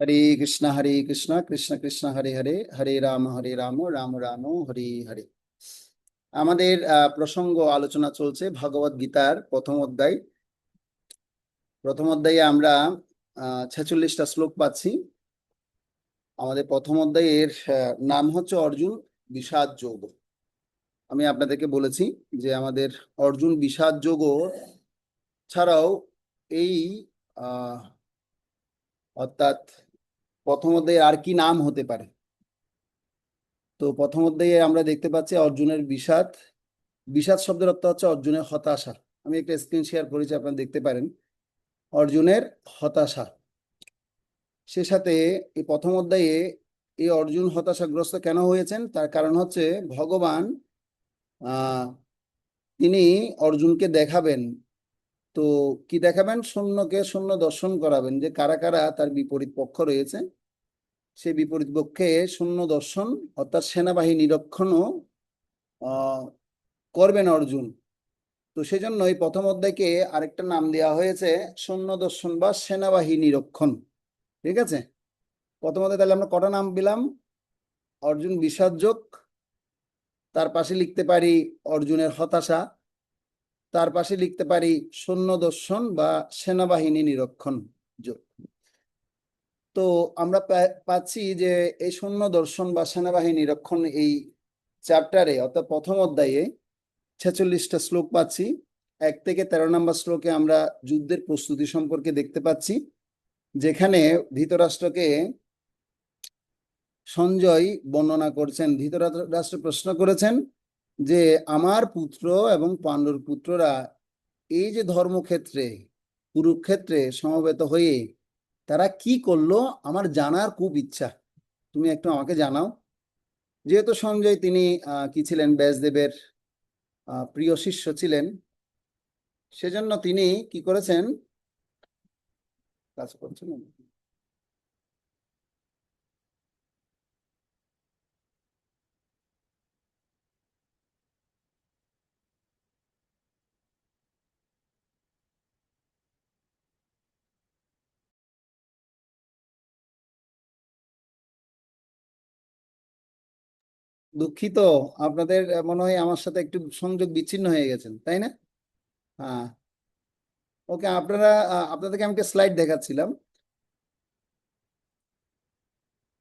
হরে কৃষ্ণ কৃষ্ণ কৃষ্ণ হরে হরে, হরে রাম রাম রাম হরে হরে। আমাদের প্রসঙ্গ আলোচনা চলছে ভগবদ গীতার প্রথম অধ্যায়ে আমরা 46টা শ্লোক পাচ্ছি। আমাদের প্রথম অধ্যায়ের নাম হচ্ছে অর্জুন বিষাদ যোগ। আমি আপনাদেরকে বলেছি যে আমাদের অর্জুন বিষাদ যোগ ছাড়াও এই আহ অর্থাৎ প্রথম অধ্যায়ে আর কি নাম হতে পারে। তো প্রথম অধ্যায়ে আমরা দেখতে পাচ্ছি অর্জুনের বিষাদ। বিষাদ শব্দের অর্থ হচ্ছে অর্জুনের হতাশা। আমি একটা স্ক্রিন শেয়ার করেছি, আপনারা দেখতে পারেন। অর্জুনের হতাশা, সে সাথে এই প্রথম অধ্যায়ে এই অর্জুন হতাশাগ্রস্ত কেন হয়েছেন তার কারণ হচ্ছে ভগবান আহ তিনি অর্জুনকে দেখাবেন। তো কি দেখাবেন? শূন্যকে শূন্য দর্শন করাবেন, যে কারা কারা তার বিপরীত পক্ষ রয়েছে। সেই বিপরীত পক্ষে শূন্য দর্শন অর্থাৎ সেনাবাহিনী নিরীক্ষণও আহ করবেন অর্জুন। তো সেই জন্য এই প্রথম অধ্যায়কে আরেকটা নাম দেওয়া হয়েছে সৈন্য দর্শন বা সেনাবাহিনী নিরীক্ষণ। ঠিক আছে, প্রথম অধ্যায় তাহলে আমরা কটা নাম পেলাম? অর্জুন বিষাদ যোগ, তার পাশে লিখতে পারি অর্জুনের হতাশা, তার পাশে লিখতে পারি সৈন্য দর্শন বা সেনাবাহিনী নিরীক্ষণ যোগ। তো আমরা পাচ্ছি যে এই সৈন্য দর্শন বা সেনাবাহিনী নিরীক্ষণ এই চ্যাপ্টারে অর্থাৎ প্রথম অধ্যায়ে 46টা শ্লোক পাচ্ছি। 1 থেকে 13 নম্বর শ্লোকে আমরা যুদ্ধের প্রস্তুতি সম্পর্কে দেখতে পাচ্ছি, যেখানে ধৃতরাষ্ট্রকে সঞ্জয় বর্ণনা করছেন। ধৃতরাষ্ট্র প্রশ্ন করেছেন যে আমার পুত্র এবং পাণ্ডুর পুত্ররা এই যে ধর্মক্ষেত্রে কুরুক্ষেত্রে সমবেত হয়ে তারা কি করলো, আমার জানার খুব ইচ্ছা, তুমি একটু আমাকে জানাও। যেহেতু সঞ্জয় তিনি কি ছিলেন, ব্যাসদেবের প্রিয় শিষ্য ছিলেন, সেজন্য তিনি কি করেছেন, কাজ করছেন। দুঃখিত, আপনাদের মনে হয় আমার সাথে একটু সংযোগ বিচ্ছিন্ন হয়ে গেছেন, তাই না? হ্যাঁ, ওকে। আপনাদেরকে আমি স্লাইড দেখাচ্ছিলাম।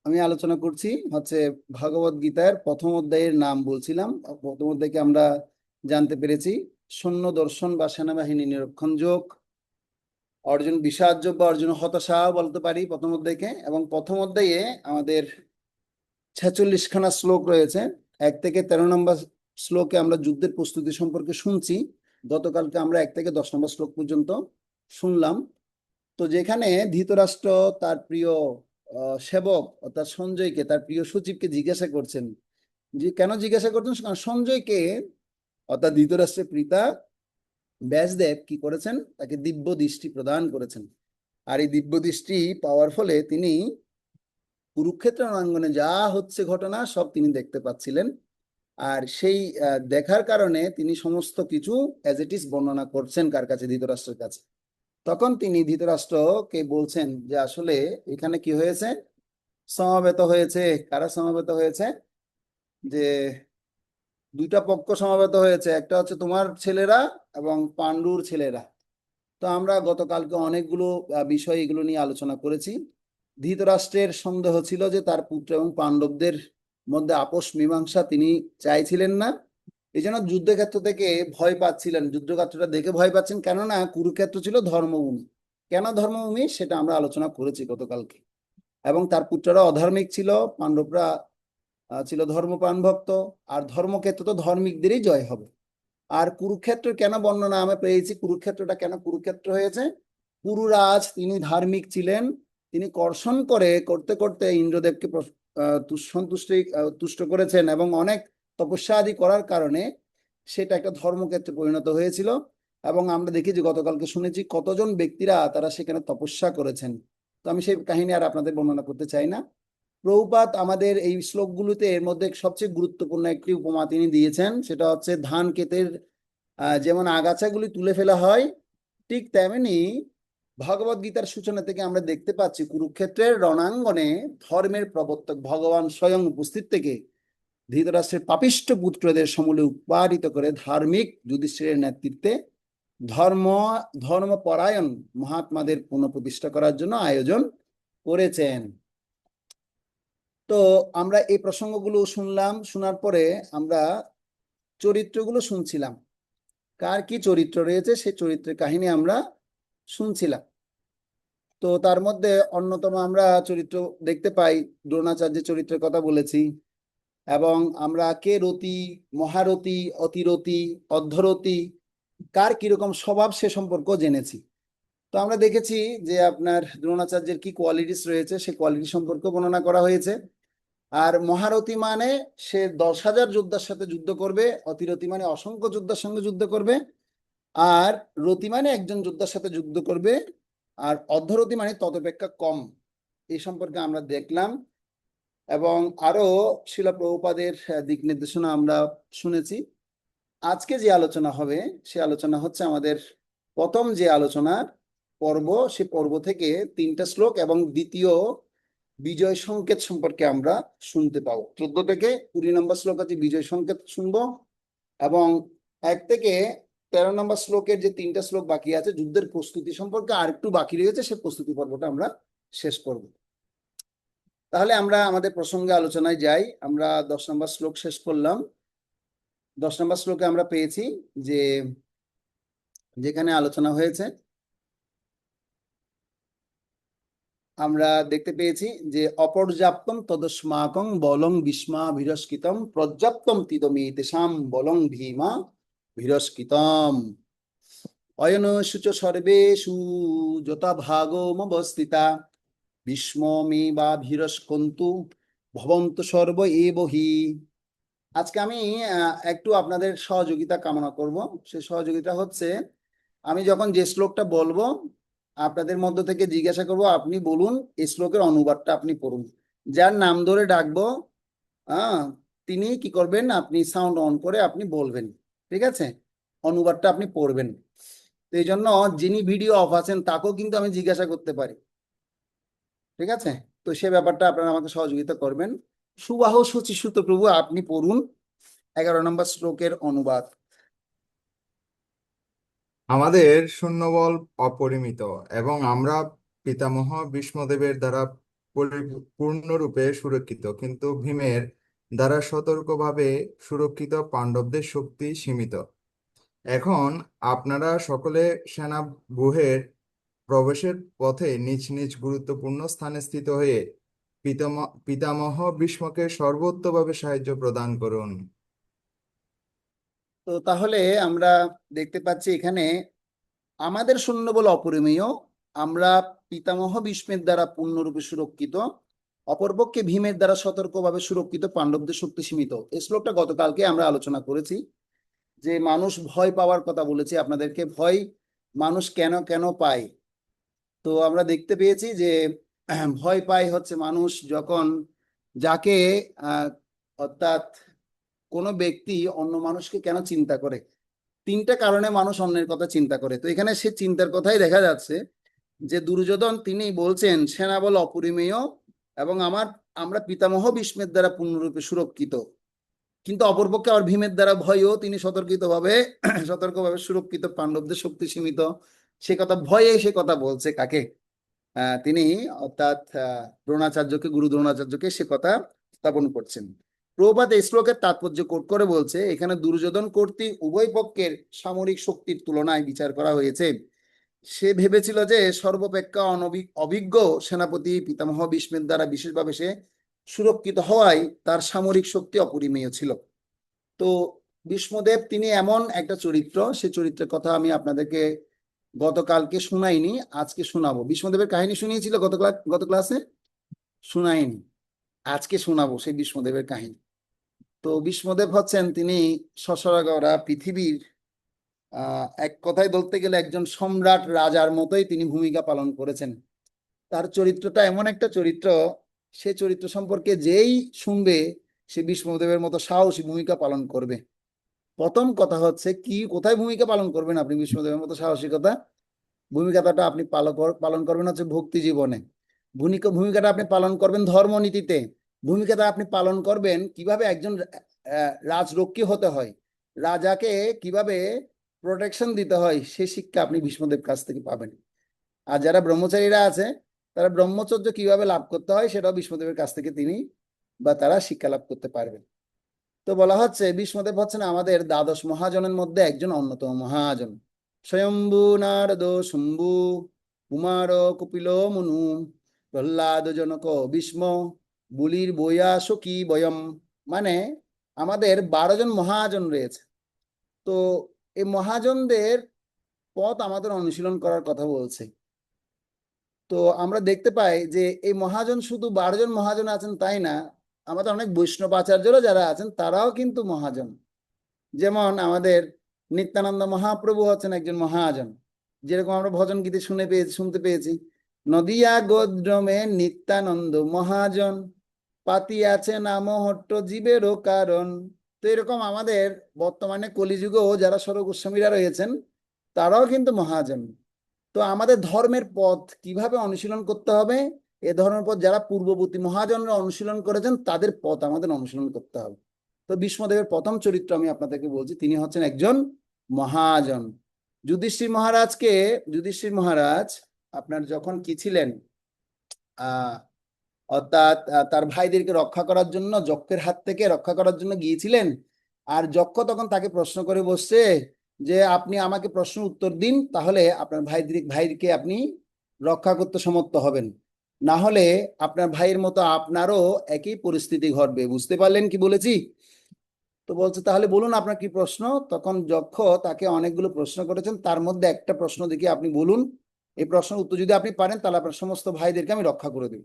আমি আলোচনা করছি হচ্ছে ভগবদ গীতার প্রথম অধ্যায়ের নাম বলছিলাম। প্রথম অধ্যায়কে আমরা জানতে পেরেছি সৈন্য দর্শন বা সেনাবাহিনী নিরীক্ষণ যোগ, অর্জুন বিষাদ যোগ বা অর্জুন হতাশা বলতে পারি প্রথম অধ্যায়কে। এবং প্রথম অধ্যায়ে আমাদের 46খানা শ্লোক রয়েছে। 1 থেকে 13 নম্বর শ্লোকে আমরা যুদ্ধের প্রস্তুতি সম্পর্কে শুনছি। গতকালকে আমরা 1 থেকে 10 নম্বর শ্লোক পর্যন্ত শুনলাম। তো যেখানে ধৃতরাষ্ট্র তার প্রিয় সেবক অর্থাৎ সঞ্জয়কে, তার প্রিয় সচিবকে জিজ্ঞাসা করছেন, যে কেন জিজ্ঞাসা করছেন? কারণ সঞ্জয়কে অর্থাৎ ধৃতরাষ্ট্রের পিতা ব্যাসদেব কি করেছেন, তাকে দিব্য দৃষ্টি প্রদান করেছেন। আর এই দিব্য দৃষ্টি পাওয়ার ফলে তিনি কুরুক্ষেত্র রণাঙ্গনে যা হচ্ছে ঘটনা সব তিনি দেখতে পাচ্ছিলেন। আর সেই দেখার কারণে তিনি সমস্ত কিছু অ্যাজ ইট ইজ বর্ণনা করছেন কার কাছে? ধৃতরাষ্ট্রের কাছে। তখন তিনি ধৃতরাষ্ট্রকে বলছেন যে আসলে এখানে কি হয়েছে, সমবেত হয়েছে। কারা সমবেত হয়েছে? যে দুইটা পক্ষ সমবেত হয়েছে, একটা হচ্ছে তোমার ছেলেরা এবং পাণ্ডুর ছেলেরা। তো আমরা গতকালকে অনেকগুলো বিষয় এগুলো নিয়ে আলোচনা করেছি। ধৃতরাষ্ট্রের সন্দেহ ছিল যে তার পুত্র এবং পাণ্ডবদের মধ্যে আপোষ মীমাংসা তিনি চাইছিলেন না। এই জন্য যুদ্ধক্ষেত্র থেকে ভয় পাচ্ছিলেন, যুদ্ধক্ষেত্রটা দেখে ভয় পাচ্ছেন, কেননা কুরুক্ষেত্র ছিল ধর্মভূমি। কেন ধর্মভূমি সেটা আমরা আলোচনা করেছি গতকালকে। এবং তার পুত্ররা অধার্মিক ছিল, পাণ্ডবরা ছিল ধর্মপ্রাণ ভক্ত। আর ধর্মক্ষেত্র তো ধার্মিকদেরই জয় হবে। আর কুরুক্ষেত্র কেন বর্ণনা আমি পেয়েছি, কুরুক্ষেত্রটা কেন কুরুক্ষেত্র হয়েছে? পুরুরাজ তিনি ধার্মিক ছিলেন, তিনি কর্ষণ করতে করতে ইন্দ্রদেবকে তুষ্ট করেছেন এবং অনেক তপস্যা আদি করার কারণে সেটা একটা ধর্মক্ষেত্রে পরিণত হয়েছিল। এবং আমরা দেখি যে গতকালকে শুনেছি কতজন ব্যক্তিরা তারা সেখানে তপস্যা করেছেন। তো আমি সেই কাহিনী আর আপনাদের বর্ণনা করতে চাই না। প্রভুপাদ আমাদের এই শ্লোকগুলোতে এর মধ্যে সবচেয়ে গুরুত্বপূর্ণ একটি উপমা তিনি দিয়েছেন, সেটা হচ্ছে ধান ক্ষেতের যেমন আগাছাগুলি তুলে ফেলা হয়, ঠিক তেমনি ভগবদ গীতার সূচনা থেকে আমরা দেখতে পাচ্ছি কুরুক্ষেত্রের রণাঙ্গনে ধর্মের প্রবর্তক ভগবান স্বয়ং উপস্থিত থেকে ধৃতরাষ্ট্রের পাপিষ্ঠ পুত্রদের সমূলে উৎপাদিত করে ধার্মিক যুধিষ্ঠিরের নেতৃত্বে ধর্ম ধর্মপরায়ণ মহাত্মাদের পুনঃপ্রতিষ্ঠা করার জন্য আয়োজন করেছেন। তো আমরা এই প্রসঙ্গগুলো শুনলাম, শোনার পরে আমরা চরিত্রগুলো শুনছিলাম, কার কি চরিত্র রয়েছে সেই চরিত্রের কাহিনী আমরা শুনছিলাম। তো তার মধ্যে অন্যতম আমরা চরিত্র দেখতে পাই, দ্রোণাচার্যের চরিত্রের কথা বলেছি, এবং আমরা কে রতি, মহারথী, অতিরথী, অর্ধরথী, কার কিরকম স্বভাব সে সম্পর্ক জেনেছি। তো আমরা দেখেছি যে আপনার দ্রোণাচার্যের কি কোয়ালিটিস রয়েছে সে কোয়ালিটি সম্পর্কে বর্ণনা করা হয়েছে। আর মহারথী মানে সে 10,000 যোদ্ধার সাথে যুদ্ধ করবে, অতিরথী মানে অসংখ্য যোদ্ধার সঙ্গে যুদ্ধ করবে, আর রথী মানে একজন যোদ্ধার সাথে যুদ্ধ করবে, আর অর্ধরথী মানে তদপেক্ষা কম। এই সম্পর্কে আমরা দেখলাম, এবং আরো শিল প্রভুপাদের দিক নির্দেশনা আমরা শুনেছি। আজকে যে আলোচনা হবে সে আলোচনা হচ্ছে আমাদের প্রথম যে আলোচনার পর্ব, সে পর্ব থেকে 3টা শ্লোক এবং দ্বিতীয় বিজয় সংকেত সম্পর্কে আমরা শুনতে পাবো। 14 থেকে 20 নম্বর শ্লোক আছে বিজয় সংকেত শুনবো, এবং 1 থেকে 13 নম্বর শ্লোকের যে 3টা শ্লোক বাকি আছে যুদ্ধের প্রস্তুতি সম্পর্কে আর একটু বাকি রয়েছে, সে প্রস্তুতি পর্বটা আমরা শেষ করব। তাহলে আমরা আমাদের প্রসঙ্গে আলোচনায় যাই। আমরা 10 নম্বর শ্লোক শেষ করলাম। 10 নম্বর শ্লোকে আমরা পেয়েছি যে যেখানে আলোচনা হয়েছে, আমরা দেখতে পেয়েছি যে অপর্যাপ্তম তদস্মাকং বলং বিস্মা ভিরস্কৃতম পর্যাপ্তম তিদমে তেষাম বলং ভীমা ভিরস্কৃতম অয়ন শুচ সর্বেষু যথা ভাগমবস্থিতা বিস্মমে বা ভিরস্কন্তু ভবন্ত সর্ব এবহি। আজকে আমি একটু আপনাদের সহযোগিতা কামনা করব। সেই সহযোগিতা হচ্ছে, আমি যখন যে শ্লোকটা বলবো আপনাদের মধ্য থেকে জিজ্ঞাসা করব, আপনি বলুন এই শ্লোকের অনুবাদটা আপনি পড়ুন। যার নাম ধরে ডাকবো তিনি কি করবেন, আপনি সাউন্ড অন করে আপনি বলবেন, ঠিক আছে? অনুবাদটা আপনি পড়বেন। তো এই জন্য যিনি ভিডিও অফ আছেন তাকেও কিন্তু আমি জিজ্ঞাসা করতে পারি, ঠিক আছে? তো সে ব্যাপারটা আপনারা আমাকে সহযোগিতা করবেন। সুবাহ শুচি সুত প্রভু, আপনি পড়ুন 11 নম্বর শ্লোকের অনুবাদ। আমাদের শূন্যবল অপরিমিত এবং আমরা পিতামহ ভীষ্মদেবের দ্বারা পূর্ণরূপে সুরক্ষিত, কিন্তু ভীমের দ্বারা সতর্কভাবে সুরক্ষিত পাণ্ডবদের শক্তি সীমিত। এখন আপনারা সকলে সেনাব্যূহের প্রবেশের পথে নিজ নিজ গুরুত্বপূর্ণ স্থানে স্থিত হয়ে পিতামহ ভীষ্মকে সর্বোত্তভাবে সাহায্য প্রদান করুন। তো তাহলে আমরা দেখতে পাচ্ছি এখানে আমাদের সৈন্যবল অপরিমেয়, আমরা পিতামহ ভীষ্মের দ্বারা পূর্ণরূপে সুরক্ষিত, অপরপক্ষে ভীমের দ্বারা সতর্কভাবে সুরক্ষিত, পাণ্ডবদের শক্তি সীমিত। এই শ্লোকটা গতকালকে আমরা আলোচনা করেছি, যে মানুষ ভয় পাওয়ার কথা বলেছি আপনাদেরকে, ভয় মানুষ কেন কেন পায়। তো আমরা দেখতে পেয়েছি যে ভয় পায় হচ্ছে মানুষ যখন যাকে আহ অর্থাৎ কোনো ব্যক্তি অন্য মানুষকে কেন চিন্তা করে। 3টা কারণে মানুষ অন্যের কথা চিন্তা করে। তো এখানে সে চিন্তার কথাই দেখা যাচ্ছে যে দুর্যোধন তিনি বলছেন সেনাবল অপরিমেয় এবং আমরা পিতামহ ভীষ্মের দ্বারা পূর্ণরূপে সুরক্ষিত, কিন্তু অপরপক্ষে আবার ভীমের দ্বারা ভয়ও তিনি সতর্কভাবে সুরক্ষিত, পাণ্ডবদের শক্তি সীমিত। সে কথা ভয়ে সে কথা বলছে কাকে? তিনি অর্থাৎ দ্রোণাচার্যকে, গুরু দ্রোণাচার্যকে সে কথা স্থাপন করছেন। প্রভুপাদ এই শ্লোকের তাৎপর্য কোট করে বলছে, এখানে দুর্যোধন কর্তৃক উভয় পক্ষের সামরিক শক্তির তুলনায় বিচার করা হয়েছে। সে ভেবেছিল যে সর্বাপেক্ষা অভিজ্ঞ সেনাপতি পিতামহ ভীষ্মের দ্বারা বিশেষভাবে সে সুরক্ষিত হওয়ায় তার সামরিক শক্তি অপরিমেয় ছিল। তো ভীষ্মদেব তিনি এমন একটা চরিত্র, সে চরিত্রের কথা আমি আপনাদেরকে গতকালকে শুনাইনি, আজকে শোনাবো। ভীষ্মদেবের কাহিনী শুনিয়েছিল গত ক্লাসে, শুনাইনি, আজকে শোনাবো সেই ভীষ্মদেবের কাহিনী। তো ভীষ্মদেব হচ্ছেন তিনি সসরাগরা পৃথিবীর এক কথায় বলতে গেলে একজন সম্রাট রাজার মতোই তিনি ভূমিকা পালন করেছেন। তার চরিত্রটা এমন একটা চরিত্র, সে চরিত্র সম্পর্কে যেই শুনবে সে ভীষ্মদেবের মতো সাহসী ভূমিকা পালন করবে। প্রথম কথা হচ্ছে কি, কোথায় ভূমিকা পালন করবেন আপনি ভীষ্মদেবের মতো সাহসিকতা? ভূমিকাটা আপনি পালন করবেন হচ্ছে ভক্তি জীবনে, ভূমিকাটা আপনি পালন করবেন ধর্মনীতিতে, ভূমিকাটা আপনি পালন করবেন কিভাবে একজন রাজরক্ষী হতে হয়, রাজাকে কিভাবে প্রোটেকশন দিতে হয়, সেই শিক্ষা আপনি ভীষ্মদেব কাছ থেকে পাবেন। আর যারা ব্রহ্মচারীরা আছে তারা ব্রহ্মচর্য কিভাবে লাভ করতে হয় সেটাও ভীষ্মদেবের কাছ থেকে তিনি বা তারা শিক্ষা লাভ করতে পারবেন। তো বলা হচ্ছে ভীষ্মদেব হচ্ছেন আমাদের দ্বাদশ মহাজনের মধ্যে একজন অন্যতম মহাজন। স্বয়ম্ভু নারদ শম্ভু কুমার কপিল মনু প্রহ্লাদ জনক ভীষ্ম বুলির বইয়া সখী বয়ম, মানে আমাদের 12 জন মহাজন রয়েছে। তো এই মহাজনদের পথ আমাদের অনুশীলন করার কথা বলছে। তো আমরা দেখতে পাই যে এই মহাজন শুধু 12 জন মহাজন আছেন তাই না, আমাদের অনেক বৈষ্ণব আচার্যরা যারা আছেন তারাও কিন্তু মহাজন। যেমন আমাদের নিত্যানন্দ মহাপ্রভু হচ্ছেন একজন মহাজন, যেরকম আমরা ভজন গীতে শুনতে পেয়েছি, নদিয়া গোদ্রমে নিত্যানন্দ মহাজন পাতি আছে নাম হট্ট জীবেরও কারণ। তো এরকম আমাদের বর্তমানে কলিযুগেও যারা সর গোস্বামীরা রয়েছেন তারাও কিন্তু মহাজন। তো আমাদের ধর্মের পথ কিভাবে অনুশীলন করতে হবে, এ ধর্মের পথ যারা পূর্ববর্তী মহাজনরা অনুশীলন করেছেন তাদের পথ আমাদের অনুশীলন করতে হবে। তো ভীষ্মদেবের প্রথম চরিত্র আমি আপনাদেরকে বলছি, তিনি হচ্ছেন একজন মহাজন। যুধিষ্ঠির মহারাজ আপনার যখন কি ছিলেন, আহ অর্থাৎ তার ভাইদেরকে রক্ষা করার জন্য, যক্ষের হাত থেকে রক্ষা করার জন্য গিয়েছিলেন। আর যক্ষ তখন তাকে প্রশ্ন করে বসছে যে আপনি আমাকে প্রশ্ন উত্তর দিন, তাহলে আপনার ভাইকে আপনি রক্ষা করতে সমর্থ হবেন, না হলে আপনার ভাইয়ের মতো আপনারও একই পরিস্থিতি ঘটবে। বুঝতে পারলেন কি বলেছি? তো বলছে তাহলে বলুন আপনার কি প্রশ্ন। তখন যক্ষ তাকে অনেকগুলো প্রশ্ন করেছেন, তার মধ্যে একটা প্রশ্ন দেখি আপনি বলুন, এই প্রশ্নের উত্তর যদি আপনি পারেন তাহলে আপনার সমস্ত ভাইদেরকে আমি রক্ষা করে দেব।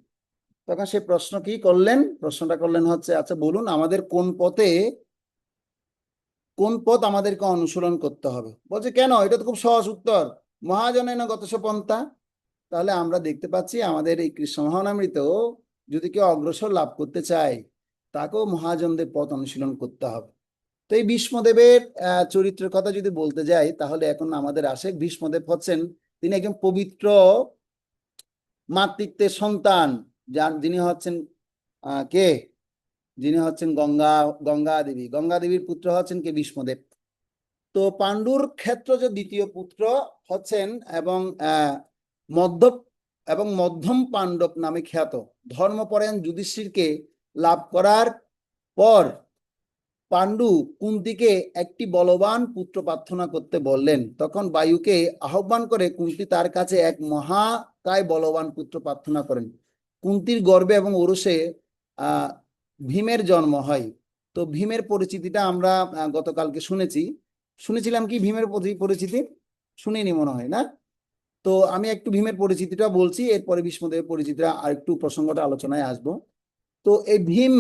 তখন সে প্রশ্ন কি করলেন, প্রশ্নটা করলেন হচ্ছে আচ্ছা বলুন আমাদের কোন পথ আমাদেরকে অনুসরণ করতে হবে। বলছে কেন, এটা তো খুব সহজ উত্তর, মহাজনে না গতস পন্থা। তাহলে আমরা দেখতে পাচ্ছি আমাদের এই কৃষ্ণ মহানামৃত যদি কেউ অগ্রসর লাভ করতে চায় তাকেও মহাজনদের পথ অনুশীলন করতে হবে। তো এই ভীষ্মদেবের চরিত্রের কথা যদি বলতে যাই তাহলে এখন আমাদের আসে ভীষ্মদেব হচ্ছেন তিনি একজন পবিত্র মাতৃত্বের সন্তান, যিনি হচ্ছেন কে, যিনি হচ্ছেন গঙ্গা দেবীর পুত্র হচ্ছেন কে, ভীষ্মদেব। তো পাণ্ডুর ক্ষেত্র যে দ্বিতীয় পুত্র হচ্ছেন এবং মধ্য মধ্যম পাণ্ডব নামে খ্যাত ধর্মপরায়ণ যুধিষ্ঠিরকে লাভ করার পর পাণ্ডু কুন্তিকে একটি বলবান পুত্র প্রার্থনা করতে বললেন। তখন বায়ুকে আহ্বান করে কুন্তি তার কাছে এক মহাকায় বলবান পুত্র প্রার্থনা করেন। কুন্তির গর্ভে এবং ঔরসে ভীমের জন্ম হয়। তো ভীমের পরিচিতিটা আমরা গতকালকে শুনেছিলাম কি ভীমের পরিচিতি শুনিনি মনে হয় না। তো আমি একটু ভীমের পরিচিতিটা বলছি, এরপরে ভীষ্মদেবের পরিচিতিটা আর একটু প্রসঙ্গটা আলোচনায় আসবো। তো এই ভীম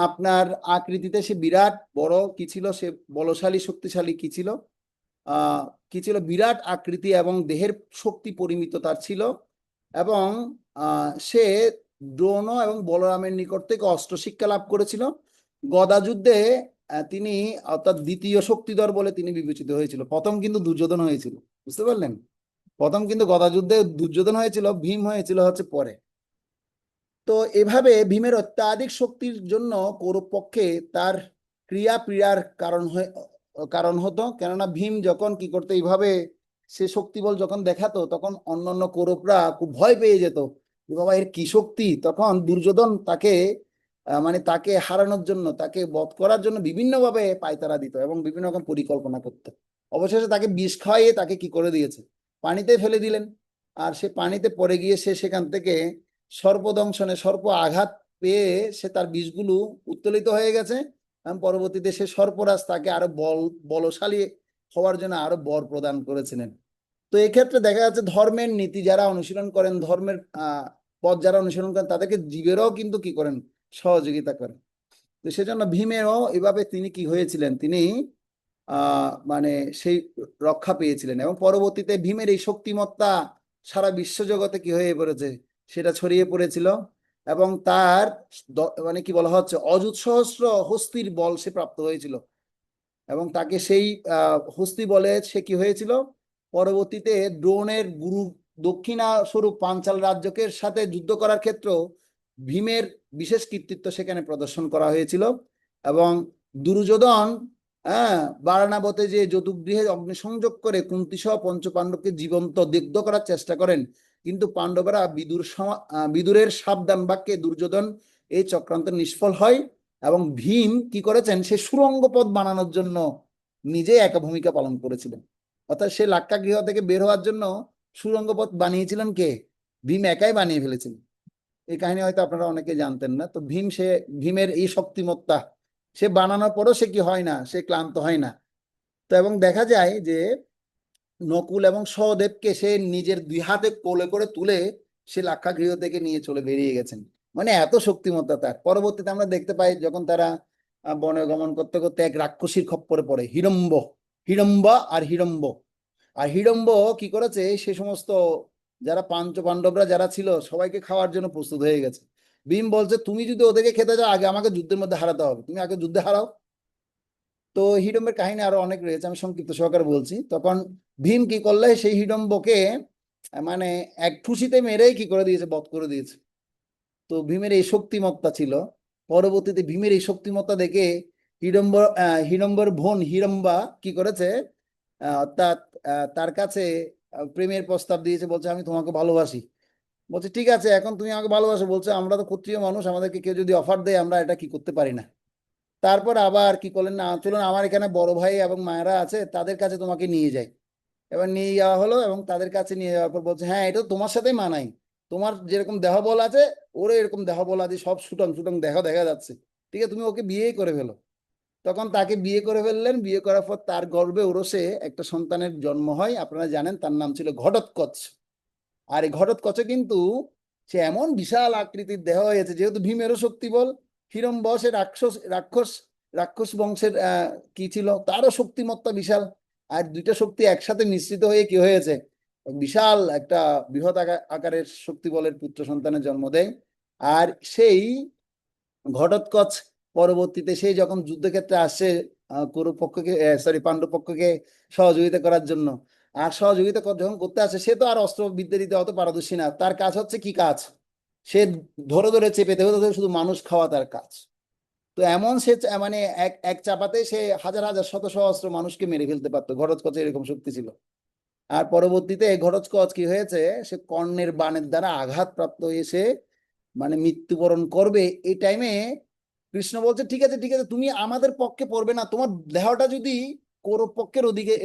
আপনার আকৃতিতে সে বিরাট বড় কি ছিল, সে বলশালী শক্তিশালী কি ছিল, কি ছিল, বিরাট আকৃতি এবং দেহের শক্তি পরিমিত তার ছিল। এবং সে দ্রোণ এবং বলরামের নিকট থেকে অস্ত্র শিক্ষা লাভ করেছিল। গদা যুদ্ধে তিনি অর্থাৎ দ্বিতীয় শক্তিধর বলে তিনি বিবেচিত হয়েছিল। প্রথম কিন্তু দুর্যোধন হয়েছিল, বুঝতে পারলেন? প্রথম কিন্তু গদা যুদ্ধে দুর্যোধন হয়েছিল, ভীম হয়েছিল হচ্ছে পরে। তো এভাবে ভীমের অত্যাধিক শক্তির জন্য কৌরব পক্ষে তার ক্রিয়া পীড়ার কারণ হতো। কেননা ভীম যখন কি করতো, এইভাবে সে শক্তি বল যখন দেখাতো তখন অন্যান্য কৌরবরা খুব ভয় পেয়ে যেত, বাবা এর কি শক্তি। তখন দুর্যোধন তাকে মানে তাকে হারানোর জন্য, তাকে বধ করার জন্য বিভিন্নভাবে পায়তারা দিত এবং বিভিন্ন রকম পরিকল্পনা করত। অবশেষে তাকে বিষ খাইয়ে তাকে কি করে দিয়েছে, পানিতে ফেলে দিলেন। আর সে পানিতে পড়ে গিয়ে সে সেখান থেকে সর্পদংশনে, সর্প আঘাত পেয়ে সে তার বিষগুলো উত্তোলিত হয়ে গেছে এবং পরবর্তীতে সে সর্পরাজ তাকে আরো বলশালী হওয়ার জন্য আরো বর প্রদান করেছিলেন। তো এক্ষেত্রে দেখা যাচ্ছে ধর্মের নীতি যারা অনুশীলন করেন, ধর্মের পথ যারা অনুসরণ করেন তাদেরকে জীবেরও কিন্তু কি করেন, সহযোগিতা করেন। তো সেজন্য ভীমেরও এভাবে তিনি কি হয়েছিলেন, তিনি মানে সেই রক্ষা পেয়েছিলেন এবং পরবর্তীতে ভীমের এই শক্তিমত্তা সারা বিশ্বজগতে কি হয়ে পড়েছে, সেটা ছড়িয়ে পড়েছিল। এবং তার মানে কি বলা হচ্ছে অযুত সহস্র হস্তির বল সে প্রাপ্ত হয়েছিল এবং তাকে সেই হস্তি বলে সে কি হয়েছিল, পরবর্তীতে দ্রোণের গুরু দক্ষিণা স্বরূপ পাঞ্চাল রাজ্যকে সাথে যুদ্ধ করার ক্ষেত্রে ভীমের বিশেষ কৃতিত্ব সেখানে প্রদর্শন করা হয়েছিল। এবং দুর্যোধন বারাণাবতে যে জতুগৃহে অগ্নিসংযোগ করে কুন্তী সহ পঞ্চপাণ্ডবকে জীবন্ত দগ্ধ করার চেষ্টা করেন, কিন্তু পাণ্ডবরা বিদুরের সাবধান বাক্যে দুর্যোধন এই চক্রান্ত নিষ্ফল হয়। এবং ভীম কি করেছেন, সে সুড়ঙ্গ পথ বানানোর জন্য নিজে একা ভূমিকা পালন করেছিলেন। অর্থাৎ সে লাক্ষাগৃহ থেকে বের হওয়ার জন্য সুড়ঙ্গ পথ বানিয়েছিলেন কে? ভীম একাই বানিয়ে ফেলেছিলেন। এই কাহিনী হয়তো আপনারা অনেকে জানতেন না। তো ভীমের এই শক্তিমত্তা, সে বানানোর পরও সে কি হয় না, সে ক্লান্ত হয় না। তো এবং দেখা যায় যে নকুল এবং সহদেবকে সে নিজের দুই হাতে কোলে করে তুলে সে লাক্ষাগৃহ থেকে নিয়ে চলে বেরিয়ে গেছেন। মানে এত শক্তিমত্তা তার। পরবর্তীতে আমরা দেখতে পাই যখন তারা বনে গমন করতে করতে এক রাক্ষসীর খপ্পরে পড়ে, হিড়ম্বা আর হিড়ম্ব। আর হিড়ম্ব কি করেছে, সে সমস্ত যারা পাঞ্চ পাণ্ডবরা যারা ছিল সবাইকে খাওয়ার জন্য প্রস্তুত হয়ে গেছে। ভীম বলছে, তুমি যদি ওদেরকে খেতে যাও আগে আমাকে যুদ্ধের মধ্যে হারাতে হবে, তুমি আগে যুদ্ধে হারাও। তো হিডম্বের কাহিনী আরো অনেক রয়েছে, আমি সংক্ষিপ্ত সহকারে বলছি। তখন ভীম কি করলে, সেই হিডম্বকে মানে এক ঠুসিতে মেরেই কি করে দিয়েছে, বধ করে দিয়েছে। তো ভীমের এই শক্তিমত্তা ছিল। পরবর্তীতে ভীমের এই শক্তিমত্তা দেখে হিড়ম্বর বোন হিড়ম্বা কি করেছে, অর্থাৎ তার কাছে প্রেমের প্রস্তাব দিয়েছে, বলছে আমি তোমাকে ভালোবাসি। বলছে ঠিক আছে, এখন তুমি আমাকে ভালোবাসো, বলছে আমরা তো ক্ষত্রিয় মানুষ, আমাদেরকে কেউ যদি অফার দেয় আমরা এটা কি করতে পারি না। তারপর আবার কি করলেন, না চলুন আমার এখানে বড় ভাই এবং মায়েরা আছে, তাদের কাছে তোমাকে নিয়ে যাই। এবার নিয়ে যাওয়া হলো, এবং তাদের কাছে নিয়ে যাওয়ার পর বলছে, হ্যাঁ এটা তোমার সাথেই মানাই, তোমার যেরকম দেহ বল আছে ওরও এরকম দেহ বল আছে, সব সুটং সুটং দেখা দেখা যাচ্ছে, ঠিক আছে তুমি ওকে বিয়েই করে ফেলো। তখন তাকে বিয়ে করে ফেললেন। বিয়ে করার পর তার গর্ভে ওরসে একটা সন্তানের জন্ম হয়, আপনারা জানেন তার নাম ছিল ঘটোৎকচ। আর এই ঘটোৎকচে কিন্তু সে এমন বিশাল আকৃতির দেহ হয়েছে, যেহেতু ভীমেরও শক্তি বল, হিরম্ব সে রাক্ষস রাক্ষস রাক্ষস বংশের কি ছিল, তারও শক্তিমত্তা বিশাল। আর দুইটা শক্তি একসাথে মিশ্রিত হয়ে কি হয়েছে, বিশাল একটা বৃহৎ আকারের শক্তি বলের পুত্র সন্তানের জন্ম দেয়। আর সেই ঘটোৎকচ পরবর্তীতে সেই যখন যুদ্ধক্ষেত্রে আসে কৌরব পক্ষকে, সরি পাণ্ডব পক্ষকে সহযোগিতা করার জন্য, আর সহযোগিতা যখন করতে আসে, সে তো আর অস্ত্র বিদ্যা দিতে অত পারদর্শী না। তার কাজ হচ্ছে কি কাজ, সে ধরে ধরে চেপে ধরে ধরে শুধু মানুষ খাওয়া তার কাজ। তো এমন সে মানে এক এক চাপাতে সে হাজার হাজার শত সহস্র মানুষকে মেরে ফেলতে পারতো, ঘটোৎকচের এরকম শক্তি ছিল। আর পরবর্তীতে ঘটোৎকচ কি হয়েছে, সে কর্ণের বাণের দ্বারা আঘাতপ্রাপ্ত হয়ে সে মানে মৃত্যুবরণ করবে। এই টাইমে কৃষ্ণ বলছে, ঠিক আছে ঠিক আছে, তুমি আমাদের পক্ষে পড়বে না, তোমার দেহটা যদি কৌরব পক্ষের ওদিকে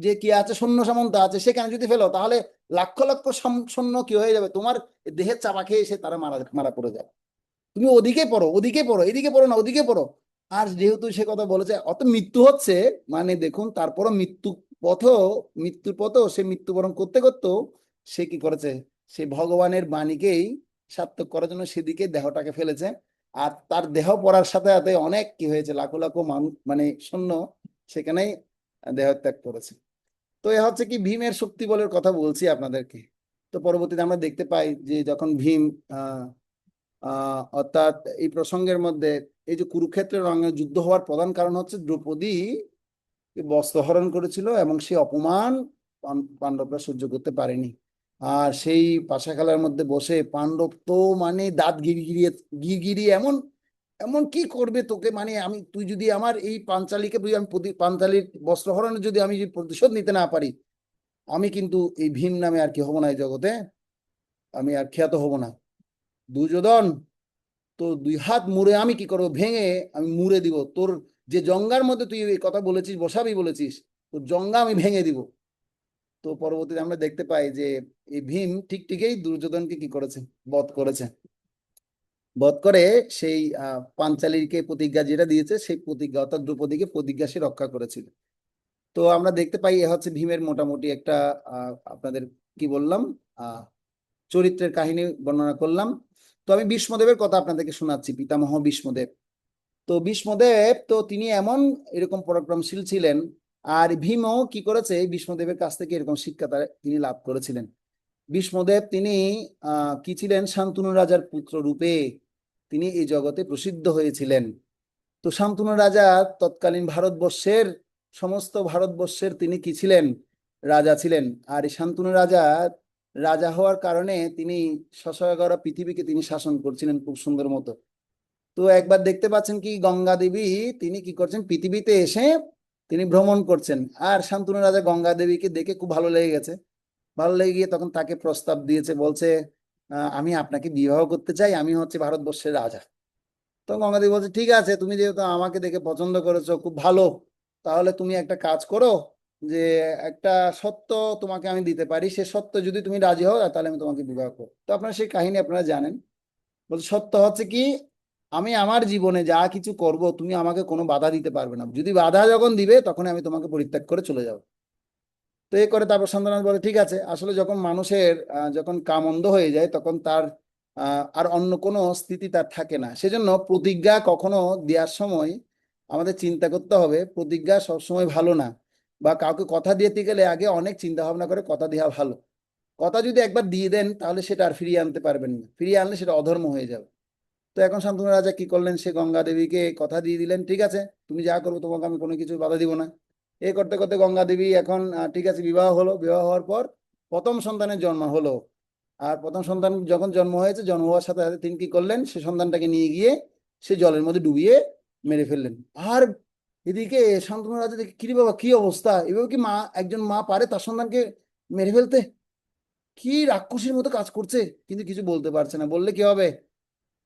যে কি আছে সৈন্য সামন্ত আছে সেখানে যদি ফেলো, তাহলে লক্ষ লক্ষ সৈন্য কি হয়ে যাবে, তোমার দেহের চাপা খেয়ে এসে তারা মারা মারা পড়ে যাবে। তুমি ওদিকে পড়ো, ওদিকে পড়ো, এদিকে পড়ো না, ওদিকে পড়ো। আর যেহেতু সে কথা বলেছে, অত মৃত্যু হচ্ছে, মানে দেখুন তারপরও মৃত্যুর পথও সে মৃত্যুবরণ করতে করতেও সে কি করেছে, সে ভগবানের বাণীকেই সার্থক করার জন্য সেদিকে দেহটাকে ফেলেছে। আর তার দেহ পড়ার সাথে সাথে অনেক কি হয়েছে, লাখো লাখো মানুষ মানে সৈন্য সেখানেই দেহত্যাগ করেছে। তো এ হচ্ছে কি ভীমের শক্তি বলের কথা বলছি আপনাদেরকে। তো পরবর্তীতে আমরা দেখতে পাই যে যখন ভীম অর্থাৎ এই প্রসঙ্গের মধ্যে এই যে কুরুক্ষেত্রের রঙে যুদ্ধ হওয়ার প্রধান কারণ হচ্ছে দ্রৌপদী বস্ত্রহরণ করেছিল, এবং সেই অপমান পাণ্ডবরা সহ্য করতে পারেনি। আর সেই পাশা খেলার মধ্যে বসে পাণ্ডব তো মানে দাঁত গিরগিরিয়ে গিরগিরিয়ে এমন এমন কি করবে তোকে, মানে আমি তুই যদি আমার এই পাঞ্চালীকে আমি পাঞ্চালীর বস্ত্রহরণে যদি আমি প্রতিশোধ নিতে না পারি, আমি কিন্তু এই ভীম নামে আর কি হব না এই জগতে, আমি আর খ্যাত হব না। দুর্যোধন, তো দুই হাত মুড়ে আমি কি করবো, ভেঙে আমি মুড়ে দিব তোর, যে জঙ্গার মধ্যে তুই এই কথা বলেছিস বসাবি বলেছিস, তোর জঙ্গা আমি ভেঙে দিব। তো পরবর্তীতে আমরা দেখতে পাই যে এই ভীম ঠিক ঠিকই দুর্যোধনকে কি করেছে, বধ করেছে। বধ করে সেই পাঞ্চালীকে প্রতিজ্ঞা যেটা দিয়েছে সেই প্রতিজ্ঞা, অর্থাৎ দ্রৌপদীকে প্রতিজ্ঞা সে রক্ষা করেছিল। তো আমরা দেখতে পাই এ হচ্ছে ভীমের মোটামুটি একটা আপনাদের কি বললাম চরিত্রের কাহিনী বর্ণনা করলাম। তো আমি ভীষ্মদেবের কথা আপনাদেরকে শোনাচ্ছি, পিতামহ ভীষ্মদেব। তো ভীষ্মদেব তো তিনি এমন এরকম পরাক্রমশীল ছিলেন। আর ভীমও কি করেছে, ভীষ্মদেবের কাছ থেকে এরকম শিক্ষা তিনি লাভ করেছিলেন। ভীষ্মদেব তিনি কি ছিলেন, শান্তনু রাজার পুত্র রূপে তিনি এই জগতে প্রসিদ্ধ হয়েছিলেন। তো শান্তনু রাজা তৎকালীন ভারতবর্ষের সমস্ত ভারতবর্ষের তিনি কি ছিলেন, রাজা ছিলেন। আর এই শান্তনু রাজা রাজা হওয়ার কারণে তিনি শশাগরা পৃথিবীকে তিনি শাসন করছিলেন খুব সুন্দর মতো। তো একবার দেখতে পাচ্ছেন কি গঙ্গা দেবী তিনি কি করছেন, পৃথিবীতে এসে তিনি ভ্রমণ করছেন। আর শান্তনু রাজা গঙ্গা দেবীকে দেখে খুব ভালো লেগে গেছে। ভালো লেগে গিয়ে তখন তাকে প্রস্তাব দিয়েছে, বলছে আমি আপনাকে বিবাহ করতে চাই, আমি হচ্ছে ভারতবর্ষের রাজা। তো গঙ্গাদেবী বলছে ঠিক আছে, তুমি যেহেতু আমাকে দেখে পছন্দ করেছো খুব ভালো, তাহলে তুমি একটা কাজ করো, যে একটা সত্য তোমাকে আমি দিতে পারি, সে সত্য যদি তুমি রাজি হও তাহলে আমি তোমাকে বিবাহ করবো। তো আপনারা সেই কাহিনী আপনারা জানেন। বলছে সত্য হচ্ছে কি, আমি আমার জীবনে যা কিছু করব তুমি আমাকে কোনো বাধা দিতে পারবে না, যদি বাধা যখন দিবে তখন আমি তোমাকে পরিত্যাগ করে চলে যাব। তো এ করে তারপর শান্তনাথ বলে ঠিক আছে। আসলে যখন মানুষের যখন কাম অন্ধ হয়ে যায় তখন তার আর অন্য কোনো স্থিতি তার থাকে না। সেজন্য প্রতিজ্ঞা কখনো দেওয়ার সময় আমাদের চিন্তা করতে হবে, প্রতিজ্ঞা সবসময় ভালো না, বা কাউকে কথা দিতে গেলে আগে অনেক চিন্তা ভাবনা করে কথা দেওয়া ভালো। কথা যদি একবার দিয়ে দেন তাহলে সেটা আর ফিরিয়ে আনতে পারবেন না, ফিরিয়ে আনলে সেটা অধর্ম হয়ে যাবে। তো এখন শান্তনু রাজা কি করলেন, সে গঙ্গা দেবীকে কথা দিয়ে দিলেন ঠিক আছে, তুমি যা করবো তোমাকে আমি কোনো কিছু বাধা দিব না। এই করতে করতে গঙ্গা দেবী এখন ঠিক আছে, বিবাহ হলো। বিবাহ হওয়ার পর প্রথম সন্তানের জন্ম হলো। আর প্রথম সন্তান যখন জন্ম হয়েছে, জন্ম হওয়ার সাথে সাথে তিনি কি করলেন, সে সন্তানটাকে নিয়ে গিয়ে সে জলের মধ্যে ডুবিয়ে মেরে ফেললেন। আর এদিকে শান্তনু রাজা দেখে কিরে বাবা কি অবস্থা, এভাবে কি মা, একজন মা পারে তার সন্তানকে মেরে ফেলতে? কি রাক্ষসীর মতো কাজ করছে, কিন্তু কিছু বলতে পারছে না, বললে কি হবে,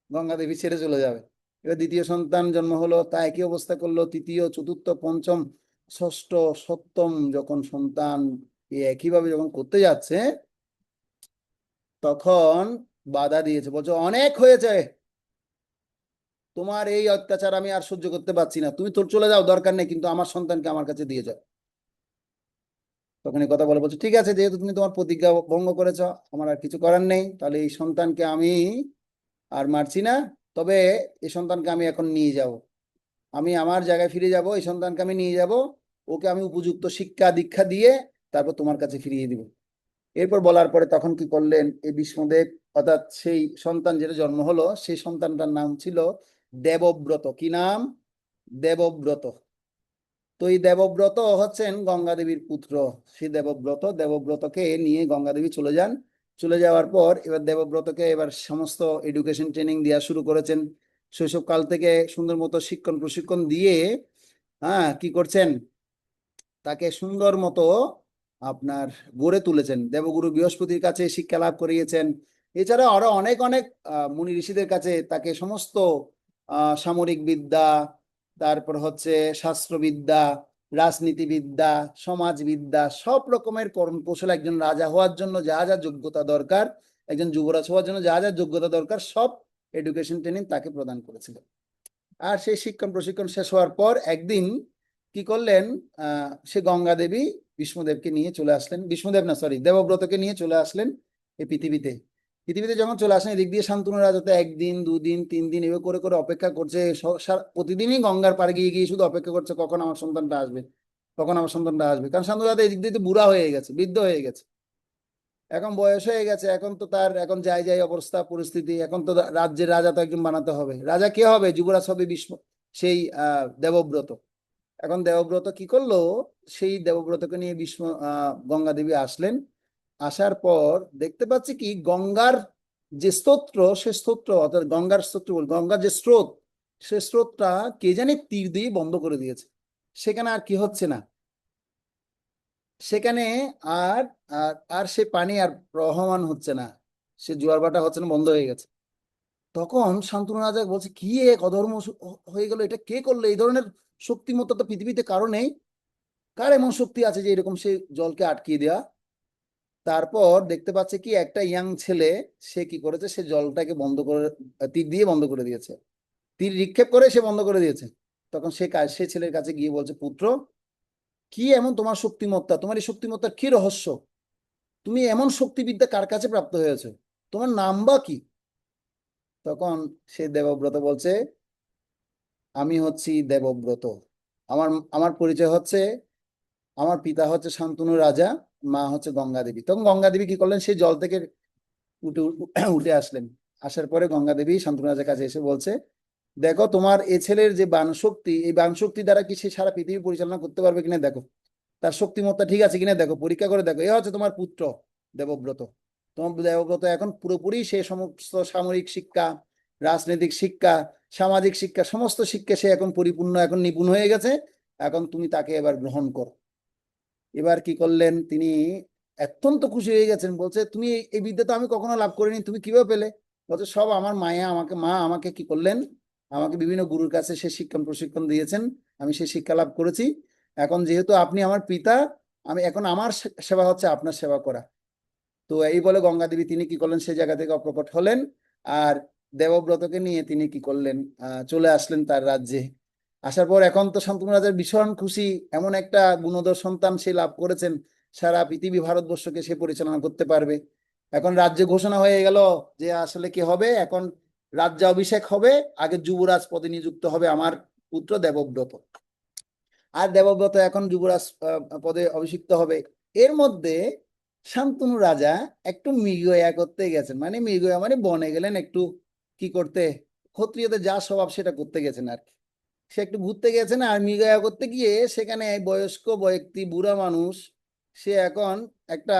গঙ্গা দেবী ছেড়ে চলে যাবে। এবার দ্বিতীয় সন্তান জন্ম হলো, তা একই অবস্থা করলো। তৃতীয়, চতুর্থ, পঞ্চম, ষষ্ঠ, সপ্তম যখন সন্তান একইভাবে যখন করতে যাচ্ছে, তখন বাধা দিয়েছে, বলছে অনেক হয়েছে, তোমার এই অত্যাচার আমি আর সহ্য করতে পারছি না, তুমি তোর চলে যাও, দরকার নেই, কিন্তু আমার সন্তানকে আমার কাছে দিয়ে যাও। তখন এই কথা বলে বলছে ঠিক আছে, যেহেতু তুমি তোমার প্রতিজ্ঞা ভঙ্গ করেছো, আমার আর কিছু করার নেই, তাহলে এই সন্তানকে আমি আর মারছি না, তবে এই সন্তানকে আমি এখন নিয়ে যাব, আমি আমার জায়গায় ফিরে যাব, এই সন্তানকে আমি নিয়ে যাব, ওকে আমি উপযুক্ত শিক্ষা দীক্ষা দিয়ে তারপর তোমার কাছে ফিরিয়ে দিব। এরপর বলার পরে তখন কি করলেন, এই বিষ্ণুদেব অর্থাৎ সেই সন্তান যেটা জন্ম হলো সেই সন্তানটার নাম ছিল দেবব্রত। কি নাম? দেবব্রত। তো এই দেবব্রত হচ্ছেন গঙ্গা দেবীর পুত্র। সেই দেবব্রতকে নিয়ে গঙ্গা দেবী চলে যান। চলে যাওয়ার পর এবার দেবব্রতকে এবার সমস্ত এডুকেশন ট্রেনিং দেওয়া শুরু করেছেন। শৈশবকাল থেকে সুন্দর মতো শিক্ষণ প্রশিক্ষণ দিয়ে কি করছেন, তাকে সুন্দর মতো আপনার গড়ে তুলেছেন। দেবগুরু বৃহস্পতির কাছে শিক্ষা লাভ করিয়েছেন। এছাড়া আরো অনেক অনেক মুনি ঋষিদের কাছে তাকে সমস্ত সামরিক বিদ্যা, তারপর হচ্ছে শাস্ত্রবিদ্যা, রাজনীতিবিদ্যা, সমাজবিদ্যা, সব রকমের কর্ম কৌশল, একজন রাজা হওয়ার জন্য যা যা যোগ্যতা দরকার, একজন যুবরাজ হওয়ার জন্য যা যা যোগ্যতা দরকার, সব এডুকেশন ট্রেনিং তাকে প্রদান করেছিল। আর সেই শিক্ষণ প্রশিক্ষণ শেষ হওয়ার পর একদিন কি করলেন, সে গঙ্গা দেবী বিষ্ণুদেবকে নিয়ে চলে আসলেন, বিষ্ণুদেব না সরি, দেবব্রতকে নিয়ে চলে আসলেন এই পৃথিবীতে। পৃথিবীতে যখন চলে আসলেন, এদিক দিয়ে শান্তনু রাজা তো একদিন দুদিন তিন দিন এভাবে করে করে অপেক্ষা করছে। প্রতিদিনই গঙ্গার পাড়ে গিয়ে গিয়ে শুধু অপেক্ষা করছে কখন আমার সন্তানটা আসবে, কখন আমার সন্তানটা আসবে। কারণ শান্তনু রাজা এদিক দিয়ে তো বুড়া হয়ে গেছে, বৃদ্ধ হয়ে গেছে, এখন বয়স হয়ে গেছে, এখন তো তার এখন যাই যাই অবস্থা পরিস্থিতি, এখন তো রাজ্যের রাজা তো একজন বানাতে হবে। রাজা কে হবে? যুবরাজ হবে সেই দেবব্রত। এখন দেবব্রত কি করলো, সেই দেবব্রতকে নিয়ে গঙ্গা দেবী আসলেন। আসার পর দেখতে পাচ্ছি কি গঙ্গার যে স্তোত্র, সে স্তোত্র অর্থাৎ গঙ্গার স্তোত্র, গঙ্গার যে স্রোত, সে স্রোতটা কে জানি তীর দিয়ে বন্ধ করে দিয়েছে। সেখানে আর কি হচ্ছে না, সেখানে আর আর আর সে পানি আর প্রবহমান হচ্ছে না, সে জোয়ার ভাটা হচ্ছে না, বন্ধ হয়ে গেছে। তখন শান্তনু রাজা বলছে কি এক অধর্ম হয়ে গেল, এটা কে করলো? এই ধরনের শক্তিমত্তা তো পৃথিবীতে কারো নেই, কার এমন শক্তি আছে যে এরকম সে জলকে আটকিয়ে দেওয়া? তারপর দেখতে পাচ্ছে কি একটা ইয়াং ছেলে, সে কি করেছে, সে জলটাকে বন্ধ করে তীর দিয়ে বন্ধ করে দিয়েছে, তীর নিক্ষেপ করে সে বন্ধ করে দিয়েছে। তখন সে ছেলের কাছে গিয়ে বলছে পুত্র, কি এমন তোমার শক্তিমত্তা, তোমার এই শক্তিমত্তার কি রহস্য, তুমি এমন শক্তিবিদ্যা কার কাছে প্রাপ্ত হয়েছে, তোমার নাম বা কি? তখন সে দেবব্রত বলছে আমি হচ্ছি দেবব্রত, আমার আমার পরিচয় হচ্ছে, আমার পিতা হচ্ছে শান্তনু রাজা, মা হচ্ছে গঙ্গা দেবী। তখন গঙ্গা দেবী কি করলেন, সেই জল থেকে উঠে উঠে আসলেন। আসার পরে গঙ্গা দেবী শান্তনু রাজার কাছে এসে বলছে দেখো তোমার এ ছেলের যে বাণ শক্তি, এই বাণ শক্তি দ্বারা কি সে সারা পৃথিবী পরিচালনা করতে পারবে কিনা দেখো। তার শক্তিমত্তা ঠিক আছে কিনা দেখো, পরীক্ষা করে দেখো। এ হচ্ছে তোমার পুত্র দেবব্রত। তোমার দেবব্রত এখন পুরোপুরি সে সমস্ত সামরিক শিক্ষা, রাজনৈতিক শিক্ষা, সামাজিক শিক্ষা, সমস্ত শিক্ষা সে এখন পরিপূর্ণ, এখন নিপুণ হয়ে গেছে। এখন তুমি তাকে এবার গ্রহণ করো। এবার কি করলেন তিনি, অত্যন্ত খুশি হয়ে গেছেন। বলছে তুমি এই বিদ্যা তো আমি কখনো লাভ করিনি, তুমি কিভাবে পেলে? বলছে সব আমার মায়া, মা আমাকে কি করলেন, আমাকে বিভিন্ন গুরুর কাছে সে শিক্ষণ প্রশিক্ষণ দিয়েছেন, আমি সে শিক্ষা লাভ করেছি। এখন যেহেতু আপনি আমার পিতা, আমি এখন আমার সেবা হচ্ছে আপনার সেবা করা। তো এই বলে গঙ্গা দেবী তিনি কি করলেন, সেই জায়গা থেকে অপ্রকট হলেন। আর দেবব্রতকে নিয়ে তিনি কি করলেন, চলে আসলেন তার রাজ্যে। আসার পর এখন তো শান্তনু রাজার ভীষণ খুশি, এমন একটা গুণধর সন্তান সে লাভ করেছেন, সারা পৃথিবী ভারতবর্ষকে সে পরিচালনা করতে পারবে। এখন রাজ্যে ঘোষণা হয়ে গেল যে আসলে কি হবে, এখন রাজ্যাভিষেক হবে। আগে যুবরাজ পদে নিযুক্ত হবে আমার পুত্র দেবব্রত। আর দেবব্রত এখন যুবরাজ পদে অভিষিক্ত হবে। এর মধ্যে শান্তনু রাজা একটু মৃগয়া করতে গেছেন, মানে মৃগয়া মানে বনে গেলেন একটু কি করতে, ক্ষত্রিয়দের যা স্বভাব সেটা করতে গেছেন আর কি। সে একটু ঘুরতে গেছে না, আর মৃগয়া করতে গিয়ে সেখানে বয়স্ক ব্যক্তি, বুড়া মানুষ, সে এখন একটা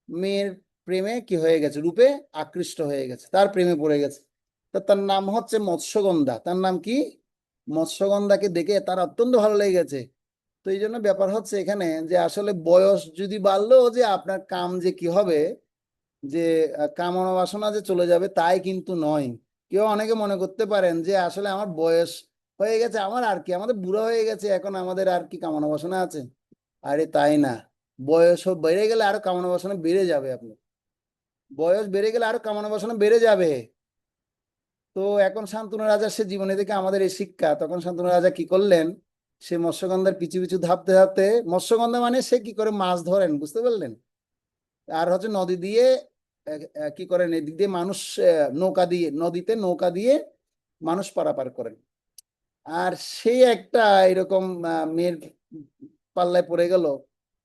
মেয়ের প্রেমে কি হয়ে গেছে, রূপে আকৃষ্ট হয়ে গেছে, তার প্রেমে পড়ে গেছে। তো তার নাম হচ্ছে মৎস্যগন্ধা। তার নাম কি? মৎস্যগন্ধাকে দেখে তার অত্যন্ত ভালো লেগে গেছে। তো এই জন্য ব্যাপার হচ্ছে এখানে যে আসলে বয়স যদি বাড়লো যে আপনার কাম যে কি হবে, যে কামনা বাসনা যে চলে যাবে তাই কিন্তু নয়। কেউ অনেকে মনে করতে পারেন যে আসলে আমার বয়স হয়ে গেছে, আমার আর কি, আমাদের বুড়ো হয়ে গেছে, এখন আমাদের আর কি কামনা বাসনা আছে। আরে তাই না, বয়স বেড়ে গেলে আরো কামনা বাসনা বেড়ে যাবে। আপনি বয়স বেড়ে গেলে আরো কামনা বাসনা বেড়ে যাবে। তো এখন শান্তনু রাজার সে জীবনে থেকে আমাদের এই শিক্ষা, তখন শান্তনু রাজা কি করলেন, সে মৎস্যগন্ধার পিছু পিছু ধাপতে ধাপতে, মৎস্যগন্ধা মানে সে কি করে মাছ ধরেন বুঝতে পারলেন, আর হচ্ছে নদী দিয়ে কি করেন, এদিক দিয়ে মানুষ নৌকা দিয়ে, নদীতে নৌকা দিয়ে মানুষ পারাপার করেন। আর সেই একটা এরকম মেয়ের পাল্লায় পড়ে গেল,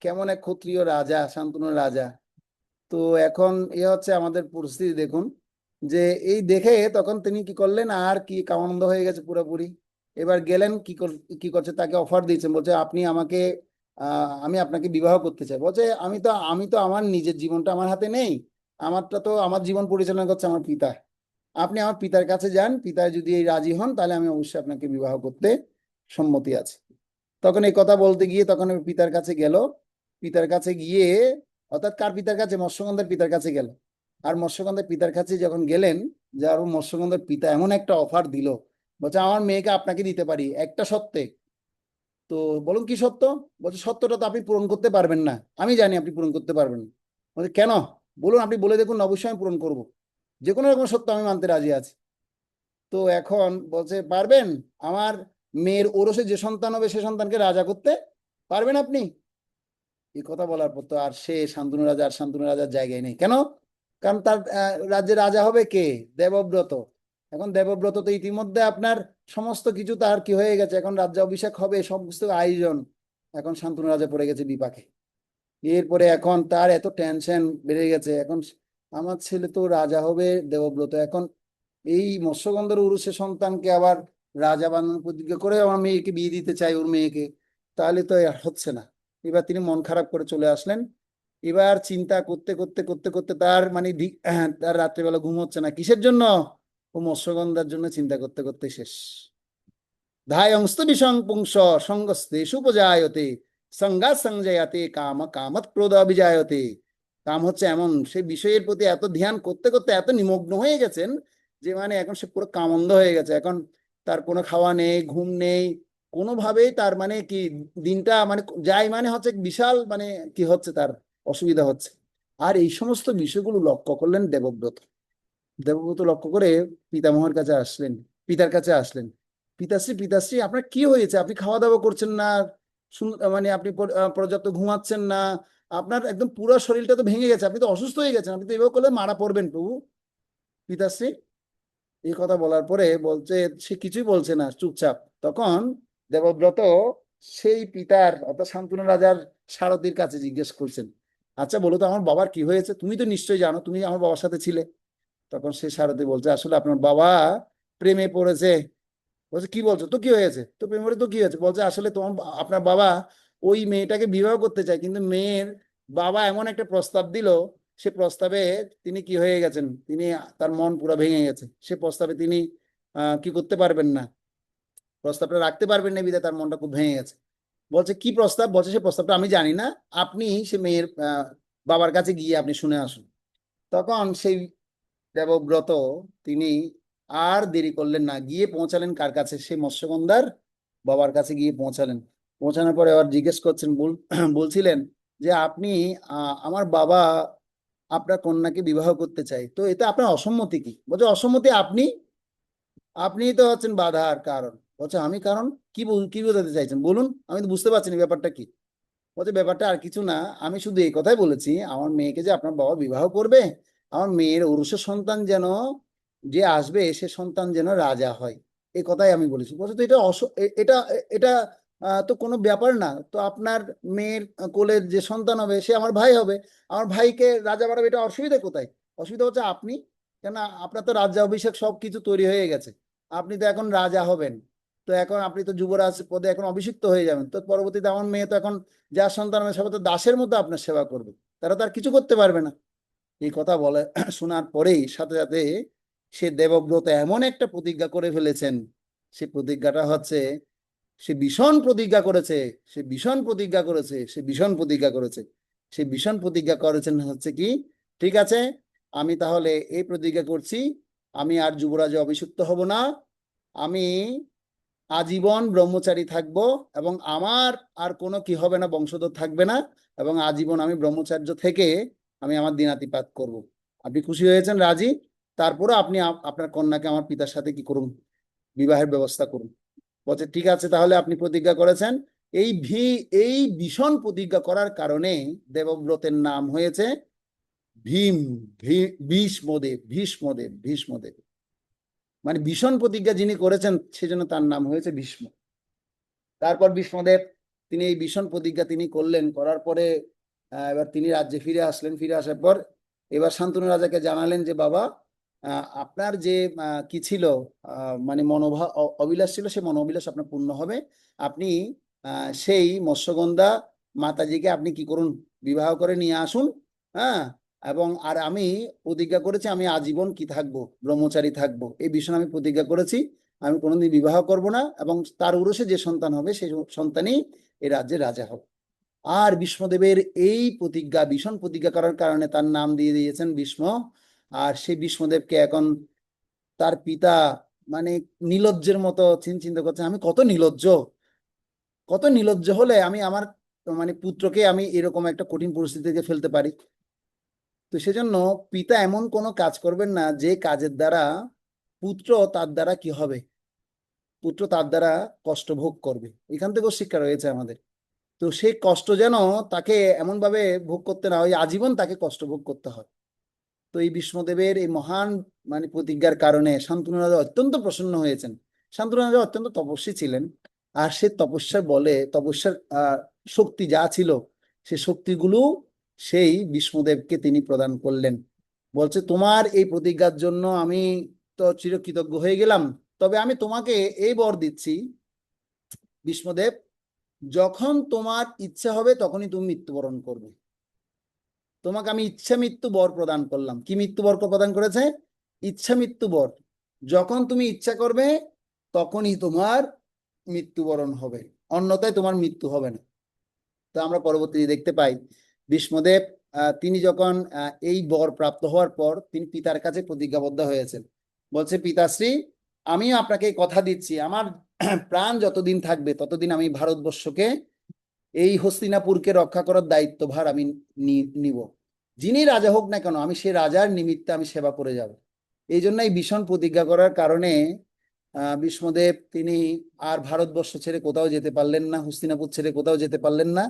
কেমন এক ক্ষত্রিয় রাজা, শান্তনু রাজা। তো এখন এ হচ্ছে আমাদের পরিস্থিতি দেখুন, যে এই দেখে তখন তিনি কি করলেন, আর কি কামানন্দ হয়ে গেছে পুরোপুরি। এবার গেলেন কি করছে, তাকে অফার দিয়েছেন, বলছে আপনি আমাকে আমি আপনাকে বিবাহ করতে চাই। বলছে আমি তো আমার নিজের জীবনটা আমার হাতে নেই, আমারটা তো আমার জীবন পরিচালনা করছে আমার পিতা। আপনি আমার পিতার কাছে যান, পিতা যদি এই রাজি হন তাহলে আমি অবশ্যই আপনাকে বিবাহ করতে সম্মতি আছে। তখন এই কথা বলতে গিয়ে তখন ওর পিতার কাছে গেল। পিতার কাছে গিয়ে, অর্থাৎ কার পিতার কাছে, মৎস্যগন্ধার পিতার কাছে গেল। আর মৎস্যগন্ধার পিতার কাছে যখন গেলেন, যার মৎস্যগন্ধার পিতা এমন একটা অফার দিল, বলছে আমার মেয়েকে আপনাকে দিতে পারি একটা শর্তে। তো বলুন কি সত্য? বলছে সত্যটা তো আপনি পূরণ করতে পারবেন না, আমি জানি আপনি পূরণ করতে পারবেন না। বলছে কেন? বলুন, আপনি বলে দেখুন, অবশ্যই আমি পূরণ করব, যে কোনো রকম সত্য আমি মানতে রাজি আছি। তো এখন বলছে পারবেন, আমার মেয়ের ওরসে যে সন্তান হবে সে সন্তানকে রাজা করতে পারবেন আপনি? এই কথা বলার পর তো আর সে শান্তনু রাজা আর শান্তনু রাজার জায়গায় নেই। কেন? কারণ তার রাজ্যে রাজা হবে কে? দেবব্রত। এখন দেবব্রত তো ইতিমধ্যে আপনার সমস্ত কিছু তার কি হয়ে গেছে, এখন রাজ্য অভিষেক হবে, সমস্ত আয়োজন। এখন শান্তনু রাজা পড়ে গেছে বিপাকে। এরপরে এখন তার এত টেনশন বেড়ে গেছে, এখন আমার ছেলে তো রাজা হবে দেবব্রত, এখন এই মৎস্যগন্ধার উরুসে সন্তানকে আবার রাজা বানানোর প্রতিজ্ঞা করে আমার মেয়েকে বিয়ে দিতে চাই, ওর মেয়েকে, তাহলে তো আর হচ্ছে না। এবার তিনি মন খারাপ করে চলে আসলেন। এবার চিন্তা করতে করতে করতে করতে তার মানে তার রাত্রেবেলা ঘুম হচ্ছে না, কিসের জন্য? ও মৎস্যগন্ধার জন্য চিন্তা করতে করতে শেষ। ধায়ংস্তু বিসংপুংস সঙ্গস্তেষু উপজায়তে সংজ্ঞা সংজয়াতে কাম কামত ক্রোধ অভিজায়তে। কাম হচ্ছে এমন, সেই বিষয়ের প্রতি এত ধ্যান করতে করতে এত নিমগ্ন হয়ে গেছেন যে মানে এখন সে পুরো কামন্ধ হয়ে গেছে। এখন তার কোনো খাওয়া নেই, ঘুম নেই, কোনোভাবেই তার মানে কি দিনটা মানে যাই মানে হচ্ছে বিশাল মানে কি হচ্ছে, তার অসুবিধা হচ্ছে। আর এই সমস্ত বিষয়গুলো লক্ষ্য করলেন দেবব্রত। দেবব্রত লক্ষ্য করে পিতামহের কাছে আসলেন, পিতার কাছে আসলেন। পিতাশ্রী, পিতাশ্রী, আপনার কি হয়েছে? আপনি খাওয়া দাওয়া করছেন না, মানে আপনি পর্যাপ্ত ঘুমাচ্ছেন না, আপনার একদম পুরো শরীরটা তো ভেঙে গেছে, আপনি তো অসুস্থ হয়ে গেছেন, আপনি তো এভাবে করলে মারা পড়বেন প্রভু। পিতাশ্রী এই কথা বলার পরে বলছে, সে কিছুই বলছে না, চুপচাপ। তখন দেবব্রত সেই পিতার অর্থাৎ শান্তনু রাজার সারথীর কাছে জিজ্ঞেস করছেন, আচ্ছা বলো তো আমার বাবার কি হয়েছে, তুমি তো নিশ্চয়ই জানো, তুমি আমার বাবার সাথে ছিলে। তখন সে সারথি বলছে, আসলে আপনার বাবা প্রেমে পড়েছে। বলছে কি বলছো, তো কি হয়েছে? তো প্রেমে পড়ে তো কি হয়েছে? বলছে আসলে তোমার আপনার বাবা ওই মেয়েটাকে বিবাহ করতে চায়, কিন্তু মেয়ের বাবা এমন একটা প্রস্তাব দিল, সে প্রস্তাবে তিনি কি হয়ে গেছেন, তিনি তার মন পুরো ভেঙে গেছে, সে প্রস্তাবে তিনি কি করতে পারবেন না, প্রস্তাবটা রাখতে পারবেন না, বিধায় তার মনটা খুব ভেঙে গেছে। বলছে কি প্রস্তাব, বলছে সে প্রস্তাবটা আমি জানি না, আপনি সে মেয়ের বাবার কাছে গিয়ে আপনি শুনে আসুন। তখন সেই দেবব্রত তিনি আর দেরি করলেন না, গিয়ে পৌঁছালেন কার কাছে, সে মৎস্যগন্ধার বাবার কাছে গিয়ে পৌঁছালেন। পৌঁছানোর পরে আবার জিজ্ঞেস করছেন, বলছিলেন যে আপনি আমার বাবা আপনার কন্যাকে বিবাহ করতে চাই, তো এতে আপনার অসম্মতি কি? বলছে অসম্মতি আপনি, আপনিই তো হচ্ছেন বাধার কারণ। বলছে আমি কারণ? কি বোঝাতে চাইছেন বলুন, আমি তো বুঝতে পারছি না ব্যাপারটা কি। বলছে ব্যাপারটা আর কিছু না, আমি শুধু এই কথাই বলেছি আমার মেয়েকে যে আপনার বাবা বিবাহ করবে, আমার মেয়ের ঔরসের সন্তান যেন, যে আসবে সে সন্তান যেন রাজা হয়, এই কথাই আমি বলেছি। বলছে তো এটা এটা এটা তো কোনো ব্যাপার না, তো আপনার মেয়ের কোলের যে সন্তান হবে সে আমার ভাই হবে, আমার ভাইকে রাজা বানাবে, এটা অসুবিধা কোথায়? অসুবিধা হচ্ছে আপনি, কেন আপনার তো রাজ্যাভিষেক সব কিছু তৈরি হয়ে গেছে, আপনি তো এখন রাজা হবেন, তো এখন আপনি তো যুবরাজ পদে এখন অভিষিক্ত হয়ে যাবেন, তো পরবর্তীতে আমার মেয়ে তো এখন যার সন্তান হবে সবাই তো দাসের মতো আপনার সেবা করবে, তারা তো আর কিছু করতে পারবে না। এই কথা বলে শোনার পরেই সাথে সাথে সে দেবব্রত এমন একটা প্রতিজ্ঞা করে ফেলেছেন, সে প্রতিজ্ঞাটা হচ্ছে, সে ভীষণ প্রতিজ্ঞা করেছে, সে ভীষণ প্রতিজ্ঞা করেছে, সে ভীষণ প্রতিজ্ঞা করেছে, সে ভীষণ প্রতিজ্ঞা করেছেন হচ্ছে কি, ঠিক আছে আমি তাহলে এই প্রতিজ্ঞা করছি, আমি আর যুবরাজে অভিষিক্ত হব না, আমি আজীবন ব্রহ্মচারী থাকব, এবং আমার আর কোনো কি হবে না, বংশধর থাকবে না, এবং আজীবন আমি ব্রহ্মচার্য থেকে আমি আমার দিনাতিপাত করব। আপনি খুশি হয়েছেন, রাজি? তারপরে আপনি আপনার কন্যাকে আমার পিতার সাথে কি করুন, বিবাহের ব্যবস্থা করুন। বলছে ঠিক আছে তাহলে আপনি প্রতিজ্ঞা করেছেন। এই এই ভীষণ প্রতিজ্ঞা করার কারণে দেবব্রতের নাম হয়েছে ভীম, ভীষ্মদেব, ভীষ্মদেব, ভীষ্মদেব, মানে ভীষণ প্রতিজ্ঞা যিনি করেছেন সেজন্য তার নাম হয়েছে ভীষ্ম। তারপর ভীষ্মদেব তিনি এই ভীষণ প্রতিজ্ঞা তিনি করলেন, করার পরে এবার তিনি রাজ্যে ফিরে আসলেন, ফিরে আসার পর এবার শান্তনু রাজাকে জানালেন যে বাবা, আপনার যে কি ছিল, মানে অবিলাস ছিল, সে অবিলাস আপনার পূর্ণ হবে, আপনি সেই মৎস্যগন্ধা মাতাজিকে আপনি কি করুন, বিবাহ করে নিয়ে আসুন। হ্যাঁ, এবং আর আমি প্রতিজ্ঞা করেছি আমি আজীবন কি থাকবো, ব্রহ্মচারী থাকবো, এই বিষয়ে আমি প্রতিজ্ঞা করেছি, আমি কোনোদিন বিবাহ করব না, এবং তার উরসে যে সন্তান হবে সেই সন্তানই এই রাজ্যের রাজা হবে। আর ভীষ্মদেবের এই প্রতিজ্ঞা, ভীষণ প্রতিজ্ঞা করার কারণে তার নাম দিয়ে দিয়েছেন ভীষ্ম। আর সেই ভীষ্মদেবকে এখন তার পিতা মানে নির্লজ্জের মতো চিন্তা করছেন, আমি কত নির্লজ্জ, কত নির্লজ্জ হলে আমি আমার মানে পুত্রকে আমি এরকম একটা কঠিন পরিস্থিতিতে ফেলতে পারি। তো সেজন্য পিতা এমন কোনো কাজ করবেন না যে কাজের দ্বারা পুত্র তার দ্বারা কি হবে, পুত্র তার দ্বারা কষ্ট ভোগ করবে। এখান থেকেও শিক্ষা রয়েছে আমাদের। তো সেই কষ্ট যেন তাকে এমন ভাবে ভোগ করতে না হয়, আজীবন তাকে কষ্ট ভোগ করতে হয়। তো এই বিষ্ণুদেবের এই মহান মানে প্রতিজ্ঞার কারণে শান্তনু রাজা অত্যন্ত প্রসন্ন হয়েছেন। শান্তনু রাজা অত্যন্ত তপস্বী ছিলেন, আর সে তপস্যার বলে, তপস্যার শক্তি যা ছিল, সে শক্তিগুলো সেই বিষ্ণুদেবকে তিনি প্রদান করলেন। বলছে তোমার এই প্রতিজ্ঞার জন্য আমি তো চিরকৃতজ্ঞ হয়ে গেলাম, তবে আমি তোমাকে এই বর দিচ্ছি বিষ্ণুদেব, যখন তোমার ইচ্ছা হবে তখনই তুমি মৃত্যুবরণ করবে। তোমাকে আমি ইচ্ছা মৃত্যু বর প্রদান করলাম। কি মৃত্যু বর প্রদান করেছে? ইচ্ছা মৃত্যু বর। যখন তুমি ইচ্ছা করবে তখনই তোমার মৃত্যুবরণ হবে, অন্যথায় তোমার মৃত্যু হবে না। তো আমরা পরবর্তীতে দেখতে পাই ভীষ্মদেব তিনি যখন এই বর প্রাপ্ত হওয়ার পর তিনি পিতার কাছে প্রতিজ্ঞাবদ্ধ হয়েছেন। বলছে পিতাশ্রী, আমিও আপনাকে কথা দিচ্ছি, আমার প্রাণ যতদিন থাকবে ততদিন আমি ভারতবর্ষকে, এই হস্তিনাপুরকে রক্ষা করার দায়িত্বভার আমি নিব। যিনি রাজা হোক না কেন আমি সে রাজার নিমিত্তে আমি সেবা করে যাব। এই জন্য এই ভীষণ প্রতিজ্ঞা করার কারণে ভীষ্মদেব তিনি আর ভারতবর্ষ ছেড়ে কোথাও যেতে পারলেন না, হস্তিনাপুর ছেড়ে কোথাও যেতে পারলেন না।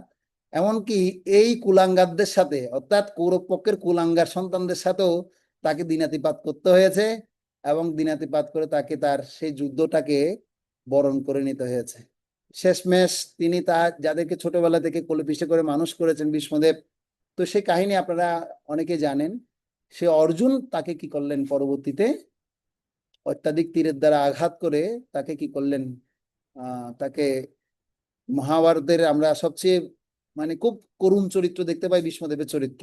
এমনকি এই কুলাঙ্গারদের সাথে, অর্থাৎ কৌরব পক্ষের কুলাঙ্গার সন্তানদের সাথেও তাকে দিনাতিপাত করতে হয়েছে, এবং দিনাতিপাত করে তাকে তার সেই যুদ্ধটাকে বরণ করে নিতে হয়েছে। শেষমেশ তিনি তার যাদেরকে ছোটবেলা থেকে কোলে পিঠে করে মানুষ করেছেন ভীষ্মদেব, তো সেই কাহিনী আপনারা অনেকে জানেন। সে অর্জুন তাকে কি করলেন, পরবর্তীতে অত্যাধিক তীরের দ্বারা আঘাত করে তাকে কি করলেন, তাকে মহাভারতের আমরা সবচেয়ে মানে খুব করুণ চরিত্র দেখতে পাই ভীষ্মদেবের চরিত্র।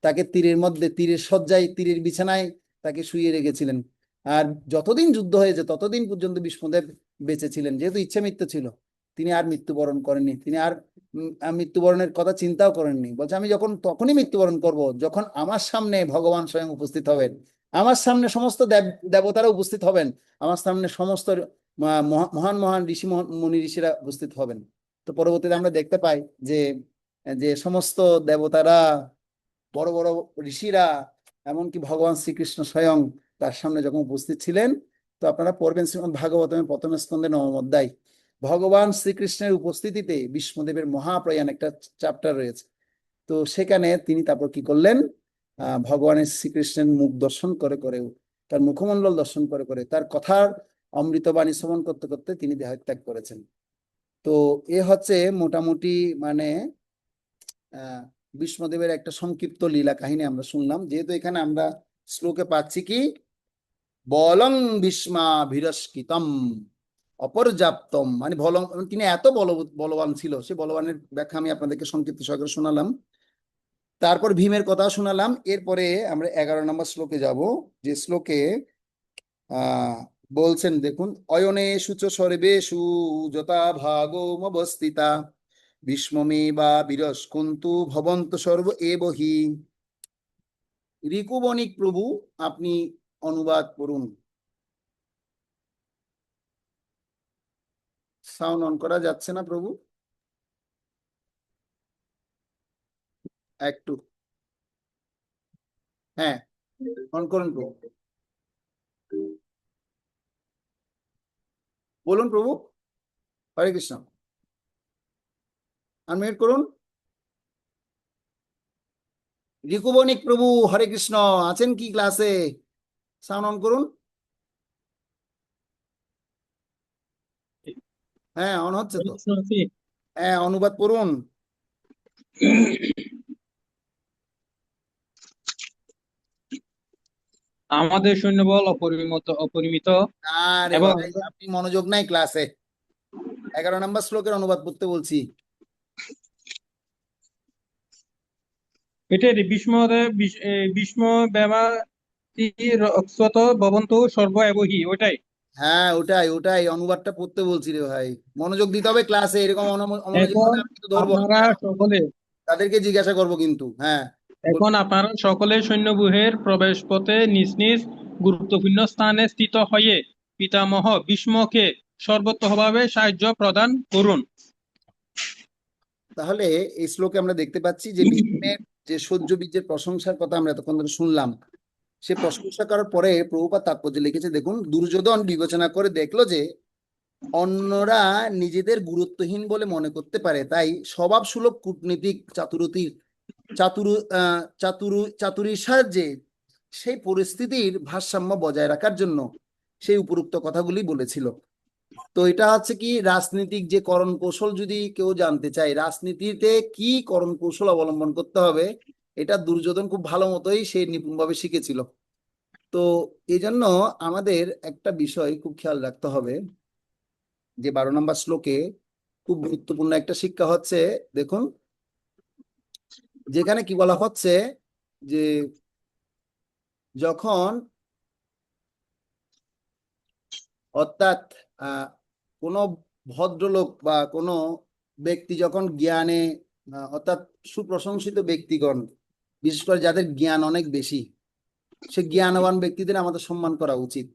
তাকে তীরের মধ্যে, তীরের শয্যায়, তীরের বিছানায় তাকে শুইয়ে রেখেছিলেন। আর যতদিন যুদ্ধ হয়েছে ততদিন পর্যন্ত ভীষ্মদেব বেঁচে ছিলেন, যেহেতু ইচ্ছা মৃত্যু ছিল। তিনি আর মৃত্যুবরণ করেননি, তিনি আর মৃত্যুবরণের কথা চিন্তাও করেননি। বলছে আমি যখন তখনই মৃত্যুবরণ করব যখন আমার সামনে ভগবান স্বয়ং উপস্থিত হবেন, আমার সামনে সমস্ত দেবতারা উপস্থিত হবেন, আমার সামনে সমস্ত মহান মহান ঋষি মুনি ঋষিরা উপস্থিত হবেন। তো পরবর্তীতে আমরা দেখতে পাই যে যে সমস্ত দেবতারা, বড় বড় ঋষিরা, এমনকি ভগবান শ্রীকৃষ্ণ স্বয়ং তার সামনে যখন উপস্থিত ছিলেন। তো আপনারা পড়বেন শ্রীমদ্ ভাগবতমের প্রথম স্কন্ধে 9ম অধ্যায়, ভগবান শ্রীকৃষ্ণের উপস্থিতিতে ভীষ্মদেবের মহাপ্রয়াণ একটা চ্যাপ্টার রয়েছে। তো সেখানে তিনি তারপর কি করলেন, ভগবানের শ্রীকৃষ্ণের মুখ দর্শন করে করে, তার মুখমণ্ডল দর্শন করে করে, তার কথার অমৃতবাণী শ্রবণ করতে করতে তিনি দেহত্যাগ করেছেন। তো এ হচ্ছে মোটামুটি মানে আহ ভীষ্মদেবের একটা সংক্ষিপ্ত লীলা কাহিনী আমরা শুনলাম। যেহেতু এখানে আমরা শ্লোকে পাচ্ছি কি, বলং ভীষ্মা ভীরস্কিতম অপর্যাপ্তম, মানে তিনি এত বলবান ছিল, সে বলবানের ব্যাখ্যা আমি আপনাদেরকে সংক্ষিপ্ত সহকারে শোনালাম। তারপর ভীমের কথা শোনালাম। এরপরে আমরা 11 নম্বর শ্লোকে যাব, যে শ্লোকে আহ বলছেন, দেখুন, অয়নেষু চ সর্বেষু যথা ভাগমবস্থিতা ভীষ্মমে বা বিরস্কুন্তু ভবন্ত সর্ব এব হি। রিকু বণিক প্রভু, আপনি অনুবাদ করুন। সাউন্ড অন করা যাচ্ছে না প্রভু, একটু। হ্যাঁ, অন করুন প্রভু, বলুন প্রভু। হরে কৃষ্ণ, আনমিউট করুন। রিকু বণিক প্রভু, হরে কৃষ্ণ, আছেন কি ক্লাসে? সাউন্ড অন করুন। হ্যাঁ, অন হচ্ছে তো। হ্যাঁ, অনুবাদ করুন। আমাদের সৈন্যবল অপরিমিত আরে এবং ভাই, আপনি মনোযোগ নাই ক্লাসে। 11 নম্বর শ্লোকের অনুবাদ করতে বলছি। এটাই ভীষ্ম রক্সত ভবন্তু সর্ব এবহি, ওটাই। হ্যাঁ, ওটাই ওটাই অনুবাদটা পড়তে বলছি রে ভাই। মনোযোগ দিতে হবে ক্লাসে, এরকম অমনোযোগ এখন হলে আমি কিন্তু ধরবো, আপনারা সকলে তাদেরকে জিজ্ঞাসা করবো কিন্তু। হ্যাঁ, এখন আপনারা সকলে সৈন্যব্যূহের প্রবেশ পথে নিজ নিজ গুরুত্বপূর্ণ স্থানে স্থিত হয়ে পিতামহ ভীষ্মকে সর্বতোভাবে সাহায্য প্রদান করুন। তাহলে এই শ্লোকে আমরা দেখতে পাচ্ছি যে ভীষ্মের যে সহ্য বীর্যের প্রশংসার কথা আমরা এতক্ষণ ধরে শুনলাম, সে প্রশংসা করার পরে প্রভুপাদ তাৎপর্য লিখেছে। দেখুন, দুর্যোধন বিবেচনা করে দেখলো যে অন্যরা নিজেদের গুরুত্বহীন বলে মনে করতে পারে, তাই স্বভাব সুলভ কূটনীতিক চাতুরির সাহায্যে সেই পরিস্থিতির ভারসাম্য বজায় রাখার জন্য সেই উপরোক্ত কথাগুলি বলেছিল। তো এটা হচ্ছে কি, রাজনীতিক যে করণ কৌশল যদি কেউ জানতে চায়, রাজনীতিতে কি করণ কৌশল অবলম্বন করতে হবে, এটা দুর্যোধন খুব ভালো মতোই সে নিপুণভাবে শিখেছিল। তো এই জন্য আমাদের একটা বিষয় খুব খেয়াল রাখতে হবে, যে 12 নম্বর শ্লোকে খুব গুরুত্বপূর্ণ একটা শিক্ষা হচ্ছে। দেখুন, যেখানে কি বলা হচ্ছে যে যখন, অর্থাৎ কোনো ভদ্রলোক বা কোনো ব্যক্তি যখন জ্ঞানে, অর্থাৎ সুপ্রশংসিত ব্যক্তিগণ, বিশেষ করে যাদের জ্ঞান অনেক বেশি, সে জ্ঞানবান ব্যক্তিদের আমাদের সম্মান করা উচিত।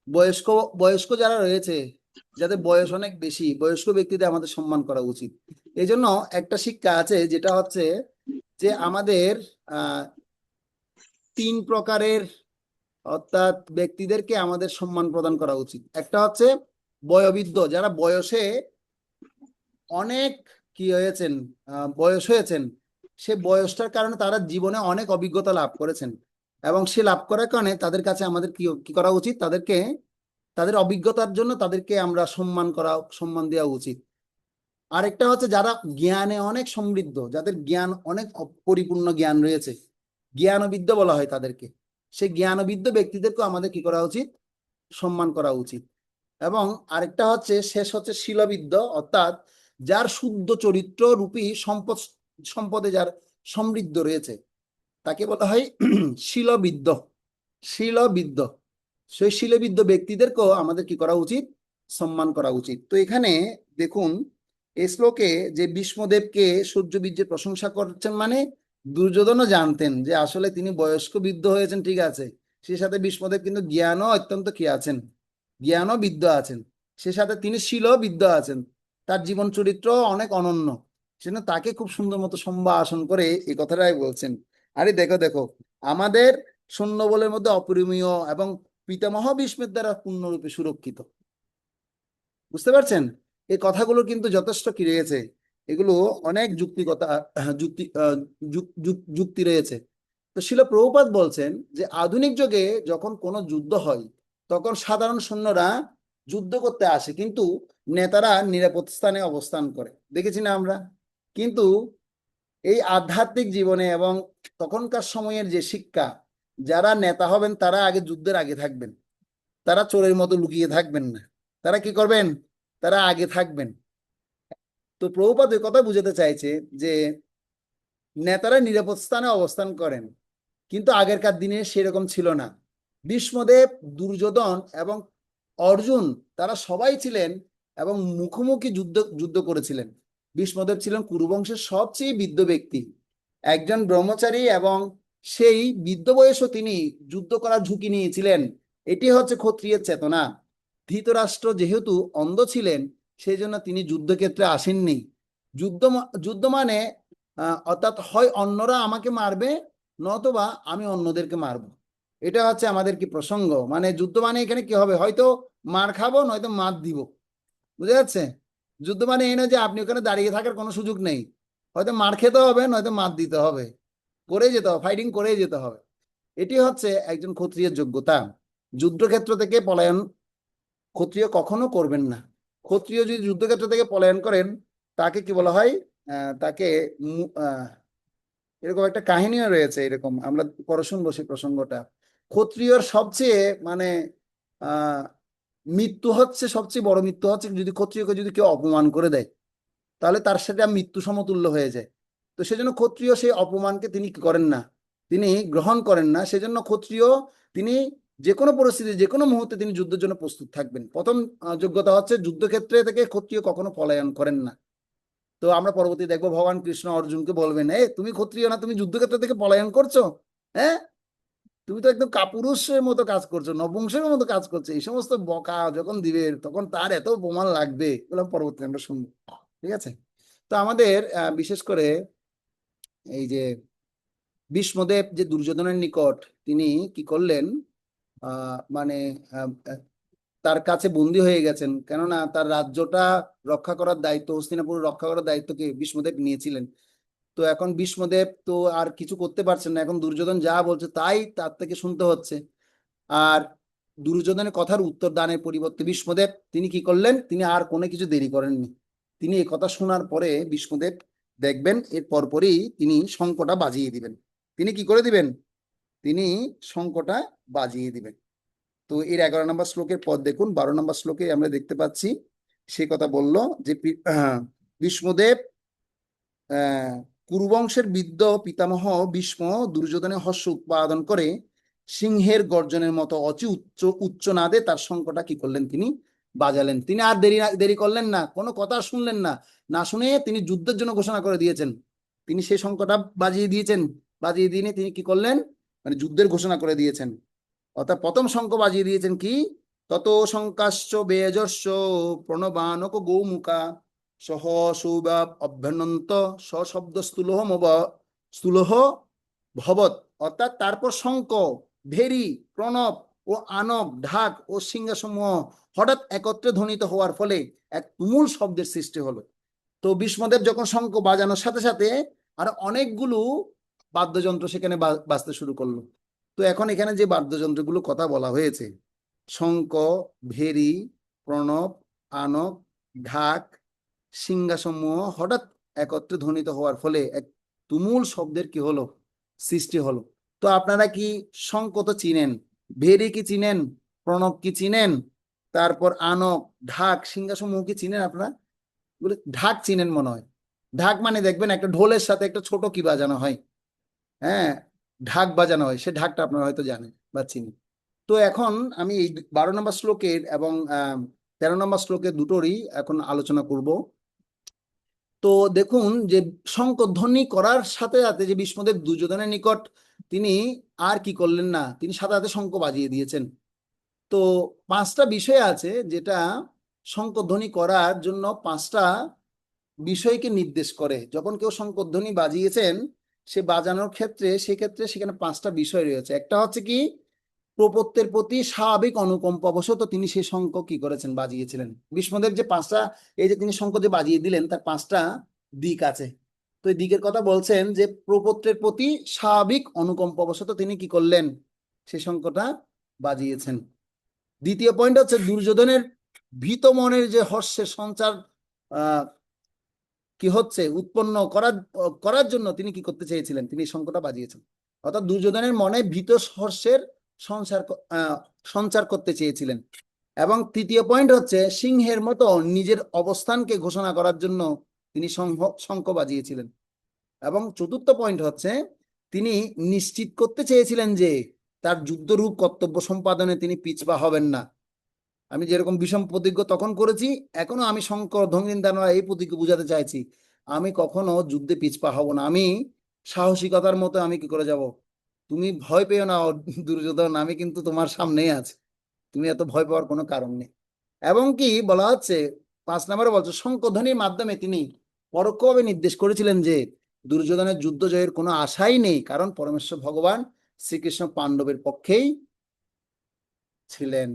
বয়স্ক বয়স্ক যারা রয়েছে, যাদের বয়স অনেক বেশি, বয়স্ক ব্যক্তিদের আমাদের সম্মান করা উচিত। এই জন্য একটা শিক্ষা আছে, যেটা হচ্ছে যে আমাদের 3 প্রকারের, অর্থাৎ ব্যক্তিদেরকে আমাদের সম্মান প্রদান করা উচিত। একটা হচ্ছে বয়োবৃদ্ধ, যারা বয়সে অনেক কি হয়েছেন, বয়স হয়েছেন, সে বয়সটার কারণে তারা জীবনে অনেক অভিজ্ঞতা লাভ করেছেন, এবং সে লাভ করার কারণে তাদের কাছে আমাদের কি কি করা উচিত, তাদেরকে তাদের অভিজ্ঞতার জন্য তাদেরকে আমরা সম্মান দেওয়া উচিত। আরেকটা হচ্ছে যারা জ্ঞানে অনেক সমৃদ্ধ, যাদের জ্ঞান অনেক পরিপূর্ণ জ্ঞান রয়েছে, জ্ঞানবিদ্য বলা হয় তাদেরকে, সেই জ্ঞানবিদ্য ব্যক্তিদেরকেও আমাদের কি করা উচিত, সম্মান করা উচিত। এবং আরেকটা হচ্ছে, শেষ হচ্ছে শীলবিদ্য, অর্থাৎ যার শুদ্ধ চরিত্র রূপী সম্পদে যার সমৃদ্ধ রয়েছে, তাকে বলা হয় শীলবিদ্ধ। শীলবিদ্ধ, সেই শীলবিদ্ধ ব্যক্তিদেরকেও আমাদের কি করা উচিত? সম্মান করা উচিত। তো এখানে দেখুন, এই শ্লোকে যে ভীষ্মদেবকে সূর্যবীর্যের প্রশংসা করছেন, মানে দুর্যোধনও জানতেন যে আসলে তিনি বয়স্ক বৃদ্ধ হয়েছেন, ঠিক আছে, সে সাথে ভীষ্মদেব কিন্তু জ্ঞানও অত্যন্ত কি আছেন, জ্ঞানও বিদ্য আছেন, সে সাথে তিনি শীলও বিদ্য আছেন, তার জীবন চরিত্র অনেক অনন্য, সেজন্য তাকে খুব সুন্দর মতো সম্ভাষণ করে এই কথাটাই বলছেন। আরে দেখো দেখো, আমাদের সৈন্যবলের মধ্যে অপরিমেয় এবং পিতামহ ভীষ্মের দ্বারা পূর্ণরূপে সুরক্ষিত। বুঝতে পারছেন? এই কথাগুলো কিন্তু যথেষ্ট কি রয়েছে, এগুলো অনেক যুক্তিগতা যুক্তি যুক্তি রয়েছে। তো শিল প্রভুপাদ বলছেন যে আধুনিক যুগে যখন কোনো যুদ্ধ হয়, তখন সাধারণ সৈন্যরা যুদ্ধ করতে আসে, কিন্তু নেতারা নিরাপদ স্থানে অবস্থান করে, দেখেছি না আমরা? কিন্তু এই আধ্যাত্মিক জীবনে এবং তখনকার সময়ের যে শিক্ষা, যারা নেতা হবেন তারা আগে যুদ্ধের আগে থাকবেন, তারা চোরের মতো লুকিয়ে থাকবেন না, তারা কি করবেন? তারা আগে থাকবেন। তো প্রভুপাদ ওই কথা বুঝাতে চাইছে যে নেতারা নিরাপদ স্থানে অবস্থান করেন, কিন্তু আগেরকার দিনে সেরকম ছিল না। ভীষ্মদেব, দুর্যোধন এবং অর্জুন, তারা সবাই ছিলেন এবং মুখোমুখি যুদ্ধ করেছিলেন। ভীষ্মদেব ছিলেন কুরুবংশের সবচেয়ে বৃদ্ধ ব্যক্তি, একজন ব্রহ্মচারী, এবং সেই বৃদ্ধ বয়সও তিনি যুদ্ধ করার ঝুঁকি নিয়েছিলেন। এটি হচ্ছে ক্ষত্রিয়ের চেতনা। ধৃতরাষ্ট্র যেহেতু অন্ধ ছিলেন, সেই জন্য তিনি যুদ্ধক্ষেত্রে আসেননি। যুদ্ধ যুদ্ধ মানে অর্থাৎ হয় অন্যরা আমাকে মারবে, নতবা আমি অন্যদেরকে মারবো। এটা হচ্ছে আমাদের কি প্রসঙ্গ, মানে যুদ্ধ মানে এখানে কি হবে, হয়তো মার খাবো নয়তো মার দিব। বুঝা যাচ্ছে? যুদ্ধ মানে এই নয় যে আপনি ওখানে দাঁড়িয়ে থাকার কোনো সুযোগ নেই, হয়তো মার খেতে হবে নয়তো মার দিতে হবে, করে যেতে হবে, ফাইটিং করে যেতে হবে। এটি হচ্ছে একজন ক্ষত্রিয়ের যোগ্যতা। যুদ্ধক্ষেত্র থেকে পলায়ন ক্ষত্রিয় কখনো করবেন না। ক্ষত্রিয় যদি যুদ্ধক্ষেত্র থেকে পলায়ন করেন, তাকে কি বলা হয়? তাকে এরকম একটা কাহিনীও রয়েছে, এরকম আমরা পরে শুনবো সেই প্রসঙ্গটা। ক্ষত্রিয়র সবচেয়ে মানে আহ মৃত্যু হচ্ছে, সবচেয়ে বড় মৃত্যু হচ্ছে যদি ক্ষত্রিয়কে যদি কেউ অপমান করে দেয়, তাহলে তার সাথে মৃত্যু সমতুল্য হয়ে যায়। তো সেজন্য ক্ষত্রিয় সেই অপমানকে তিনি কি করেন না, তিনি গ্রহণ করেন না। সেজন্য ক্ষত্রিয় তিনি যে কোনো পরিস্থিতি, যে কোনো মুহূর্তে তিনি যুদ্ধের জন্য প্রস্তুত থাকবেন। প্রথম যোগ্যতা হচ্ছে যুদ্ধক্ষেত্রে থেকে ক্ষত্রিয় কখনো পলায়ন করেন না। তো আমরা পরবর্তী দেখবো ভগবান কৃষ্ণ অর্জুনকে বলবেন, তুমি ক্ষত্রিয় না, তুমি যুদ্ধক্ষেত্র থেকে পলায়ন করছো? হ্যাঁ, তুমি তো একদম কাপুরুষের মতো কাজ করছো, নপুংসের মতো কাজ করছো। এই সমস্ত বকা যখন দিবে, তখন তার এত প্রমাণ লাগবে, এগুলো পরবর্তী আমরা শুনবো। ঠিক আছে? তো আমাদের বিশেষ করে এই যে ভীষ্মদেব যে দুর্যোধনের নিকট তিনি কি করলেন, মানে আহ, আহ, তার কাছে বন্দী হয়ে গেছেন, কেননা তার রাজ্যটা রক্ষা করার দায়িত্ব, হস্তিনাপুর রক্ষা করার দায়িত্বকে ভীষ্মদেব নিয়েছিলেন। তো এখন ভীষ্মদেব তো আর কিছু করতে পারছেন না, এখন দুর্যোধন যা বলছে তাই তার থেকে শুনতে হচ্ছে। আর দুর্যোধনের কথার উত্তর দানের পরিবর্তে ভীষ্মদেব তিনি কি করলেন, তিনি আর কোনো কিছু দেরি করেননি। তিনি এই কথা শোনার পরে ভীষ্মদেব দেখবেন এর পরপরই তিনি শঙ্খটা বাজিয়ে দিবেন। তিনি কি করে দিবেন? তিনি শঙ্খটা বাজিয়ে দিবেন। তো এর 11 নম্বর শ্লোকের পর দেখুন, 12 নম্বর শ্লোকে আমরা দেখতে পাচ্ছি সে কথা বললো যে ভীষ্মদেব কুরুবংশের বৃদ্ধ পিতামহ ভীষ্ম দুর্যোধনের হর্ষ উৎপাদন করে সিংহের গর্জনের মতো অতি উচ্চ উচ্চ নাদে তার শঙ্খটা কি করলেন, তিনি বাজালেন। তিনি আর দেরি করলেন না, কোনো কথা শুনলেন না, না শুনে তিনি যুদ্ধের জন্য ঘোষণা করে দিয়েছেন। তিনি সেই শঙ্খটা বাজিয়ে দিয়েছেন, বাজিয়ে দিয়ে তিনি কি করলেন, মানে যুদ্ধের ঘোষণা করে দিয়েছেন। অর্থাৎ প্রথম শঙ্খ বাজিয়ে দিয়েছেন কি, তত শঙ্কাশ্চ বেজস্য প্রণবানক গৌমুখা সহ সৌবাব অভ্যনন্ত সশব্দ স্থূলহ ভবৎ। অর্থাৎ তারপর শঙ্খ, ভেরি, প্রণব ও আনক, ঢাক ও সিংহাসমূহ হঠাৎ একত্রে ধ্বনিত হওয়ার ফলে এক তুমুল শব্দের সৃষ্টি হলো। তো ভীষ্মদেব যখন শঙ্খ বাজানোর সাথে সাথে আর অনেকগুলো বাদ্যযন্ত্র সেখানে বাজতে শুরু করলো। তো এখন এখানে যে বাদ্যযন্ত্রগুলো কথা বলা হয়েছে, শঙ্খ, ভেরি, প্রণব, আনক, ঢাক, সিংহাসমূহ হঠাৎ একত্রে ধ্বনিত হওয়ার ফলে এক তুমুল শব্দের কি হলো, সৃষ্টি হলো। তো আপনারা কি শঙ্খ তো চিনেন, ভেরি কি চিনেন, প্রণব কি চিনেন, তারপর আনক, ঢাক, সিংহাসমূহ কি চিনেন আপনারা? ঢাক চিনেন মনে হয়। ঢাক মানে দেখবেন একটা ঢোলের সাথে একটা ছোট কি বাজানো হয়, হ্যাঁ, ঢাক বাজানো হয়, সে ঢাকটা আপনারা হয়তো জানেন বা চিনেন। তো এখন আমি এই 12 নম্বর শ্লোকের এবং 13 নম্বর শ্লোকের দুটোরই এখন আলোচনা করব। তো দেখুন যে শঙ্খধ্বনি করার সাথে সাথে যে ভীষ্মদেব দুর্যোধনের নিকট তিনি আর কি করলেন না, তিনি সাথে সাথে শঙ্খ বাজিয়ে দিয়েছেন। তো 5টা বিষয় আছে যেটা শঙ্খধ্বনি করার জন্য 5টা বিষয়কে নির্দেশ করে। যখন কেউ শঙ্খধ্বনি বাজিয়েছেন সে বাজানোর ক্ষেত্রে সেক্ষেত্রে সেখানে 5টা বিষয় রয়েছে। একটা হচ্ছে কি, প্রপত্তের প্রতি স্বাভাবিক অনুকম্পাবশত তিনি সেই শঙ্খ কি করেছেন, বাজিয়েছিলেন। ভীষ্মদেব যে 5টা, এই যে তিনি শঙ্খ যে বাজিয়ে দিলেন তার 5টা দিক আছে। তো এই দিকের কথা বলছেন যে প্রপত্রের প্রতি স্বাভাবিক অনুকম্পাবশত তিনি কি করলেন, সেই শঙ্খটা বাজিয়েছেন। দ্বিতীয় পয়েন্ট হচ্ছে দুর্যোধনের ভীত মনের যে হর্ষের সঞ্চার আহ কি হচ্ছে উৎপন্ন করার করার জন্য তিনি কি করতে চেয়েছিলেন, তিনি এই শঙ্খটা বাজিয়েছেন। অর্থাৎ দুর্যোধনের মনে ভীত হর্ষের সঞ্চার করতে চেয়েছিলেন। এবং তৃতীয় পয়েন্ট হচ্ছে সিংহের মতো নিজের অবস্থানকে ঘোষণা করার জন্য তিনি শঙ্খ বাজিয়েছিলেন। এবং চতুর্থ পয়েন্ট হচ্ছে তিনি নিশ্চিত করতে চেয়েছিলেন যে তার যুদ্ধরূপ কর্তব্য সম্পাদনে তিনি পিছপা হবেন না। আমি যেরকম বিষম প্রতিজ্ঞ তখন করেছি, এখনো আমি শঙ্কর ধ্বংসিন দ্বারা এই প্রতিজ্ঞ বুঝাতে চাইছি, আমি কখনো যুদ্ধে পিছপা হব না। আমি সাহসিকতার মতো আমি কি করে যাব। তুমি ভয় পেও না দুর্যোধন, আমি কিন্তু তোমার সামনেই আছি, তুমি এত ভয় পাওয়ার কোনো কারণ নেই। এবং কি বলা হচ্ছে 5 নম্বরে বলছে শঙ্খধ্বনির মাধ্যমে তিনি পরোক্ষভাবে নির্দেশ করেছিলেন যে দুর্যোধনের যুদ্ধ জয়ের কোনো আশাই নেই, কারণ পরমেশ্বর ভগবান শ্রীকৃষ্ণ পাণ্ডবের পক্ষেই ছিলেন।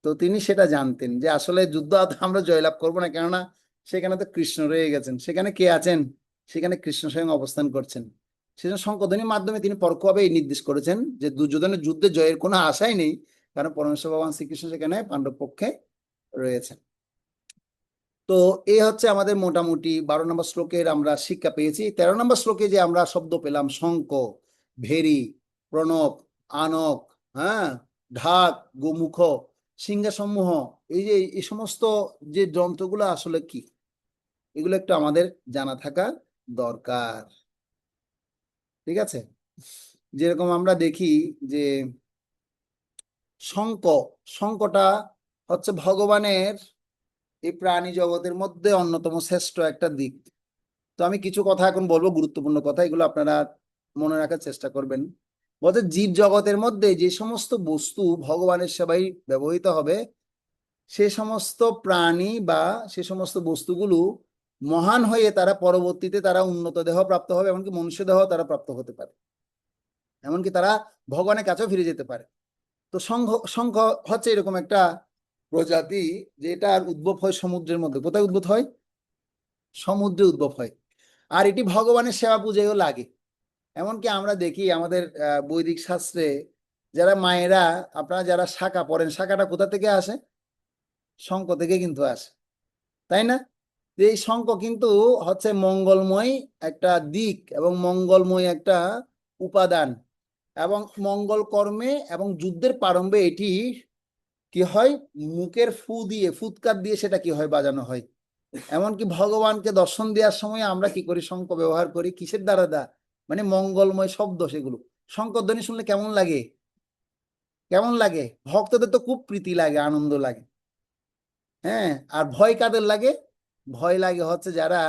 তো তিনি সেটা জানতেন যে আসলে যুদ্ধ আমরা জয়লাভ করবো না, কেননা সেখানে তো কৃষ্ণ রয়ে গেছেন। সেখানে কে আছেন, সেখানে কৃষ্ণ স্বয়ং অবস্থান করছেন। সেজন্য শঙ্খধ্বনির মাধ্যমে তিনি পরোক্ষভাবে এই নির্দেশ করেছেন যে দুর্যোধনের যুদ্ধে জয়ের কোনো আশাই নেই, কারণ পরমেশ্বর ভগবান শ্রীকৃষ্ণ সেখানে পাণ্ডব পক্ষে রয়েছেন। তো এই হচ্ছে আমাদের মোটামুটি 12 নম্বর শ্লোকের আমরা শিক্ষা পেয়েছি। 13 নম্বর শ্লোকে যে আমরা শব্দ পেলাম শঙ্খ, ভেরি, প্রণব, আনক, হ্যাঁ, ঢাক, গোমুখ, সিংহাসমূহ, এই যে এই সমস্ত যে যন্ত্রগুলো আসলে কি, এগুলো একটু আমাদের জানা থাকা দরকার। ঠিক আছে, যেরকম আমরা দেখি যে শঙ্খ, শঙ্খটা হচ্ছে ভগবানের এই প্রাণী জগতের মধ্যে অন্যতম শ্রেষ্ঠ একটা দিক। তো আমি কিছু কথা এখন বলবো, গুরুত্বপূর্ণ কথা, এগুলো আপনারা মনে রাখার চেষ্টা করবেন। বলতে জীব জগতের মধ্যে যে সমস্ত বস্তু ভগবানের সেবায় ব্যবহৃত হবে, সে সমস্ত প্রাণী বা সে সমস্ত বস্তুগুলো মহান হয়ে তারা পরবর্তীতে তারা উন্নত দেহ প্রাপ্ত হবে, এমনকি মনুষ্য দেহ তারা প্রাপ্ত হতে পারে, এমনকি তারা ভগবানের কাছেও ফিরে যেতে পারে। তো শঙ্খ, শঙ্খ হচ্ছে এরকম একটা প্রজাতি যেটার উদ্ভব হয় সমুদ্রের মধ্যে। কোথায় উদ্ভব হয়, সমুদ্রে উদ্ভব হয়। আর এটি ভগবানের সেবা পূজায়ও লাগে। এমনকি আমরা দেখি আমাদের বৈদিক শাস্ত্রে যারা মায়েরা, আপনারা যারা শাখা পড়েন, শাখাটা কোথা থেকে আসে, শঙ্খ থেকে কিন্তু আসে, তাই না? এই শঙ্খ কিন্তু হচ্ছে মঙ্গলময় একটা দিক এবং মঙ্গলময় একটা উপাদান, এবং মঙ্গল কর্মে এবং যুদ্ধের প্রারম্ভে এটি কি হয়, মুখের ফু দিয়ে, ফুৎকার দিয়ে সেটা কি হয়, বাজানো হয়। এমনকি ভগবানকে দর্শন দেওয়ার সময় আমরা কি করি, শঙ্খ ব্যবহার করি, কিসের দ্বারা মানে মঙ্গলময় শব্দ সেগুলো। শঙ্খধ্বনি শুনলে কেমন লাগে, কেমন লাগে? ভক্তদের তো খুব প্রীতি লাগে, আনন্দ লাগে। হ্যাঁ, আর ভয় কাদের লাগে, ভয় লাগে হচ্ছে যারা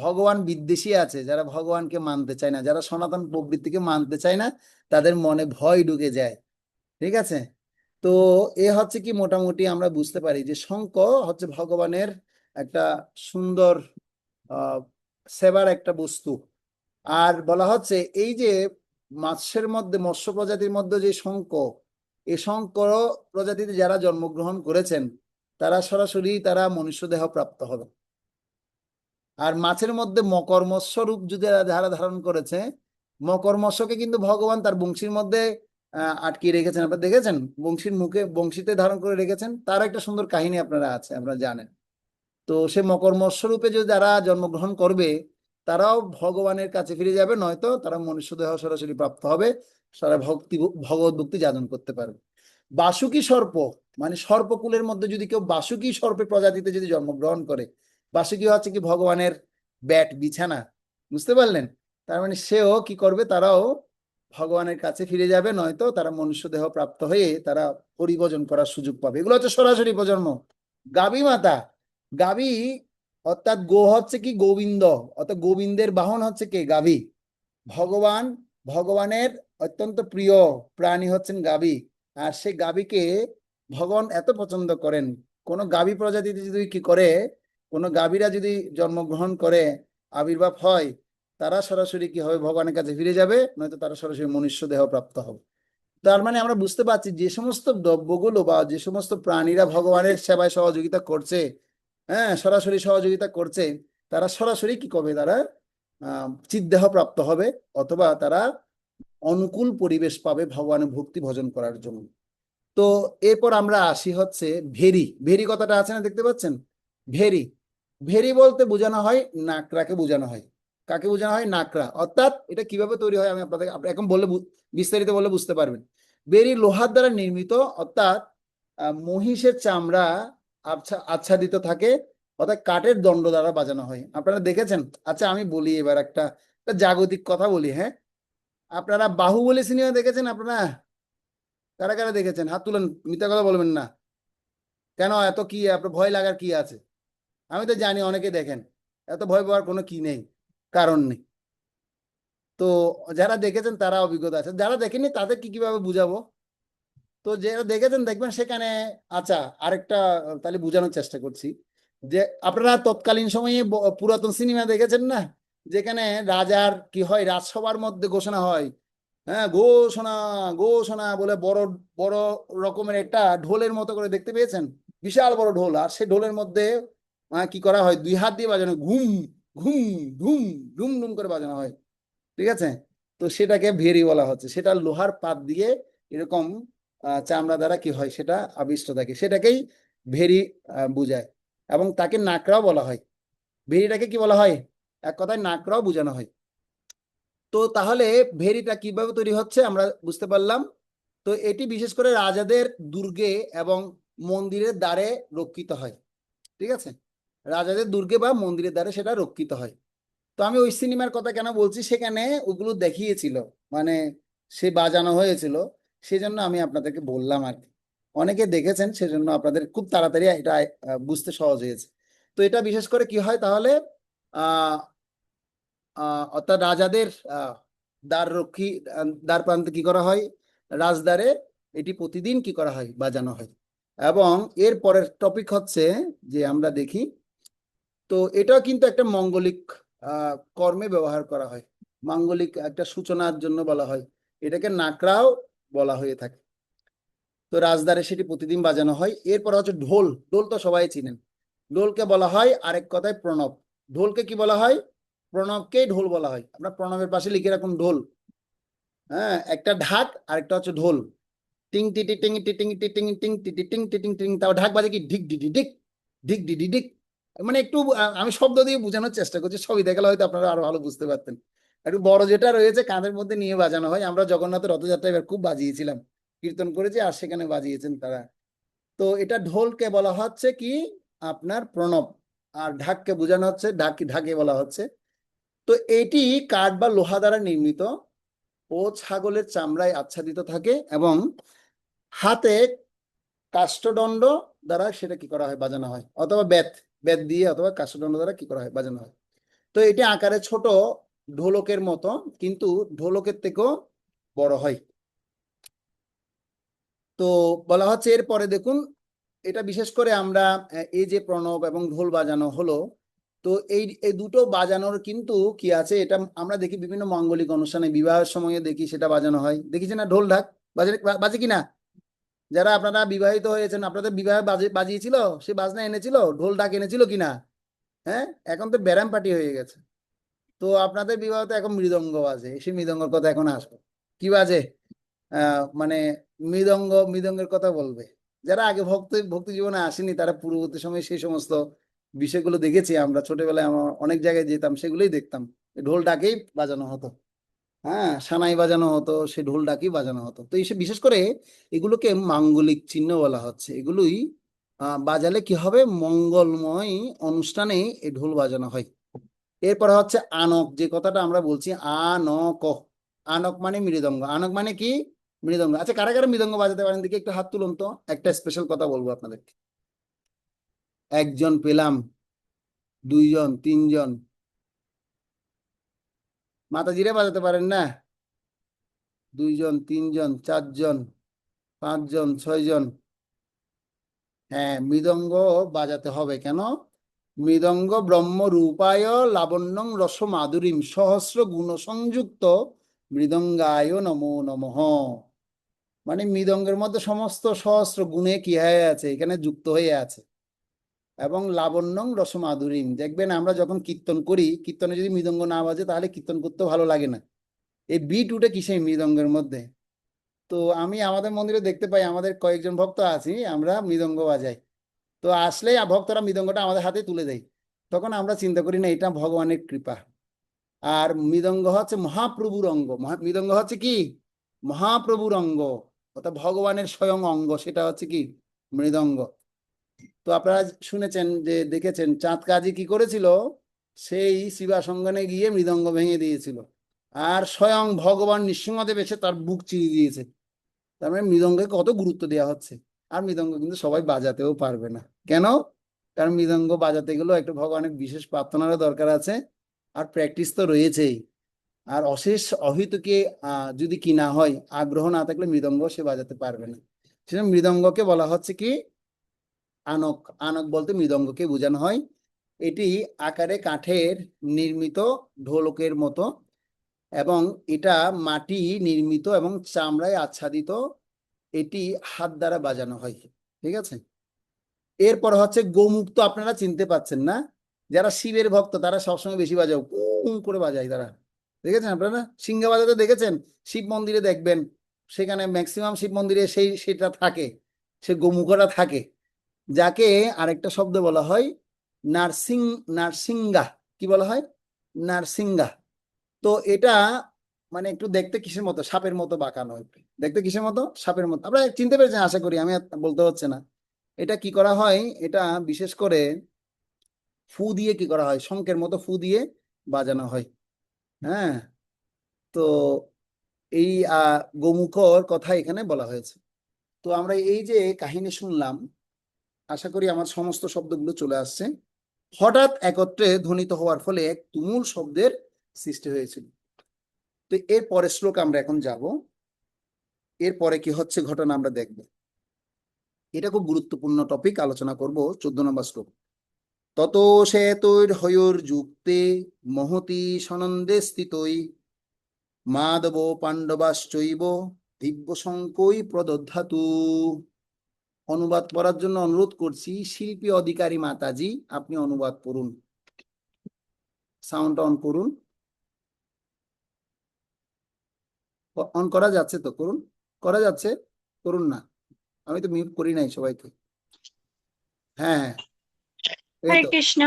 ভগবান বিদ্বেষী আছে, যারা ভগবানকে মানতে চায় না, যারা সনাতন প্রবৃত্তিকে মানতে চায় না, তাদের মনে ভয় ঢুকে যায়। ঠিক আছে, তো এ হচ্ছে কি মোটামুটি আমরা বুঝতে পারি যে শঙ্খ হচ্ছে ভগবানের একটা সুন্দর সেবার একটা বস্তু। আর বলা হচ্ছে এই যে মাছের মধ্যে, মৎস্য প্রজাতির মধ্যে যে শঙ্খ, এই শঙ্খ প্রজাতিতে যারা জন্মগ্রহণ করেছেন তারা সরাসরি তারা মনুষ্য দেহ প্রাপ্ত হবে। আর মাছের মধ্যে মকর মৎস্য রূপ যদি যারা ধারণ করেছে, মকর মৎস্যকে কিন্তু ভগবান তার বংশীর মধ্যে আটকে রেখেছেন। আপনারা দেখেছেন, বংশীর মুখে, বংশীতে ধারণ করে রেখেছেন। তার একটা সুন্দর কাহিনী আপনারা আছে, আপনারা জানেন। তো সে মকর মৎস্য রূপে যদি যারা জন্মগ্রহণ করবে তারাও ভগবানের কাছে ফিরে যাবে, নয়তো তারা মনুষ্য দেহ সরাসরি প্রাপ্ত হবে, সারা ভগবত ভক্তি যাজন করতে পারবে। বাসুকি সর্প, মানে সর্পকুলের মধ্যে যদি কেউ বাসুকি সর্পের প্রজাতিতে যদি জন্মগ্রহণ করে, বাসুকি হচ্ছে কি ভগবানের ব্যাট, বিছানা, বুঝতে পারলেন? তার মানে সেও কি করবে, তারাও ভগবানের কাছে ফিরে যাবে, নয়তো তারা মনুষ্য দেহ প্রাপ্ত হয়ে তারা পরিভোজন করার সুযোগ পাবে। এগুলো হচ্ছে সরাসরি প্রজন্ম। গাভী মাতা, গাভী অর্থাৎ গো হচ্ছে কি গোবিন্দ, অর্থাৎ গোবিন্দের বাহন হচ্ছে কে? গাভী। ভগবান, ভগবানের অত্যন্ত প্রিয় প্রাণী হচ্ছেন গাভী। আর সেই গাভীকে ভগবান এত পছন্দ করেন, কোন গাভী প্রজাতিতে যদি কি করে, কোন গাভীরা যদি জন্মগ্রহণ করে, আবির্ভাব হয়, তারা সরাসরি কি হবে, ভগবানের কাছে ফিরে যাবে, নয়তো তারা সরাসরি মনুষ্য দেহ প্রাপ্ত হবে। তার মানে আমরা বুঝতে পারছি যে সমস্ত দ্রব্যগুলো বা যে সমস্ত প্রাণীরা ভগবানের সেবায় সহযোগিতা করছে, হ্যাঁ, সরাসরি সহযোগিতা করছে, তারা সরাসরি কি করবে, তারা চিৎদেহ প্রাপ্ত হবে, অথবা তারা অনুকূল পরিবেশ পাবে ভগবানের ভক্তি ভজন করার জন্য। তো এরপর আমরা আসি হচ্ছে ভেরি। ভেরি কথাটা আছে না, দেখতে পাচ্ছেন? ভেরি, ভেরি বলতে বোঝানো হয় নাকড়াকে বোঝানো হয়। কাকে বোঝানো হয়? নাকড়া। অর্থাৎ এটা কিভাবে তৈরি হয় আমি আপনাদের এখন বললে বিস্তারিত বললে বুঝতে পারবেন। ভেরি লোহার দ্বারা নির্মিত, অর্থাৎ মহিষের চামড়া আচ্ছাদিত থাকে, অর্থাৎ কাঠের দণ্ড দ্বারা বাজানো হয়। আপনারা দেখেছেন? আচ্ছা আমি বলি এবার একটা জাগতিক কথা বলি, হ্যাঁ। আপনারা বাহুবলী সিনেমা দেখেছেন? আপনারা কারা কারা দেখেছেন? হাত তুলেন, মিথ্যা কথা বলবেন না। কেন এত কি আপনার ভয় লাগার কি আছে? আমি তো জানি অনেকে দেখেন, এত ভয় পাওয়ার কোনো কি নেই, কারণ নেই। তো যারা দেখেছেন তারা অভিজ্ঞতা আছে, যারা দেখেননি তাদের কি কিভাবে বুঝাবো? তো যারা দেখেছেন দেখবেন সেখানে। আচ্ছা, আরেকটা তাহলে বোঝানোর চেষ্টা করছি, যে আপনারা তৎকালীন সময়ে পুরাতন সিনেমা দেখেছেন না, যেখানে রাজার কি হয়, রাজসভার মধ্যে ঘোষণা হয়, হ্যাঁ, ঘোষণা ঘোষণা বলে বড় বড় রকমের একটা ঢোলের মতো করে, দেখতে পেয়েছেন? বিশাল বড় ঢোল, আর সেই ঢোলের মধ্যে কি করা হয়, দুই হাত দিয়ে বাজানো, ঘুম ঘুম ঘুম ঢুম ঢুম করে বাজানো হয়, ঠিক আছে? তো সেটাকে ভেরি বলা হচ্ছে। সেটা লোহার পাত দিয়ে এরকম চামড়া দ্বারা কি হয়, সেটা আবিষ্ট থাকে, সেটাকেই ভেরি বোঝায়। এবং তাকে নাকড়াও বলা হয়। ভেরিটাকে কি বলা হয়? এক কথায় নাকড়াও বোঝানো হয়। তো তাহলে ভেরিটা কিভাবে তৈরি হচ্ছে আমরা বুঝতে পারলাম। তো এটি বিশেষ করে রাজাদের দুর্গে এবং মন্দিরের দ্বারে রক্ষিত হয়, ঠিক আছে? রাজাদের দুর্গে বা মন্দিরের দ্বারে সেটা রক্ষিত হয়। তো আমি ওই সিনেমার কথা কেন বলছি, সেখানে ওগুলো দেখিয়েছিল, মানে সে বাজানো হয়েছিল, সেজন্য আমি আপনাদেরকে বললাম আর কি। অনেকে দেখেছেন, সেজন্য আপনাদের খুব তাড়াতাড়ি এটা বুঝতে সহজ হয়েছে। তো এটা বিশেষ করে কি হয় তাহলে, আহ অর্থাৎ রাজাদের দ্বার রক্ষী, দ্বার প্রান্তে কি করা হয়, রাজদ্বারে এটি প্রতিদিন কি করা হয়, বাজানো হয়। এবং এর পরের টপিক হচ্ছে যে আমরা দেখি, তো এটাও কিন্তু একটা মঙ্গলিক কর্মে ব্যবহার করা হয়, মাঙ্গলিক একটা সূচনার জন্য বলা হয়, এটাকে নাকড়াও বলা হয়ে থাকে। তো রাজদ্বারে সেটি প্রতিদিন বাজানো হয়। এরপর হচ্ছে ঢোল। ঢোল তো সবাই চিনেন। ঢোলকে বলা হয় আরেক কথায় প্রণব। ঢোলকে কি বলা হয়? প্রণবকেই ঢোল বলা হয়। আমরা প্রণবের পাশে লিখে রাখুন ঢোল। হ্যাঁ, একটা ঢাক আর একটা হচ্ছে ঢোল। টিং টিটি টিং টিটিং টিটিং টিং টিটি টিং টিটিং টিং। তাও ঢাক বাজে কি ঢিক ডিডি ডিক, ঢিক ডিডি ডিক। মানে একটু আমি শব্দ দিয়ে বোঝানোর চেষ্টা করছি, ছবি দেখালে হয়তো আপনারা আরো ভালো বুঝতে পারতেন। একটু বড় যেটা রয়েছে কাঁধের মধ্যে নিয়ে বাজানো হয়। আমরা জগন্নাথের রথযাত্রা এবার খুব বাজিয়েছিলাম, কীর্তন করেছি, আর সেখানে বাজিয়েছেন তারা। তো এটা ঢোলকে বলা হচ্ছে কি আপনার প্রণব, আর ঢাককে বোঝানো হচ্ছে ঢাকে বলা হচ্ছে। তো এটি কাঠ বা লোহা দ্বারা নির্মিত ও ছাগলের চামড়ায় আচ্ছাদিত থাকে, এবং হাতে কাষ্ঠদণ্ড দ্বারা সেটা কি করা হয়, বাজানো হয়, অথবা বেত, বেত দিয়ে অথবা কাষ্ঠদণ্ড দ্বারা কি করা হয়, বাজানো হয়। তো এটি আকারে ছোট, ঢোলকের মতো, কিন্তু ঢোলকের থেকেও বড় হয়। তো বলা হচ্ছে এরপরে দেখুন, এটা বিশেষ করে আমরা এই যে প্রণব এবং ঢোল বাজানো হলো, তো এই এই দুটো বাজানোর কিন্তু কি আছে, এটা আমরা দেখি বিভিন্ন মাঙ্গলিক অনুষ্ঠানে, বিবাহের সময়ে দেখি সেটা বাজানো হয়। দেখেছি না ঢোল ঢাক বাজে, বাজে কিনা? যারা আপনারা বিবাহিত হয়েছেন, আপনাদের বিবাহে বাজিয়েছিল, সে বাজনা এনেছিল, ঢোল ঢাক এনেছিল কিনা? হ্যাঁ, এখন তো ব্যারাম পার্টি হয়ে গেছে। তো আপনাদের বিবাহতে এখন মৃদঙ্গ বাজে, সে মৃদঙ্গর কথা এখন আসবে। কি বাজে? মানে মৃদঙ্গের কথা বলবে। যারা আগে ভক্তি জীবনে আসেনি, তারা পূর্ববর্তী সময়ে সেই সমস্ত বিষয়গুলো দেখেছি। আমরা ছোটবেলায় আমরা অনেক জায়গায় যেতাম, সেগুলোই দেখতাম, ঢোল ডাকেই বাজানো হতো। হ্যাঁ, সানাই বাজানো হতো, সে ঢোল ডাকেই বাজানো হতো। তো এই বিশেষ করে এগুলোকে মাঙ্গলিক চিহ্ন বলা হচ্ছে। এগুলোই বাজালে কি হবে, মঙ্গলময় অনুষ্ঠানে এই ঢোল বাজানো হয়। এরপরে হচ্ছে আনক, যে কথাটা আমরা বলছি আনক, আনক মানে মৃদঙ্গ, আনক মানে কি, মৃদঙ্গ। আচ্ছা, কারা কারা মৃদঙ্গ বাজাতে পারেন দেখি একটু হাত তুলুন তো। একটা স্পেশাল কথা বলবো আপনাদেরকে, একজন পেলাম, দুইজন, তিনজন। মাতাজিরা বাজাতে পারেন না? দুইজন, তিনজন, চারজন, পাঁচজন, ছয়জন। হ্যাঁ, মৃদঙ্গ বাজাতে হবে। কেন? মৃদঙ্গ ব্রহ্ম রূপায় লাবণ্যং রস মাধুরীম সহস্র গুণ সংযুক্ত মৃদঙ্গায় নমো নমঃ। মানে মৃদঙ্গের মধ্যে সমস্ত সহস্র গুণে কি হয়ে আছে, এখানে যুক্ত হয়ে আছে। এবং লাবণ্যং রস মাধুরীম, দেখবেন আমরা যখন কীর্তন করি, কীর্তনে যদি মৃদঙ্গ না বাজে তাহলে কীর্তন করতে ভালো লাগে না। এই বিট উঠে কিসে, মৃদঙ্গের মধ্যে। তো আমি আমাদের মন্দিরে দেখতে পাই, আমাদের কয়েকজন ভক্ত আছি, আমরা মৃদঙ্গ বাজাই। তো আসলেই ভক্তরা মৃদঙ্গটা আমাদের হাতে তুলে দেয়। তখন আমরা চিন্তা করি না, এটা ভগবানের কৃপা। আর মৃদঙ্গ হচ্ছে মহাপ্রভুর অঙ্গ। মৃদঙ্গ হচ্ছে কি, মহাপ্রভুর অঙ্গ, অর্থাৎ ভগবানের স্বয়ং অঙ্গ, সেটা হচ্ছে কি, মৃদঙ্গ। তো আপনারা শুনেছেন, যে দেখেছেন চাঁদ কাজী কি করেছিল, সেই শিবাসঙ্গনে গিয়ে মৃদঙ্গ ভেঙে দিয়েছিল। আর স্বয়ং ভগবান নৃসিংহদেব এসে তার বুক চিরে দিয়েছে। তার মানে মৃদঙ্গকে কত গুরুত্ব দেওয়া হচ্ছে। আর মৃদঙ্গ কিন্তু সবাই বাজাতেও পারবে না। কেন? কারণ মৃদঙ্গ বাজাতে গেলেও একটু ভগবানের বিশেষ প্রার্থনারও দরকার আছে, আর প্র্যাকটিস তো রয়েছেই। আর অশেষ অহেতুকে যদি কি না হয়, আগ্রহ না থাকলে মৃদঙ্গ সে বাজাতে পারবে না। সেজন্য মৃদঙ্গকে বলা হচ্ছে কি, আনক। আনক বলতে মৃদঙ্গকে বোঝানো হয়। এটি আকারে কাঠের নির্মিত, ঢোলকের মতো, এবং এটা মাটি নির্মিত এবং চামড়ায় আচ্ছাদিত। এটি হাত দ্বারা বাজানো হয়। ঠিক আছে। এরপর হচ্ছে গোমুখ, তো আপনারা চিনতে পাচ্ছেন না? যারা শিবের ভক্ত তারা সবসময় বেশি বাজাও, করে বাজায় তারা। দেখেছেন আপনারা? সিংহা বাজাতে দেখেছেন? শিব মন্দিরে দেখবেন, সেখানে ম্যাক্সিমাম শিব মন্দিরে সেটা থাকে, সে গোমুখটা থাকে, যাকে আরেকটা শব্দ বলা হয় নারসিংগা। কি বলা হয়? নারসিংগা। তো এটা মানে একটু দেখতে কিসের মতো, সাপের মতো বাঁকানো, একটু দেখতে কিসের মতো, সাপের মতো। আপনারা চিনতে পেরেছেন আশা করি, আমি আর বলতে হচ্ছে না। এটা কি করা হয়, এটা বিশেষ করে ফু দিয়ে কি করা হয়, শঙ্খের মতো ফু দিয়ে বাজানো হয়। হ্যাঁ। তো এই গোমুখর কথা এখানে বলা হয়েছে। তো আমরা এই যে কাহিনী শুনলাম, আশা করি আমার সমস্ত শব্দগুলো চলে আসছে। হঠাৎ একত্রে ধ্বনিত হওয়ার ফলে এক তুমুল শব্দের সৃষ্টি হয়েছিল। তো এর পরের শ্লোক আমরা এখন যাব। এরপরে কি হচ্ছে ঘটনা আমরা দেখব। এটা খুব গুরুত্বপূর্ণ টপিক, আলোচনা করব 14 নম্বর শ্লোক। তত শ্বেতৈর হয়োর যুক্তে মহতি সনন্দে স্থিতই মাধব পাণ্ডবাশ্চৈব দিব্য শঙ্কই প্রদধাতু। অনুবাদ করার জন্য অনুরোধ করছি, শিল্পী অধিকারী মাতাজি, আপনি অনুবাদ করুন। সাউন্ড অন করুন। অন করা যাচ্ছে তো? করুন। করা যাচ্ছে? করুন না, আমি তো মিউট করি নাই সবাইকে। হ্যাঁ হ্যাঁ, এই হরে তো। কৃষ্ণ।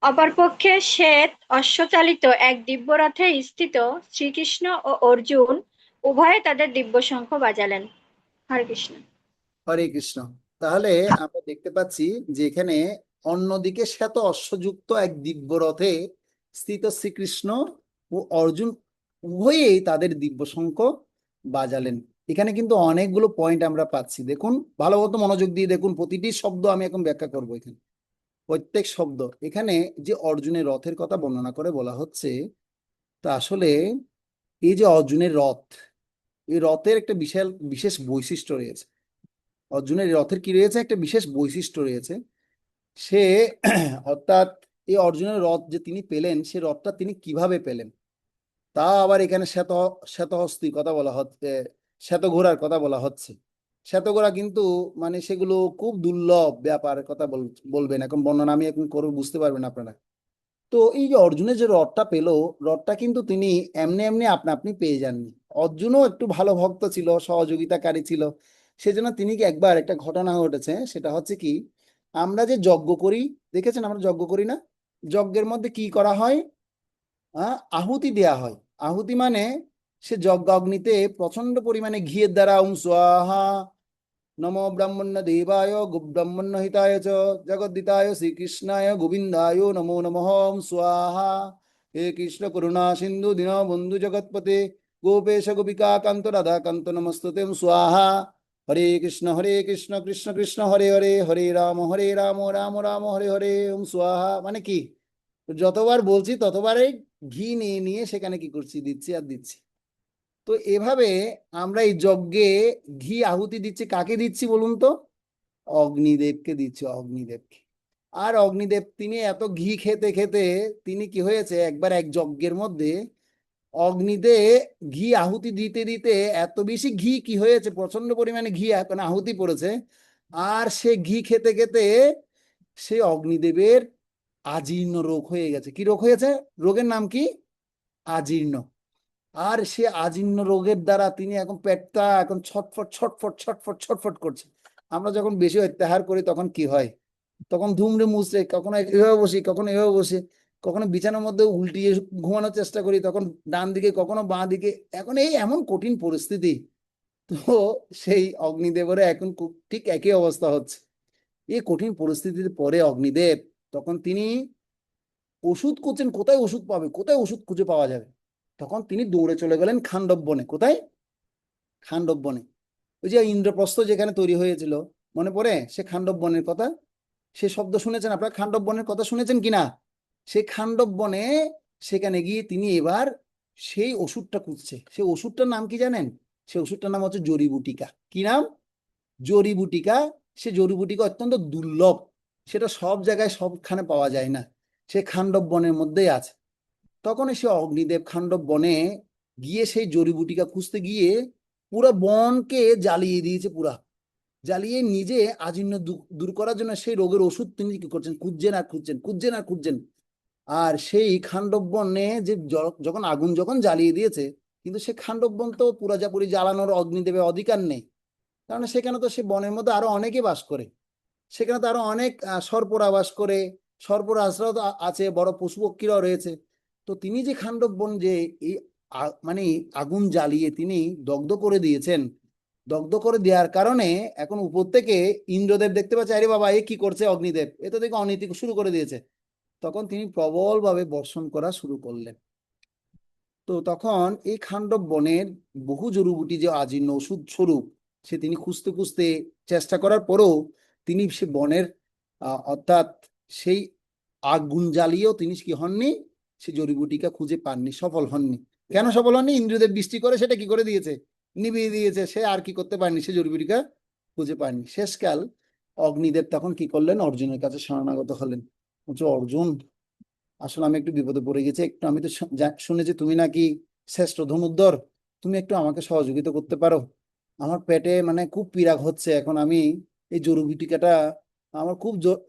অপরপক্ষে শ্বেত অশ্বচালিত এক দিব্যরথে স্থিত শ্রীকৃষ্ণ ও অর্জুন উভয়ে তাদের দিব্য শঙ্খ বাজালেন। হরে কৃষ্ণ। হরে কৃষ্ণ। তাহলে আমরা দেখতে পাচ্ছি যে এখানে অন্যদিকে শ্বেত অশ্বযুক্ত এক দিব্য রথে স্থিত শ্রীকৃষ্ণ ও অর্জুন উভয়েই তাদের দিব্য শঙ্খ বাজালেন। এখানে কিন্তু অনেকগুলো পয়েন্ট আমরা পাচ্ছি, দেখুন ভালো মতো মনোযোগ দিয়ে দেখুন। প্রতিটি শব্দ আমি এখন ব্যাখ্যা করবো এখানে, প্রত্যেক শব্দ। এখানে যে অর্জুনের রথের কথা বর্ণনা করে বলা হচ্ছে, তা আসলে এই যে অর্জুনের রথ, এই রথের একটা বিশেষ বৈশিষ্ট্য রয়েছে। অর্জুনের রথের কি রয়েছে, একটা বিশেষ বৈশিষ্ট্য রয়েছে। সে অর্থাৎ এই অর্জুনের রথ যে তিনি পেলেন, সে রথটা তিনি কিভাবে পেলেন, তা আবার এখানে শ্বেতহস্তির কথা বলা হচ্ছে, শ্বেত ঘোড়ার কথা বলা হচ্ছে। শ্বেত ঘোড়া কিন্তু মানে সেগুলো খুব দুর্লভ ব্যাপারের কথা বলবেন এখন, বর্ণনা আমি এখন করে বুঝতে পারবেন আপনারা। তো এই যে অর্জুনের যে রথটা পেলো, রথটা কিন্তু তিনি এমনি এমনি আপনা আপনি পেয়ে যাননি। অর্জুনও একটু ভালো ভক্ত ছিল, সহযোগিতাকারী ছিল। সেজন্য তিনি কি একবার একটা ঘটনা ঘটেছে, সেটা হচ্ছে কি, আমরা যে যজ্ঞ করি, দেখেছেন আমরা যজ্ঞ করি না? যজ্ঞের মধ্যে কি করা হয়, আহুতি দেয়া হয়। আহুতি মানে সে যজ্ঞ অগ্নিতে প্রচন্ড পরিমাণে ঘিয়ের দ্বারা ওম স্বাহা, নমো ব্রাহ্মণ্য দেবায় গোব্রাহ্মণ্য হিতায় চ জগদ্দিতায় শ্রীকৃষ্ণায় গোবিন্দায় নমো নমঃ ওম স্বাহা। হে কৃষ্ণ করুণা সিন্ধু দীনবন্ধু জগৎপতে গোপেশ গোপিকা কান্ত রাধা কান্ত নমস্তুতে ওম স্বাহা। হরে কৃষ্ণ কৃষ্ণ কৃষ্ণ হরে হরে, হরে রাম রাম রাম হরে হরে, ওম স্বাহা। মানে কি, যতবার বলছি ততবারই ঘি নিয়ে নিয়ে সেখানে কি করছি, দিচ্ছি আর দিচ্ছি। তো এভাবে আমরা এই যজ্ঞে ঘি আহুতি দিচ্ছি, কাকে দিচ্ছি বলুন তো? অগ্নিদেবকে দিচ্ছি, অগ্নিদেবকে। আর অগ্নিদেব তিনি এত ঘি খেতে খেতে তিনি কি হয়েছে, একবার এক যজ্ঞের মধ্যে অগ্নিতে ঘি আহুতি দিতে দিতে এত বেশি ঘি কি হয়েছে, প্রচন্ড পরিমাণে ঘি এখন আহুতি পড়েছে। আর সে ঘি খেতে খেতে সে অগ্নিদেবের আজীর্ণ রোগ হয়ে গেছে। কি রোগ হয়েছে? রোগের নাম কি? আজীর্ণ। আর সে আজীর্ণ রোগের দ্বারা তিনি এখন পেটটা এখন ছটফট ছটফট ছটফট ছটফট করছে। আমরা যখন বেশি অত্যাহার করি তখন কি হয়, তখন ধুমড়ে মুচড়ে কখনো এভাবে বসি, কখনো এভাবে বসি, কখনো বিছানার মধ্যে উল্টিয়ে ঘুমানোর চেষ্টা করি, তখন ডান দিকে কখনো বাঁ দিকে। এখন এই এমন কঠিন পরিস্থিতি, তো সেই অগ্নিদেবেরও এখন ঠিক একই অবস্থা হচ্ছে। এই কঠিন পরিস্থিতির পরে অগ্নিদেব তখন তিনি ওষুধ খুঁজছেন, কোথায় ওষুধ পাবে, কোথায় ওষুধ খুঁজে পাওয়া যাবে। তখন তিনি দৌড়ে চলে গেলেন খাণ্ডব বনে। কোথায়? খাণ্ডব বনে। ওই যে ইন্দ্রপ্রস্থ যেখানে তৈরি হয়েছিল, মনে পড়ে সে খাণ্ডব বনের কথা? সে শব্দ শুনেছেন আপনারা? খাণ্ডব বনের কথা শুনেছেন কিনা? সেই খাণ্ডব বনে সেখানে গিয়ে তিনি এবার সেই ওষুধটা খুঁজছে। সেই ওষুধটার নাম কি জানেন? সেই ওষুধটার নাম হচ্ছে জড়িবুটিকা। কি নাম? জড়িবুটিকা। সে জড়িবুটিকা অত্যন্ত দুর্লভ, সেটা সব জায়গায় সবখানে পাওয়া যায় না, সে খাণ্ডব বনের মধ্যেই আছে। তখন সে অগ্নিদেব খাণ্ডব বনে গিয়ে সেই জড়িবুটিকা খুঁজতে গিয়ে পুরো বনকে জ্বালিয়ে দিয়েছে, পুরা জ্বালিয়ে নিজে আজীর্ণ দূর করার জন্য সেই রোগের ওষুধ তিনি কি করছেন, খুঁজছেন আর খুঁজছেন, খুঁজছেন আর খুঁজছেন। আর সেই খাণ্ডব বনে যে যখন আগুন যখন জ্বালিয়ে দিয়েছে, কিন্তু সে খাণ্ডব বন তো পুরাপুরি জ্বালানোর অগ্নিদেবের অধিকার নেই, কারণ সেখানে তো সে বনের মধ্যে আরো অনেকে বাস করে, সেখানে তো আরো অনেক সর্পরা বাস করে, সর্পরাজরাও তো আছে, বড় পশু পক্ষীরাও রয়েছে। তো তিনি যে খাণ্ডব বন যে এই মানে আগুন জ্বালিয়ে তিনি দগ্ধ করে দিয়েছেন, দগ্ধ করে দেওয়ার কারণে এখন উপর থেকে ইন্দ্রদেব দেখতে পাচ্ছে, আরে বাবা এ কি করছে অগ্নিদেব, এ তো দেখে অনীতি শুরু করে দিয়েছে। তখন তিনি প্রবলভাবে বর্ষণ করা শুরু করলেন। তো তখন এই খাণ্ডব বনের বহু জড়িবুটি যে আজীর্ণ ওষুধ স্বরূপ, সে তিনি খুঁজতে খুঁজতে চেষ্টা করার পরেও তিনি সে বনের অর্থাৎ সেই আগুন জ্বালিয়েও তিনি কি হননি, সে জড়িবুটিকা খুঁজে পাননি, সফল হননি। কেন সফল হননি? ইন্দ্রদেব বৃষ্টি করে সেটা কি করে দিয়েছে, নিভিয়ে দিয়েছে, সে আর কি করতে পারেনি, সে জড়িবুটিকা খুঁজে পায়নি। শেষকাল অগ্নিদেব তখন কি করলেন, অর্জুনের কাছে শরণাগত হলেন। বলছে, অর্জুন আসলে আমি একটু বিপদে পড়ে গেছি, একটু আমি তো শুনেছি তুমি নাকি শ্রেষ্ঠ ধনুর্ধর, তুমি একটু আমাকে সহযোগিতা করতে পারো? আমার পেটে মানে খুব পীড়া হচ্ছে, এখন আমি এই জরুরি আমার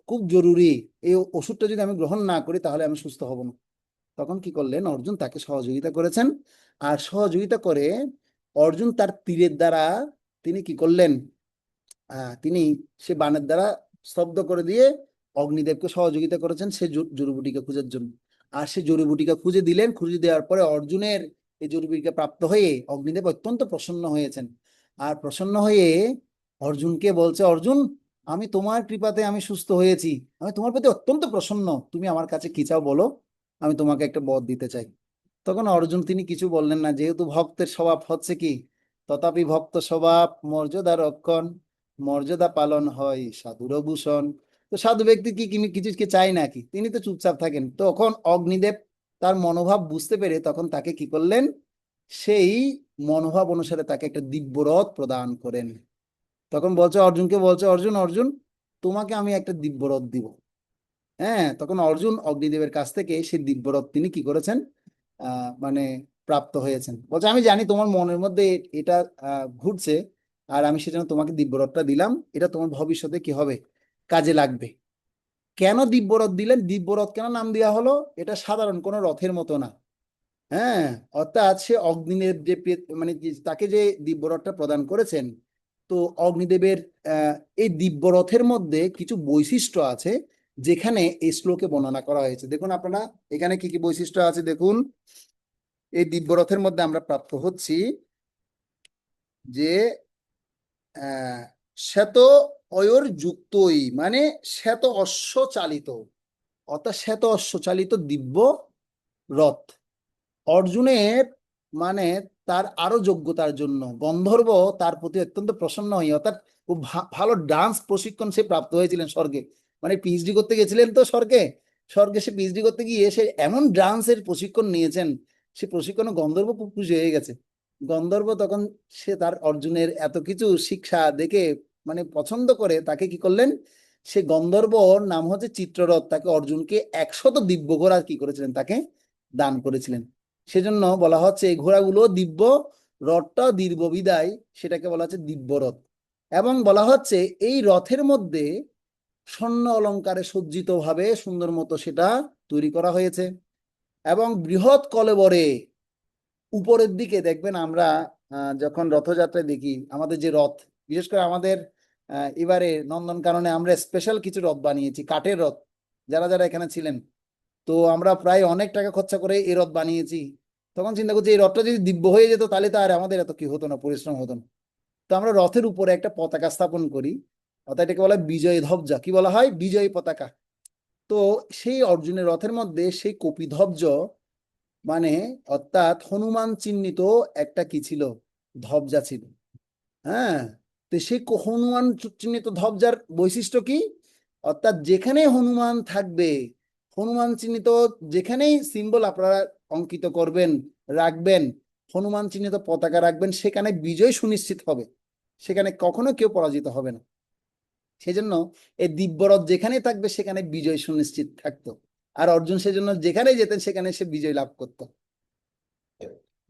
খুব জরুরি, এই ওষুধটা যদি আমি গ্রহণ না করি তাহলে আমি সুস্থ হব না। তখন কি করলেন, অর্জুন তাকে সহযোগিতা করেছেন। আর সহযোগিতা করে অর্জুন তার তীরের দ্বারা তিনি কি করলেন, তিনি সে বাণের দ্বারা স্তব্ধ করে দিয়ে অগ্নিদেবকে সহযোগিতা করেছেন সে জড়িবুটিকা খোঁজার জন্য। আর সে জড়িবুটিকা খুঁজে দিলেন, খুঁজে দেওয়ার পরে অর্জুনের এই জড়িবুটিকা প্রাপ্ত হয়ে অগ্নিদেব অত্যন্ত প্রসন্ন হয়েছেন। আর প্রসন্ন হয়ে অর্জুনকে বলছে, অর্জুন আমি তোমার কৃপাতে আমি সুস্থ হয়েছি, আমি তোমার প্রতি অত্যন্ত প্রসন্ন, তুমি আমার কাছে কি চাও বলো, আমি তোমাকে একটা বর দিতে চাই। তখন অর্জুন তিনি কিছু বললেন না, যেহেতু ভক্তের স্বভাব হচ্ছে কি, তথাপি ভক্ত স্বভাব মর্যাদা রক্ষণ, মর্যাদা পালন হয় সাধুর ভূষণ। তো সাধু ব্যক্তি কি কিছু কি চাই নাকি, তিনি তো চুপচাপ থাকেন। তখন অগ্নিদেব তার মনোভাব বুঝতে পেরে তখন তাকে কি করলেন, সেই মনোভাব অনুসারে তাকে একটা দিব্যরথ প্রদান করেন। তখন বলছে অর্জুনকে, বলছে অর্জুন অর্জুন তোমাকে আমি একটা দিব্যরথ দিব। হ্যাঁ, তখন অর্জুন অগ্নিদেবের কাছ থেকে সেই দিব্যরথ তিনি কি করেছেন, মানে প্রাপ্ত হয়েছেন। বলছে আমি জানি তোমার মনের মধ্যে এটা ঘুরছে, আর আমি সেজন্য তোমাকে দিব্যরথটা দিলাম, এটা তোমার ভবিষ্যতে কি হবে, কাজে লাগবে। কেন দিব্যরথ দিলেন, দিব্যরথ কেন নাম দেওয়া হলো, এটা সাধারণ কোনো রথের মতো না। হ্যাঁ, অর্থাৎ সে অগ্নিদেব যে মানে তাকে যে দিব্যরথটা প্রদান করেছেন, তো অগ্নিদেবের এই দিব্যরথের মধ্যে কিছু বৈশিষ্ট্য আছে যেখানে এই শ্লোকে বর্ণনা করা হয়েছে। দেখুন আপনারা এখানে কি কি বৈশিষ্ট্য আছে দেখুন। এই দিব্যরথের মধ্যে আমরা প্রাপ্ত হচ্ছি যে শ্বেত অয়র যুক্তই মানে শ্বেত অশ্ব চালিত, অর্থাৎ শ্বেত অশ্ব চালিত দিব্য রথ। অর্জুনের মানে তার আরো যোগ্যতার জন্য গন্ধর্ব তার প্রতি অত্যন্ত প্রসন্ন হয়ে, অর্থাৎ খুব ভালো ডান্স প্রশিক্ষণ সে প্রাপ্ত হয়েছিলেন স্বর্গে, মানে পিএইচডি করতে গেছিলেন তো স্বর্গে, স্বর্গে সে পিএইচডি করতে গিয়ে সে এমন ডান্সের প্রশিক্ষণ নিয়েছেন, সে প্রশিক্ষণে গন্ধর্ব খুব খুশি হয়ে গেছে। গন্ধর্ব তখন সে তার অর্জুনের এত কিছু শিক্ষা দেখে মানে পছন্দ করে তাকে কি করলেন, সে গন্ধর্ব নাম হচ্ছে চিত্ররথ, তাকে অর্জুনকে 100 দিব্য ঘোড়া কি করেছিলেন, তাকে দান করেছিলেন। সেজন্য বলা হচ্ছে এই ঘোড়াগুলো দিব্য, রথটাও দীর্ঘ বিদায় সেটাকে বলা হচ্ছে দিব্য রথ। এবং বলা হচ্ছে এই রথের মধ্যে স্বর্ণ অলংকারে সজ্জিত ভাবে সুন্দর মতো সেটা তৈরি করা হয়েছে। এবং বৃহৎ কলেবরে উপরের দিকে দেখবেন আমরা যখন রথযাত্রায় দেখি আমাদের যে রথ, বিশেষ করে আমাদের এবারে নন্দনকাননে আমরা স্পেশাল কিছু রথ বানিয়েছি, কাঠের রথ। যারা যারা এখানে ছিলেন, তো আমরা প্রায় অনেক টাকা খরচা করে এই রথ বানিয়েছি। তখন চিন্তা করছি এই রথটা যদি দিব্য হয়ে যেত তাহলে তো আর আমাদের এত কি হতো না, পরিশ্রম হতো না। তো আমরা রথের উপরে একটা পতাকা স্থাপন করি, অর্থাৎ এটাকে বলা হয় বিজয় ধ্বজা। কি বলা হয়? বিজয়ী পতাকা। তো সেই অর্জুনের রথের মধ্যে সেই কপিধ্বজ মানে অর্থাৎ হনুমান চিহ্নিত একটা কি ছিল, ধ্বজা ছিল। হ্যাঁ, তো সেই হনুমান চিহ্নিত ধ্বজার বৈশিষ্ট্য কি, অর্থাৎ যেখানে হনুমান থাকবে, হনুমান চিহ্নিত যেখানেই সিম্বল আপনারা অঙ্কিত করবেন, রাখবেন, হনুমান চিহ্নিত পতাকা রাখবেন, সেখানে বিজয় সুনিশ্চিত হবে, সেখানে কখনো কেউ পরাজিত হবে না। সেজন্য এই দিব্যরথ যেখানে থাকবে সেখানে বিজয় সুনিশ্চিত থাকতো। আর অর্জুন সেজন্য যেখানে যেতেন সেখানে সে বিজয় লাভ করত,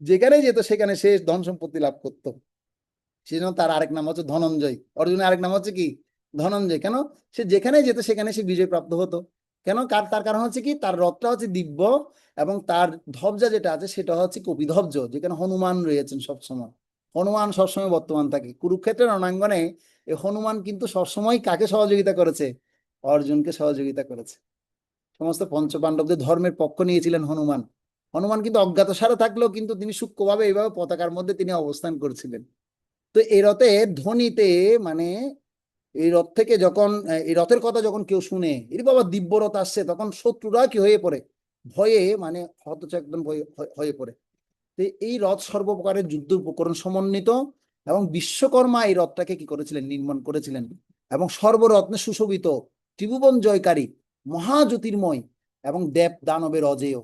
যেখানে যেত সেখানে সে ধন সম্পত্তি লাভ করত। সেজন্য তার আরেক নাম হচ্ছে ধনঞ্জয়। অর্জুনের আরেক নাম হচ্ছে কি? ধনঞ্জয়। কেন? সে যেখানে যেত সেখানে সে বিজয় প্রাপ্ত হতো। কেন? তার কারণ হচ্ছে কি, তার রথটা হচ্ছে দিব্য এবং তার ধ্বজা যেটা আছে সেটা হচ্ছে কপিধ্বজ, যেখানে হনুমান রয়েছেন সবসময়। হনুমান সবসময় বর্তমান থাকে। কুরুক্ষেত্রের রণাঙ্গনে এই হনুমান কিন্তু সবসময় কাকে সহযোগিতা করেছে? অর্জুনকে সহযোগিতা করেছে। সমস্ত পঞ্চপাণ্ডবদের ধর্মের পক্ষ নিয়েছিলেন হনুমান। হনুমান কিন্তু অজ্ঞাতসারে থাকলেও কিন্তু তিনি সূক্ষ্মভাবে এইভাবে পতাকার মধ্যে তিনি অবস্থান করছিলেন। তো এই রথে ধ্বনিতে মানে এই রথ থেকে যখন এই রথের কথা যখন কেউ শুনে এর বাবা দিব্য রথ আসছে, তখন শত্রুরা কি হয়ে পড়ে, ভয়ে মানে হতচেতন হয়ে পড়ে। তো এই রথ সর্বপ্রকারের যুদ্ধ উপকরণ সমন্বিত এবং বিশ্বকর্মা এই রথটাকে কি করেছিলেন, নির্মাণ করেছিলেন। এবং সর্বরত্নে সুশোভিত, ত্রিভুবন জয়কারী, মহাজ্যোতির্ময় এবং দেব দানবের অজেয়।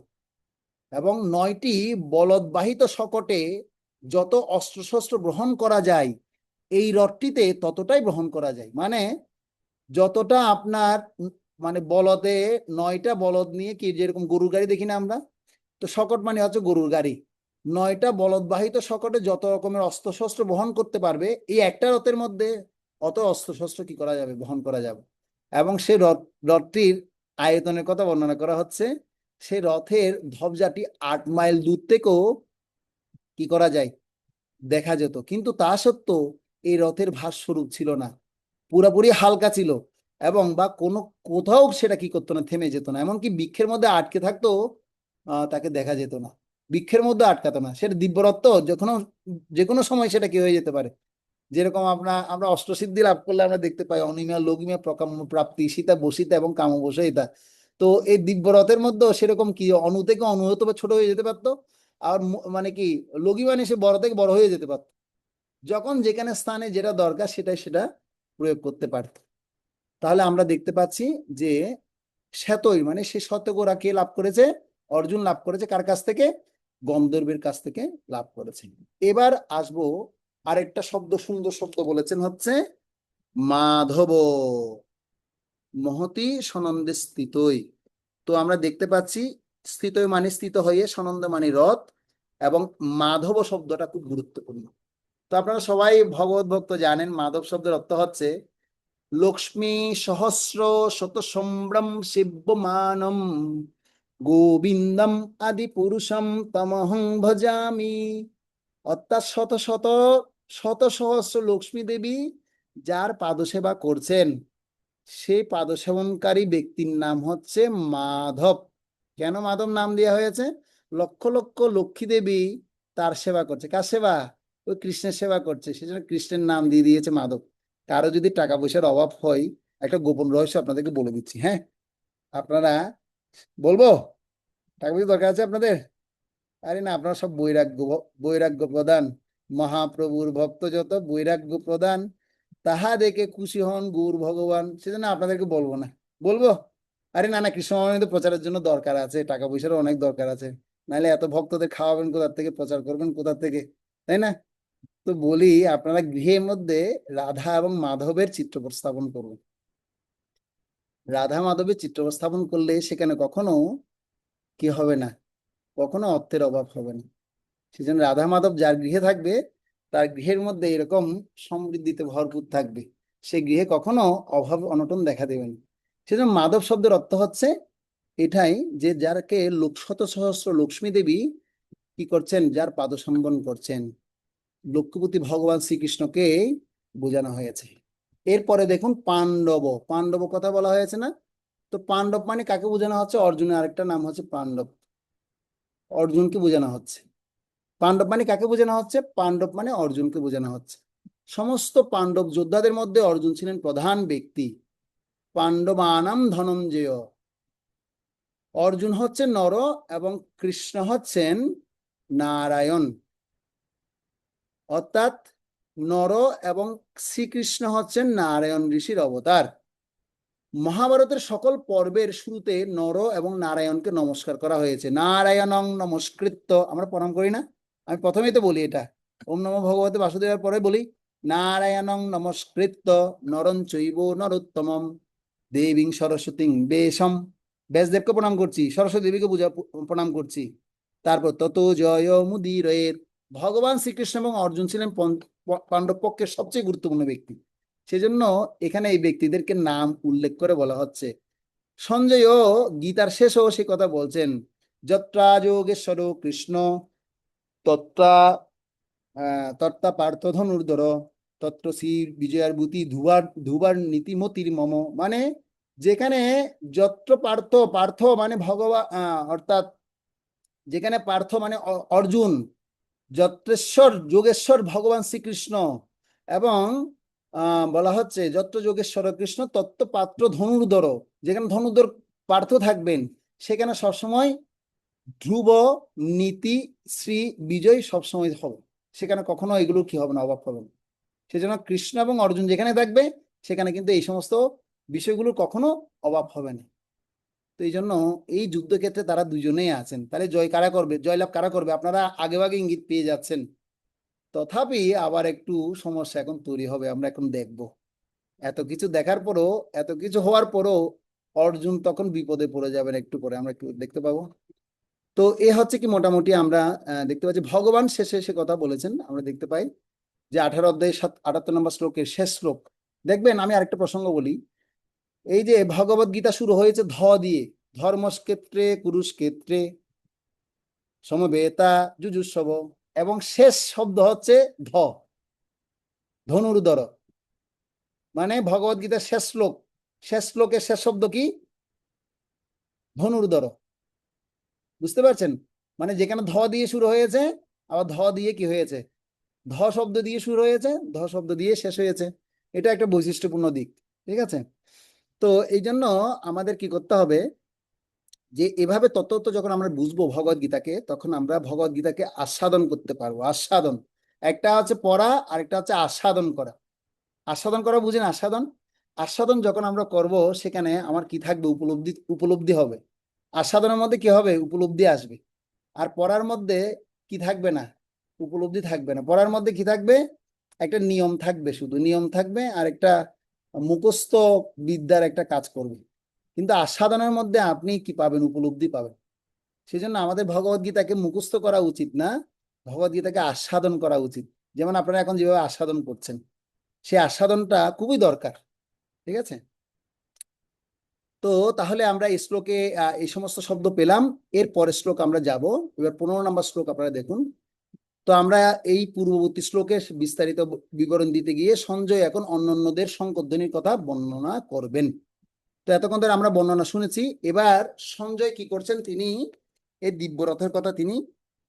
এবং 9টি বলদবাহিত শকটে যত অস্ত্রশস্ত্র গ্রহণ করা যায় এই রথটিতে ততটাই গ্রহণ করা যায়। মানে যতটা আপনার মানে বলদে 9টা বলদ নিয়ে কি যেরকম গরুর গাড়ি দেখি না আমরা, তো শকট মানে হচ্ছে গরুর গাড়ি। 9টা বলদবাহিত শকটে যত রকমের অস্ত্রশস্ত্র বহন করতে পারবে এই একটা রথের মধ্যে অত অস্ত্রশস্ত্র কি করা যাবে, বহন করা যাবে। এবং সেই রথটির আয়তনের কথা বর্ণনা করা হচ্ছে, সেই রথের ধ্বজাটি 8 মাইল দূর থেকেও কি করা যায়, দেখা যেত। কিন্তু তা সত্ত্বেও এই রথের ভাস্বরূপ ছিল না, পুরোপুরি হালকা ছিল এবং বা কোনো কোথাও সেটা কি করতো না, থেমে যেত না। এমনকি বৃক্ষের মধ্যে আটকে থাকতো, তাকে দেখা যেত না, বৃক্ষের মধ্যে আটকাতো না। সেটা দিব্যরথ তো যে কোনো সময় সেটা কি হয়ে যেতে পারে। যেরকম আমরা অষ্টসিদ্ধি লাভ করলে আমরা দেখতে পাই অনিমা লঘিমা প্রকাম্য প্রাপ্তি সীতা বসিতা এবং কাম বসিতা। তো এই দিব্যরথের মধ্যেও সেরকম কি অনু থেকে অনুহত বা ছোট হয়ে যেতে পারতো, আর মানে কি লগি মানে সে বড় থেকে বড় হয়ে যেতে পারতো। যখন যেখানে স্থানে যেটা দরকার সেটা প্রয়োগ করতে পারত। তাহলে আমরা দেখতে পাচ্ছি যে শ্বেতই মানে সে শতঘোড়া কে লাভ করেছে, অর্জুন লাভ করেছে কার কাছ থেকে? গন্ধর্বের কাছ থেকে লাভ করেছে। এবার আসবো আরেকটা শব্দ, সুন্দর শব্দ বলেছেন হচ্ছে মাধব, মহতি সনন্দে স্থিতই। তো আমরা দেখতে পাচ্ছি স্থিতই মানে স্থিত হয়ে, সনন্দ মানে রথ, এবং মাধব শব্দটা খুব গুরুত্বপূর্ণ। তো আপনারা সবাই ভগবত ভক্ত জানেন মাধব শব্দের অর্থ হচ্ছে লক্ষ্মী সহস্র শত সম্ভ্রম শিবমানম গোবিন্দম আদি পুরুষম তমহং ভজামি। অর্থাৎ শত শত শত সহস্র লক্ষ্মী দেবী যার পাদসেবা করছেন, সেই পাদসেবনকারী ব্যক্তির নাম হচ্ছে মাধব। কেন মাধব নাম দেওয়া হয়েছে? লক্ষ লক্ষ লক্ষ্মী দেবী তার সেবা করছে। কার সেবা? ওই কৃষ্ণের সেবা করছে, সেজন্য কৃষ্ণের নাম দিয়ে দিয়েছে মাধব। কারো যদি টাকা পয়সার অভাব হয়, একটা গোপন রহস্য আপনাদেরকে বলে দিচ্ছি, হ্যাঁ? আপনারা বলবো টাকা পয়সা দরকার আছে আপনাদের? আরে না, আপনারা সব বৈরাগ্য প্রদান, মহাপ্রভুর ভক্ত যত বৈরাগ্য প্রদান, তাহা দেখে খুশি হন গৌর ভগবান। সেজন্য আপনাদেরকে বলবো না। বলবো? আরে না না, কৃষ্ণ ভগবানের তো প্রচারের জন্য দরকার আছে, টাকা পয়সারও অনেক দরকার আছে, নাহলে এত ভক্তদের খাওয়াবেন কোথা থেকে, প্রচার করবেন কোথা থেকে, তাই না? তো বলি, আপনারা গৃহের মধ্যে রাধা এবং মাধবের চিত্র উপস্থাপন করবেন। রাধা মাধবের চিত্র উপস্থাপন করলে সেখানে কখনো কি হবে না, কখনো অর্থের অভাব হবে না। সেজন্য রাধা মাধব যার গৃহে থাকবে, তার গৃহের মধ্যে এরকম সমৃদ্ধিতে ভরপুর থাকবে, সে গৃহে কখনো অভাব অনটন দেখা দেবে না। সেজন্য মাধব শব্দের অর্থ হচ্ছে এটাই, যে যারকে শত সহস্র লক্ষ্মী দেবী কি করছেন, যার পাদসম্বন করছেন, লক্ষ্মীপতি ভগবান শ্রীকৃষ্ণকে বোঝানো হয়েছে। এরপরে দেখুন পাণ্ডব, পাণ্ডব কথা বলা হয়েছে না? তো পাণ্ডব মানে কাকে বোঝানো হচ্ছে? অর্জুনের আরেকটা নাম হচ্ছে পাণ্ডব, অর্জুনকে বোঝানো হচ্ছে। পাণ্ডব মানে কাকে বোঝানো হচ্ছে? পাণ্ডব মানে অর্জুনকে বোঝানো হচ্ছে। সমস্ত পাণ্ডব যোদ্ধাদের মধ্যে অর্জুন ছিলেন প্রধান ব্যক্তি। পাণ্ডবানাম ধনঞ্জয়, অর্জুন হচ্ছেন নর এবং কৃষ্ণ হচ্ছেন নারায়ণ, অর্থাৎ নর এবং শ্রীকৃষ্ণ হচ্ছেন নারায়ণ ঋষির অবতার। মহাভারতের সকল পর্বের শুরুতে নর এবং নারায়ণকে নমস্কার করা হয়েছে। নারায়ণং নমস্কৃত্য, আমরা প্রণাম করি না? আমি প্রথমেই তো বলি এটা, ওম নমো ভগবতে বাসুদেবের পরে বলি নারায়ণং নমস্কৃত্য নরং চৈব নরোত্তমম দেবীং সরস্বতীং বেশম, ব্যাসদেবকে প্রণাম করছি, সরস্বতী দেবীকে প্রণাম করছি। তারপর তত জয় মুদিরের, ভগবান শ্রীকৃষ্ণ এবং অর্জুন ছিলেন পাণ্ডব পক্ষের সবচেয়ে গুরুত্বপূর্ণ ব্যক্তি। সেজন্য এখানে এই ব্যক্তিদেরকে নাম উল্লেখ করে বলা হচ্ছে। সঞ্জয়ও গীতার শেষেও সে কথা বলছেন, যত্রা যোগেশ্বর কৃষ্ণ তত্রা তত্রা পার্থ ধনুর্ধর তত্র শ্রী বিজয়ার ভূতি ধুবার ধুবার নীতিমতির মম, মানে যেখানে যত্র পার্থ, পার্থ মানে ভগবান, অর্থাৎ যেখানে পার্থ মানে অর্জুন, যত্রেশ্বর যোগেশ্বর ভগবান শ্রীকৃষ্ণ, এবং বলা হচ্ছে যত্র যোগেশ্বর কৃষ্ণ তত্ত্ব পাত্র ধনুর্ধর, যেখানে ধনুর্ধর পার্থ থাকবেন সেখানে সবসময় ধ্রুব নীতি শ্রী বিজয় সবসময় হবে, সেখানে কখনো এগুলো কি হবে না, অভাব হবে না। সেজন্য কৃষ্ণ এবং অর্জুন যেখানে থাকবে সেখানে কিন্তু এই সমস্ত বিষয়গুলোর কখনো অভাব হবে না। তো এই জন্য এই যুদ্ধক্ষেত্রে তারা দুজনেই আছেন। তাহলে জয় কারা করবে, জয়লাভ কারা করবে? আপনারা আগে আগে ইঙ্গিত পেয়ে যাচ্ছেন। তথাপি আবার একটু সমস্যা এখন তৈরি হবে, আমরা এখন দেখব। এত কিছু দেখার পরও, এত কিছু হওয়ার পরও অর্জুন তখন বিপদে পড়ে যাবেন, একটু পরে আমরা একটু দেখতে পাবো। তো এ হচ্ছে কি মোটামুটি আমরা দেখতে পাচ্ছি ভগবান শেষে সে কথা বলেছেন, আমরা দেখতে পাই যে 18 অধ্যায় 78 নম্বর শ্লোকের শেষ শ্লোক। দেখবেন, আমি আরেকটা প্রসঙ্গ বলি, এই যে ভগবত গীতা শুরু হয়েছে ধ দিয়ে, ধর্মক্ষেত্রে কুরুক্ষেত্রে সমবেতা যুযুৎসব, এবং শেষ শব্দ হচ্ছে ধ, ধনুর্ধর, মানে ভগবত গীতার শেষ শ্লোক, শেষ শ্লোকের শেষ শব্দ কি? ধনুর্ধর। বুঝতে পারছেন? মানে যেখানে ধ দিয়ে শুরু হয়েছে, আবার ধ দিয়ে কি হয়েছে, ধ শব্দ দিয়ে শুরু হয়েছে, ধ শব্দ দিয়ে শেষ হয়েছে। এটা একটা বৈশিষ্ট্যপূর্ণ দিক, ঠিক আছে? তো এই জন্য আমাদের কি করতে হবে, যে এভাবে তত্ত্ব যখন আমরা বুঝবো ভগবত গীতাকে, তখন আমরা ভগবত গীতাকে আস্বাদন করতে পারবো। আস্বাদন, একটা হচ্ছে পড়া, আরেকটা হচ্ছে আস্বাদন করা। আস্বাদন করা বুঝেন? আস্বাদন, আস্বাদন যখন আমরা করব সেখানে আমার কি থাকবে, উপলব্ধি, উপলব্ধি হবে। আস্বাদনের মধ্যে কি হবে, উপলব্ধি আসবে। আর পড়ার মধ্যে কি থাকবে না, উপলব্ধি থাকবে না। পড়ার মধ্যে কি থাকবে, একটা নিয়ম থাকবে, শুধু নিয়ম থাকবে, আর একটা মুখস্থ বিদ্যার একটা কাজ করবে। কিন্তু আস্বাদনের মধ্যে আপনি কি পাবেন, উপলব্ধি পাবেন। সেজন্য আমাদের ভগবত গীতাকে মুখস্থ করা উচিত না, ভগবত গীতাকে আস্বাদন করা উচিত। যেমন আপনারা এখন যেভাবে আস্বাদন করছেন, সেই আস্বাদনটা খুবই দরকার, ঠিক আছে? তো তাহলে আমরা এই শ্লোকে এই সমস্ত শব্দ পেলাম। এর পরের শ্লোক আমরা যাব। এবার 15 নম্বর শ্লোক আপনারা দেখুন। তো আমরা এই পূর্ববর্তী শ্লোকে বিস্তারিত বিবরণ দিতে গিয়ে সঞ্জয় এখন অন্যান্যদের শঙ্খধ্বনির কথা বর্ণনা করবেন। তো এতক্ষণ ধরে আমরা বর্ণনা শুনেছি, এবার সঞ্জয় কি করছেন, তিনি এই দিব্যরথের কথা তিনি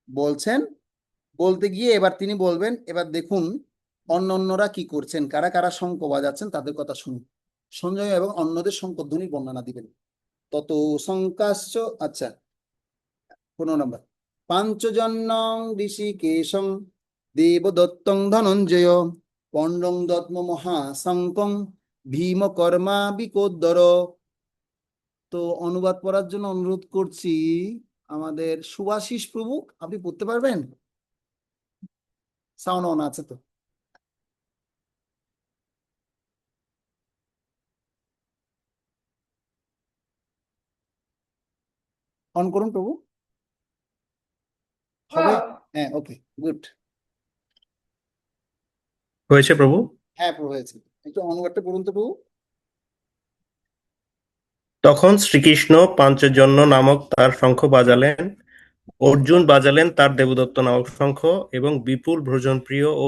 বলছেন। বলতে গিয়ে এবার তিনি বলবেন, এবার দেখুন অন্যরা কি করছেন, কারা কারা শঙ্খ বাজাচ্ছেন তাদের কথা শুনুন। সঞ্জয় এবং অন্যদের শঙ্খধ্বনির বর্ণনা দিবেন। তত শঙ্কাশ্চ, আচ্ছা 15 নম্বর, পাঞ্চজন্যং ঋষিকেশং দেবদত্তং ধনঞ্জয় পণ্ডং দত্ম মহাশঙ্কং ভীমকর্মা বিকোদ্দর। তো অনুবাদ পড়ার জন্য অনুরোধ করছি আমাদের সুভাষিস প্রভু, আপনি পড়তে পারবেন? সাউন্ড অন আছে তো? অন করুন প্রভু। হবে? হ্যাঁ, ওকে, গুড। হয়েছে প্রভু। হ্যাঁ প্রভু, হয়েছে। একটু অনুবাদটা পড়ুন তো প্রভু। তখন শ্রীকৃষ্ণ পাঞ্চজন্য নামক তার শঙ্খ বাজালেন, অর্জুন বাজালেন তার দেবদত্ত নামক শঙ্খ, এবং বিপুল ভোজনপ্রিয় ও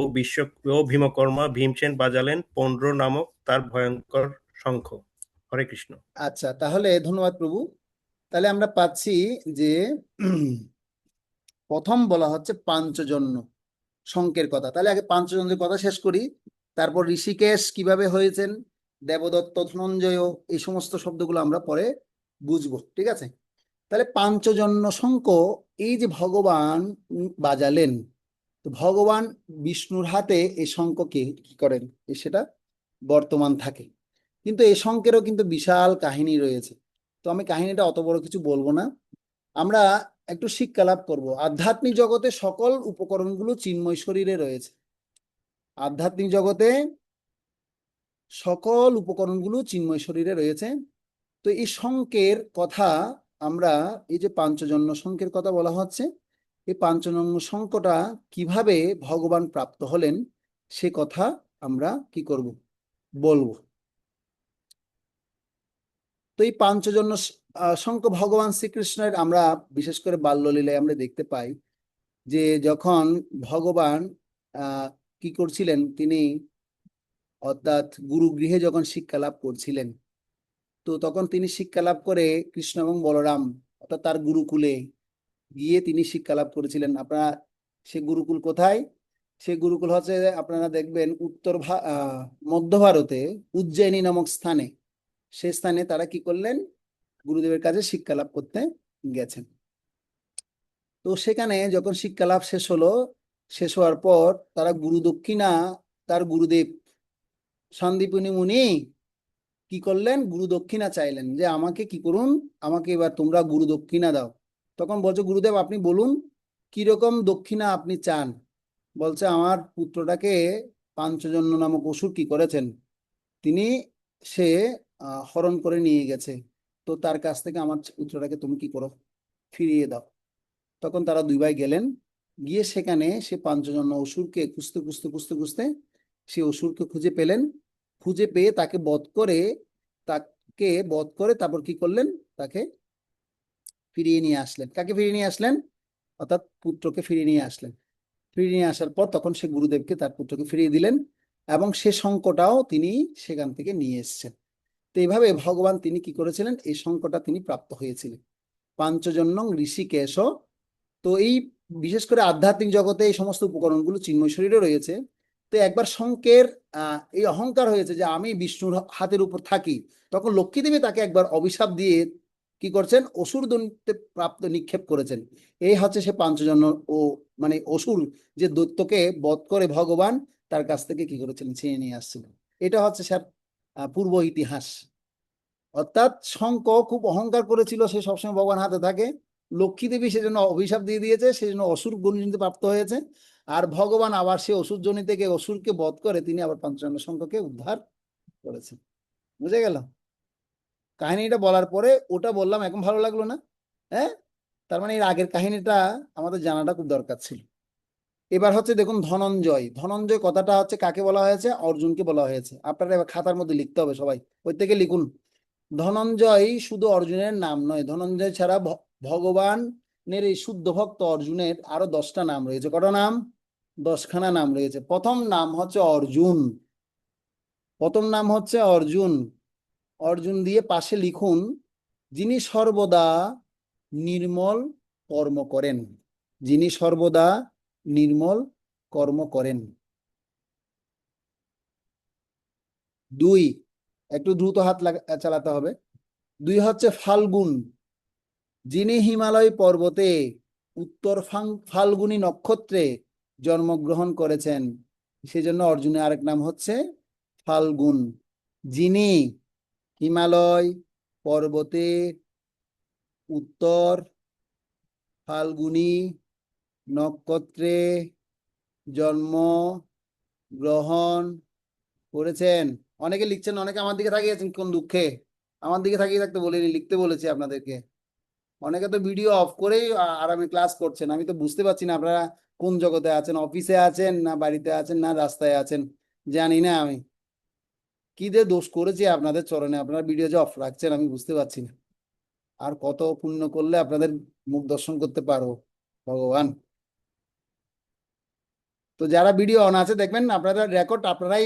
ভীমকর্মা ভীমসেন বাজালেন পৌণ্ড্র নামক তার ভয়ঙ্কর শঙ্খ। হরে কৃষ্ণ। আচ্ছা, তাহলে ধন্যবাদ প্রভু। তাহলে আমরা পাচ্ছি যে প্রথম বলা হচ্ছে পাঞ্চজন্য শঙ্কের কথা। তাহলে আগে পাঞ্চজন্যের কথা শেষ করি, তারপর ঋষিকেশ কিভাবে হয়েছেন, দেবদত্ত, ধনঞ্জয়, এই সমস্ত শব্দগুলো আমরা পরে বুঝবো, ঠিক আছে? তাহলে পাঞ্চজন্য শঙ্খ এই যে ভগবান বাজালেন, তো ভগবান বিষ্ণুর হাতে এই শঙ্খকে কি করেন, সেটা বর্তমান থাকে। কিন্তু এই শঙ্কেরও কিন্তু বিশাল কাহিনী রয়েছে। তো আমি কাহিনীটা অত বড় কিছু বলবো না, আমরা একটু শিক্ষা লাভ করব। আধ্যাত্মিক জগতে সকল উপকরণগুলো চিন্ময় শরীরে রয়েছে। আধ্যাত্মিক জগতে সকল উপকরণগুলো চিন্ময় শরীরে রয়েছে। তো এই শঙ্কের কথা আমরা, এই যে পাঞ্চজন্য শঙ্কের কথা বলা হচ্ছে, এই পাঞ্চজন্য শঙ্খটা কিভাবে ভগবান প্রাপ্ত হলেন সে কথা আমরা কি করব, বলবো। তো এই পাঞ্চজন্য শঙ্খ ভগবান শ্রীকৃষ্ণের আমরা বিশেষ করে বাল্যলীলায় আমরা দেখতে পাই যে যখন ভগবান কি করছিলেন, তিনি অর্থাৎ গুরুগৃহে যখন শিক্ষা লাভ করছিলেন, তো তখন তিনি শিক্ষা লাভ করে কৃষ্ণ এবং বলরাম অর্থাৎ তার গুরুকুলে গিয়ে তিনি শিক্ষা লাভ করেছিলেন। আপনারা সে গুরুকুল কোথায়? সে গুরুকুল হচ্ছে, আপনারা দেখবেন মধ্য ভারতে উজ্জয়িনী নামক স্থানে। সে স্থানে তারা কি করলেন, গুরুদেবের কাছে শিক্ষা লাভ করতে গেছেন। তো সেখানে যখন শিক্ষা লাভ শেষ হলো, শেষ হওয়ার পর তারা গুরু দক্ষিণা, তার গুরুদেব সন্দীপনী মুনি কি করলেন, গুরু দক্ষিণা চাইলেন যে আমাকে কি করুন, আমাকে এবার তোমরা গুরু দক্ষিণা দাও। তখন বলছে, গুরুদেব আপনি বলুন কিরকম দক্ষিণা আপনি চান। বলছে, আমার পুত্রটাকে পাঞ্চজন্য নামক অসুর কি করেছেন, তিনি সে হরণ করে নিয়ে গেছে, তো তার কাছ থেকে আমার পুত্রটাকে তুমি কি করো, ফিরিয়ে দাও। তখন তারা দুই ভাই গেলেন, গিয়ে সেখানে সে পাঞ্চজন্য অসুরকে খুঁজতে খুঁজতে খুঁজতে খুঁজতে সে অসুরকে খুঁজে পেলেন। খুঁজে পেয়ে তাকে বধ করে তারপর কি করলেন, তাকে ফিরিয়ে নিয়ে আসলেন। কাকে ফিরিয়ে নিয়ে আসলেন? অর্থাৎ পুত্রকে ফিরিয়ে নিয়ে আসলেন। ফিরিয়ে নিয়ে আসার পর তখন সে গুরুদেবকে তার পুত্রকে ফিরিয়ে দিলেন, এবং সে শঙ্খটাও তিনি সেখান থেকে নিয়ে এসেছেন। তো এইভাবে ভগবান তিনি কি করেছিলেন, এই শঙ্খটা তিনি প্রাপ্ত হয়েছিলেন। পাঞ্চজন্যং ঋষিকেশ। তো এই বিশেষ করে আধ্যাত্মিক জগতে এই সমস্ত উপকরণগুলো চিন্ময় শরীরে রয়েছে। তো একবার শঙ্কের এই অহংকার হয়েছে যে আমি বিষ্ণুর হাতের উপর থাকি, তখন লক্ষ্মী দেবী তাকে একবার অভিশাপ দিয়ে কি করছেন, অসুর দৈত্যে প্রাপ্ত নিক্ষেপ করেছেন। এই হচ্ছে সে পাঞ্চজন্য, ও মানে অসুর যে দৈত্যকে বধ করে ভগবান তার কাছ থেকে কি করেছিলেন, ছিনিয়ে নিয়ে আসছিলেন। এটা হচ্ছে স্যার পূর্ব ইতিহাস। অর্থাৎ শঙ্খ খুব অহংকার করেছিল, সে সবসময় ভগবান হাতে থাকে। লক্ষ্মী দেবী সেজন্য অভিশাপ দিয়ে দিয়েছে, সেজন্য অসুর জনিতে প্রাপ্ত হয়েছে। আর ভগবান আবার সে অসুর জনি থেকে অসুরকে বধ করে তিনি আবার পাঞ্চজন্য শঙ্খকে উদ্ধার করেছেন। বুঝে গেল? কাহিনীটা বলার পরে ওটা বললাম, এখন ভালো লাগলো না? হ্যাঁ, তার মানে এর আগের কাহিনীটা আমাদের জানাটা খুব দরকার ছিল। এবার হচ্ছে দেখুন, ধনঞ্জয়। ধনঞ্জয় কথাটা হচ্ছে কাকে বলা হয়েছে? অর্জুনকে বলা হয়েছে। আপনারা এবার খাতার মধ্যে লিখতে হবে, সবাই ওই থেকে লিখুন। ধনঞ্জয় শুধু অর্জুনের নাম নয়, ধনঞ্জয় ছাড়া ভগবানের এই শুদ্ধ ভক্ত অর্জুনের আরো 10টা নাম রয়েছে। কটা নাম? 10খানা নাম রয়েছে। প্রথম নাম হচ্ছে অর্জুন। প্রথম নাম হচ্ছে অর্জুন। অর্জুন দিয়ে পাশে লিখুন, যিনি সর্বদা নির্মল কর্ম করেন। যিনি সর্বদা নির্মল কর্ম করেন। দুই, একটু দ্রুত হাত চালাতে হবে। দুই হচ্ছে ফাল্গুন, যিনি হিমালয় পর্বতে উত্তর ফাল্গুনী নক্ষত্রে জন্মগ্রহণ করেছেন, সেজন্য অর্জুনের আরেক নাম হচ্ছে ফাল্গুন। যিনি হিমালয় পর্বতে উত্তর ফাল্গুনী নক্ষত্রে জন্ম গ্রহণ করেছেন। অনেকে লিখছেন, অনেকে আমার দিকে তাকিয়েছেন, কোন দুঃখে আমার দিকে তাকিয়ে থাকতে বলিনি, লিখতে বলেছি আপনাদেরকে। অনেকে তো ভিডিও অফ করেই আরামে ক্লাস করছেন। আমি তো বুঝতে পারছি না আপনারা কোন জগতে আছেন, অফিসে আছেন না বাড়িতে আছেন না রাস্তায় আছেন, জানি না আমি কি দিয়ে দোষ করেছি আপনাদের চরণে, আপনারা ভিডিও যে অফ রাখছেন আমি বুঝতে পারছি না। আর কত পুণ্য করলে আপনাদের মুখ দর্শন করতে পারবো ভগবান। তো যারা ভিডিও অন আছে দেখবেন, আপনারা রেকর্ড আপনারাই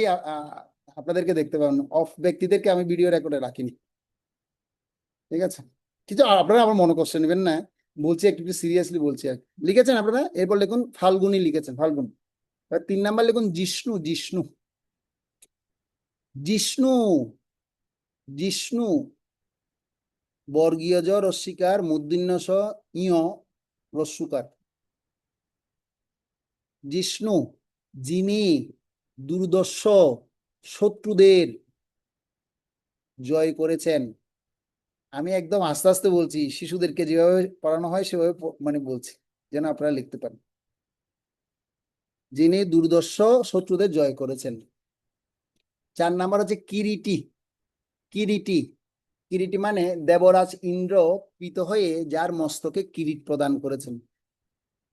আপনাদেরকে দেখতে পাবেন, অফ ব্যক্তিদেরকে আমি ভিডিও রেকর্ডে রাখিনি। ঠিক আছে, কিছু আপনারা আমার মনে কষ্ট নেবেন না, বলছি একটু একটু সিরিয়াসলি বলছি আর কি। লিখেছেন আপনারা? এরপর লিখুন ফাল্গুনি, লিখেছেন ফাল্গুন। এবার 3 নাম্বার লিখুন জিষ্ণু, জিষ্ণু, জিষ্ণু, জিষ্ণু, বর্গীয় জ রস্বীকার মূর্ধন্য স ইয় রস্যুকার। জিষ্ণু, যিনি দুর্দর্শ শত্রুদের জয় করেছেন। আমি একদম আস্তে আস্তে বলছি, শিশুদেরকে যেভাবে পড়ানো হয় সেভাবে মানে বলছি, যেন আপনারা লিখতে পারেন। যিনি দুর্দর্শ শত্রুদের জয় করেছেন। 4 নাম্বার হচ্ছে কিরিটি, কিরিটি, কিরিটি মানে দেবরাজ ইন্দ্র প্রীত হয়ে যার মস্তকে কিরিট প্রদান করেছেন।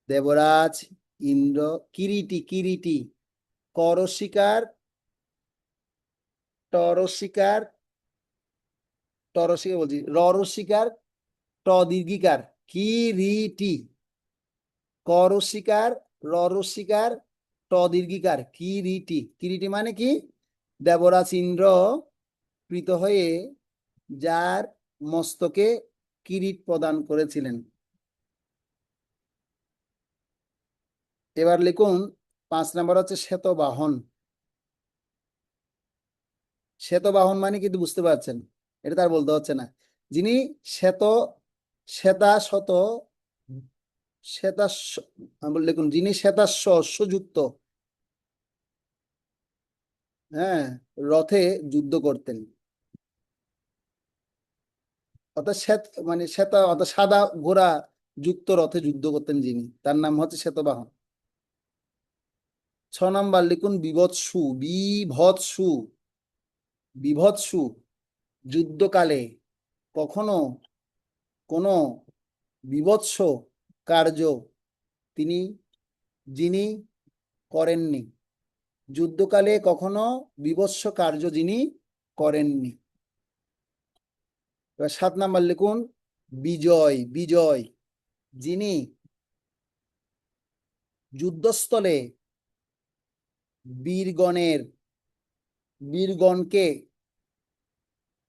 দেবরাজ ইন্দ্র, কিরিটি, কিরিটি, করস্বীকার, টরস্বীকার, টরস্বীকার বলছি, রস্বীকার, ট দীর্ঘিকার, কিরিটি, করস্বীকার, রস্বীকার, ট দীর্ঘিকার, কিরিটি। কিরিটি মানে কি? দেবরাজ ইন্দ্র প্রীত হয়ে যার মস্তকে কিরিট প্রদান করেছিলেন। এবার লিখুন 5 নাম্বার হচ্ছে শ্বেতবাহন। শ্বেতবাহন মানে কিন্তু বুঝতে পারছেন, এটা তার বলতে হচ্ছে না। যিনি শ্বেত, শ্বেতাশত, শ্বেতাশ, লিখুন যিনি শ্বেতাশ্ব অশ্বযুক্ত, হ্যাঁ, রথে যুদ্ধ করতেন। অর্থাৎ শ্বেত মানে শ্বেতা অর্থাৎ সাদা ঘোড়া যুক্ত রথে যুদ্ধ করতেন যিনি, তার নাম হচ্ছে শ্বেতবাহন। 6 নাম্বার লিখুন বিভৎসু, বিভৎসু, বিভৎসু, যুদ্ধকালে কখনো কোনো বিভৎস কার্য তিনি, যিনি করেননি। যুদ্ধকালে কখনো বিভৎস কার্য যিনি করেননি। এবার 7 নাম্বার লিখুন বিজয়, বিজয়, যিনি যুদ্ধস্থলে বীরগণের, বীরগণকে,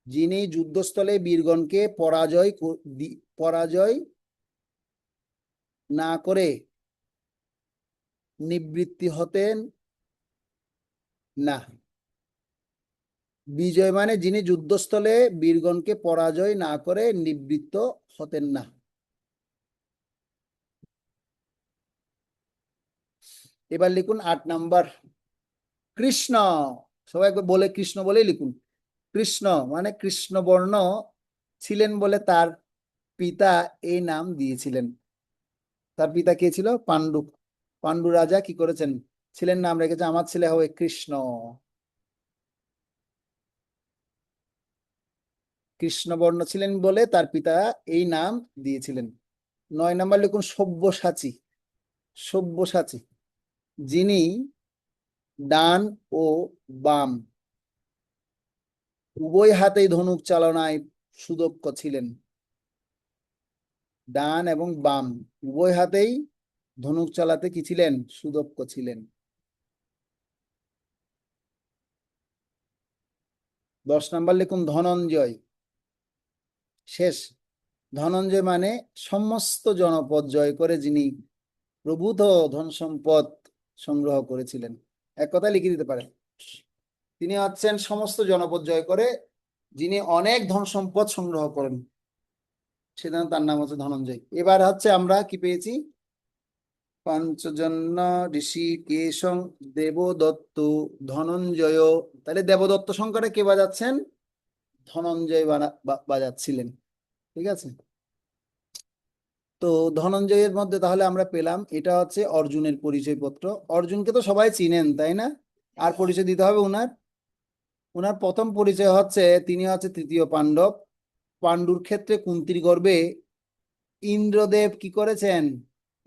যিনি যুদ্ধস্থলে বীরগণকে পরাজয় না করে নিবৃত্তি হতেন না। বিজয় মানে যিনি যুদ্ধস্থলে বীরগণকে পরাজয় না করে নিবৃত্ত হতেন না। এবার লিখুন 8 নাম্বার কৃষ্ণ। সবাই একবার বলে কৃষ্ণ বলেই লিখুন। কৃষ্ণ মানে কৃষ্ণবর্ণ ছিলেন বলে তার পিতা এই নাম দিয়েছিলেন। তার পিতা কে ছিল? পাণ্ডু। পাণ্ডু রাজা কি করেছেন? ছেলের নাম রেখেছে, আমার ছেলে হবে কৃষ্ণ। কৃষ্ণবর্ণ ছিলেন বলে তার পিতা এই নাম দিয়েছিলেন। 9 নাম্বার লিখুন সব্যসাচী, সব্যসাচী, যিনি ডান ও বাম উভয় হাতেই ধনুক চালনায় সুদক্ষ ছিলেন। ডান এবং বাম উভয় হাতেই ধনুক চালাতে কি ছিলেন? সুদক্ষ ছিলেন। 10 নাম্বার লিখুন ধনঞ্জয়, শেষ। ধনঞ্জয় মানে সমস্ত জনপদ জয় করে যিনি প্রভূত ধন সম্পদ সংগ্রহ করেছিলেন। এক কথা লিখে দিতে পারে। তিনি হচ্ছেন সমস্ত জনপদ জয় করে যিনি অনেক ধন সম্পদ সংগ্রহ করেন, সেজন্য তার নাম হচ্ছে ধনঞ্জয়। এবার হচ্ছে আমরা কি পেয়েছি, পঞ্চজন্য ঋষিকেশং দেবদত্ত ধনঞ্জয়। তাহলে দেবদত্ত সংকটে কে বাজাচ্ছেন, ধনঞ্জয় বাজাচ্ছিলেন। ঠিক আছে, তো ধনঞ্জয়ের মধ্যে তাহলে আমরা পেলাম এটা হচ্ছে অর্জুনের পরিচয়পত্র। অর্জুনকে তো সবাই চিনেন তাই না, আর পরিচয় দিতে হবে ওনার। ওনার প্রথম পরিচয় হচ্ছে তিনি হচ্ছে তৃতীয় পাণ্ডব। পাণ্ডুর ক্ষেত্রে কুন্তির গর্ভে ইন্দ্রদেব কি করেছেন,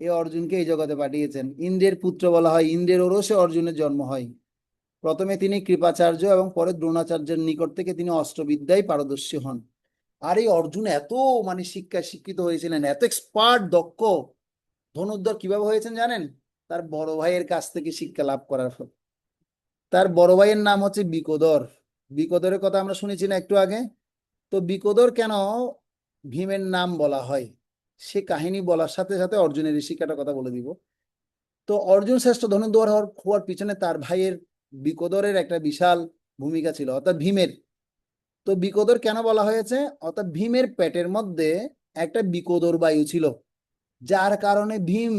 এই অর্জুনকে এই জগতে পাঠিয়েছেন। ইন্দ্রের পুত্র বলা হয়, ইন্দ্রের ওরসে অর্জুনের জন্ম হয়। প্রথমে তিনি কৃপাচার্য এবং পরে দ্রোণাচার্যের নিকট থেকে তিনি অস্ত্রবিদ্যায় পারদর্শী হন। আর এই অর্জুন এত মানে শিক্ষায় শিক্ষিত হয়েছিলেন, এত এক্সপার্ট দক্ষ ধনুর্ধর কিভাবে হয়েছেন জানেন, তার বড় ভাইয়ের কাছ থেকে শিক্ষা লাভ করার ফলে। তার বড় ভাইয়ের নাম হচ্ছে বিকোদর। বিকোদরের কথা আমরা শুনেছি না একটু আগে। তো বিকোদর কেন ভীমের নাম বলা হয়, সে কাহিনী বলার সাথে সাথে অর্জুনের এই শিক্ষাটার কথা বলে দিব। তো অর্জুন শ্রেষ্ঠ ধনুর্ধর হওয়ার পিছনে তার ভাইয়ের বিকোদরের একটা বিশাল ভূমিকা ছিল, অর্থাৎ ভীমের। তো বিকোদর কেন বলা হয়েছে, অর্থাৎ ভীমের পেটের মধ্যে একটা বিকোদর বায়ু ছিল, যার কারণে ভীম